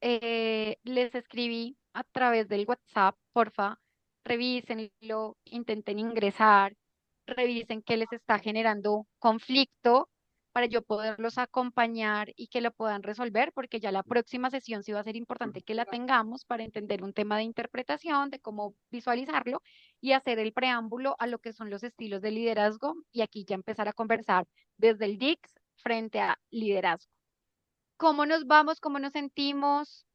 les escribí a través del WhatsApp, porfa, revísenlo, intenten ingresar, revisen qué les está generando conflicto para yo poderlos acompañar y que lo puedan resolver, porque ya la próxima sesión sí va a ser importante que la tengamos para entender un tema de interpretación, de cómo visualizarlo y hacer el preámbulo a lo que son los estilos de liderazgo y aquí ya empezar a conversar desde el DICS frente a liderazgo. ¿Cómo nos vamos? ¿Cómo nos sentimos?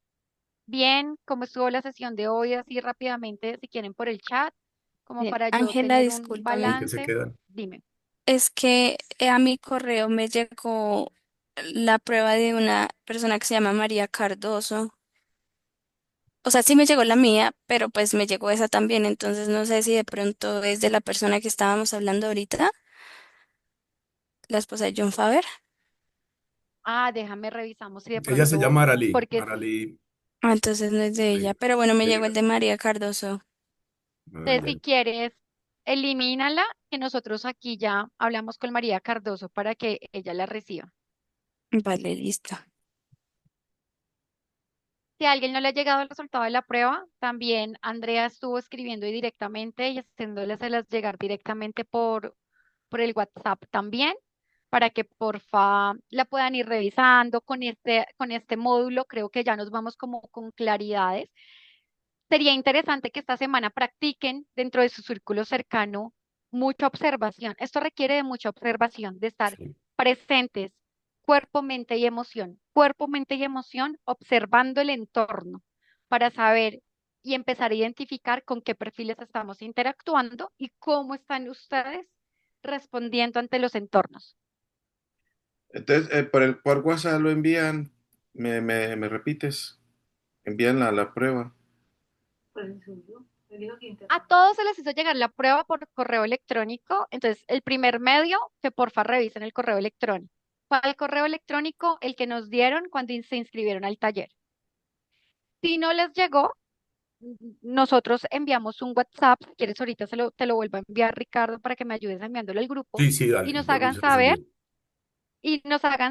Bien, ¿cómo estuvo la sesión de hoy? Así rápidamente, si quieren por el chat, como Bien, para yo Ángela, tener un discúlpame. ¿Con qué se balance. quedan? Dime. Es que a mi correo me llegó la prueba de una persona que se llama María Cardoso. O sea, sí me llegó la mía, pero pues me llegó esa también. Entonces no sé si de pronto es de la persona que estábamos hablando ahorita, la esposa de John Faber. Déjame revisamos si de Ella se pronto, llama Aralí. porque sí. Aralí. Ah, entonces no es de ella. Pero bueno, me llegó el de María Cardoso. Entonces, si quieres, elimínala, que nosotros aquí ya hablamos con María Cardoso para que ella la reciba. Vale, listo. Si a alguien no le ha llegado el resultado de la prueba, también Andrea estuvo escribiendo directamente y haciéndoles llegar directamente por el WhatsApp también, para que porfa la puedan ir revisando con este módulo. Creo que ya nos vamos como con claridades. Sería interesante que esta semana practiquen dentro de su círculo cercano mucha observación. Esto requiere de mucha observación, de estar presentes, cuerpo, mente y emoción, observando el entorno para saber y empezar a identificar con qué perfiles estamos interactuando y cómo están ustedes respondiendo ante los entornos. Entonces, por WhatsApp lo envían, me repites, envían la prueba. A todos se les hizo llegar la prueba por correo electrónico. Entonces, el primer medio, que porfa revisen el correo electrónico. ¿Cuál correo electrónico? El que nos dieron cuando se inscribieron al taller. Si no les llegó, nosotros enviamos un WhatsApp. Si quieres, ahorita te lo vuelvo a enviar, Ricardo, para que me ayudes enviándolo al grupo Sí, sí, y dale, nos yo hagan se los envío.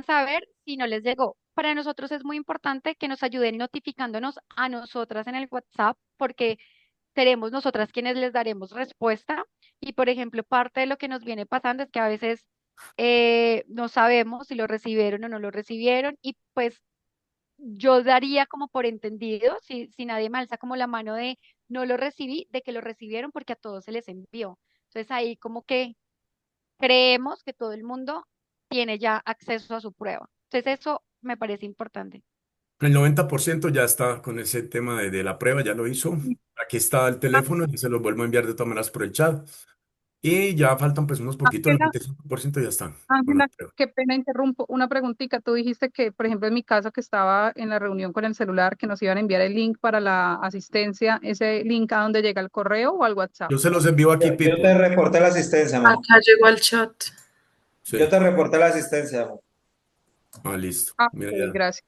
saber si no les llegó. Para nosotros es muy importante que nos ayuden notificándonos a nosotras en el WhatsApp, porque seremos nosotras quienes les daremos respuesta. Y, por ejemplo, parte de lo que nos viene pasando es que a veces no sabemos si lo recibieron o no lo recibieron, y pues yo daría como por entendido, si nadie me alza como la mano de no lo recibí, de que lo recibieron porque a todos se les envió. Entonces ahí como que creemos que todo el mundo tiene ya acceso a su prueba. Entonces eso me parece importante. El 90% ya está con ese tema de la prueba, ya lo hizo. Aquí está el teléfono, y se los vuelvo a enviar de todas maneras por el chat. Y ya faltan pues unos poquitos, el Ángela, 95% ya están con la Ángela, prueba. qué pena interrumpo. Una preguntita. Tú dijiste que, por ejemplo, en mi caso que estaba en la reunión con el celular, que nos iban a enviar el link para la asistencia. ¿Ese link a dónde llega, al correo o al WhatsApp? Yo se los envío aquí, Yo te People. reporté la asistencia, amor. Acá llegó al chat. Yo Sí. te reporté la asistencia, amor. Ah, listo. Ah, Mira, ok, gracias.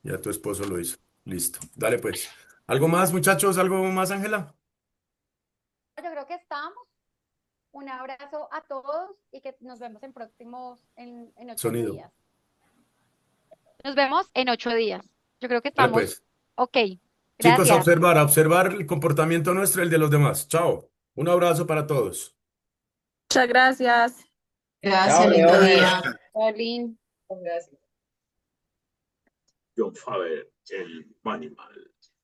ya tu esposo lo hizo. Listo. Dale pues. ¿Algo más, muchachos? ¿Algo más, Ángela? Yo creo que estamos. Un abrazo a todos y que nos vemos en 8 días. Sonido. Nos vemos en 8 días. Yo creo que Dale estamos, pues. ok. Chicos, Gracias. a observar el comportamiento nuestro y el de los demás. Chao. Un abrazo para todos. Muchas gracias. Gracias, lindo día. Pauline. Gracias. John Faber, el Manimal.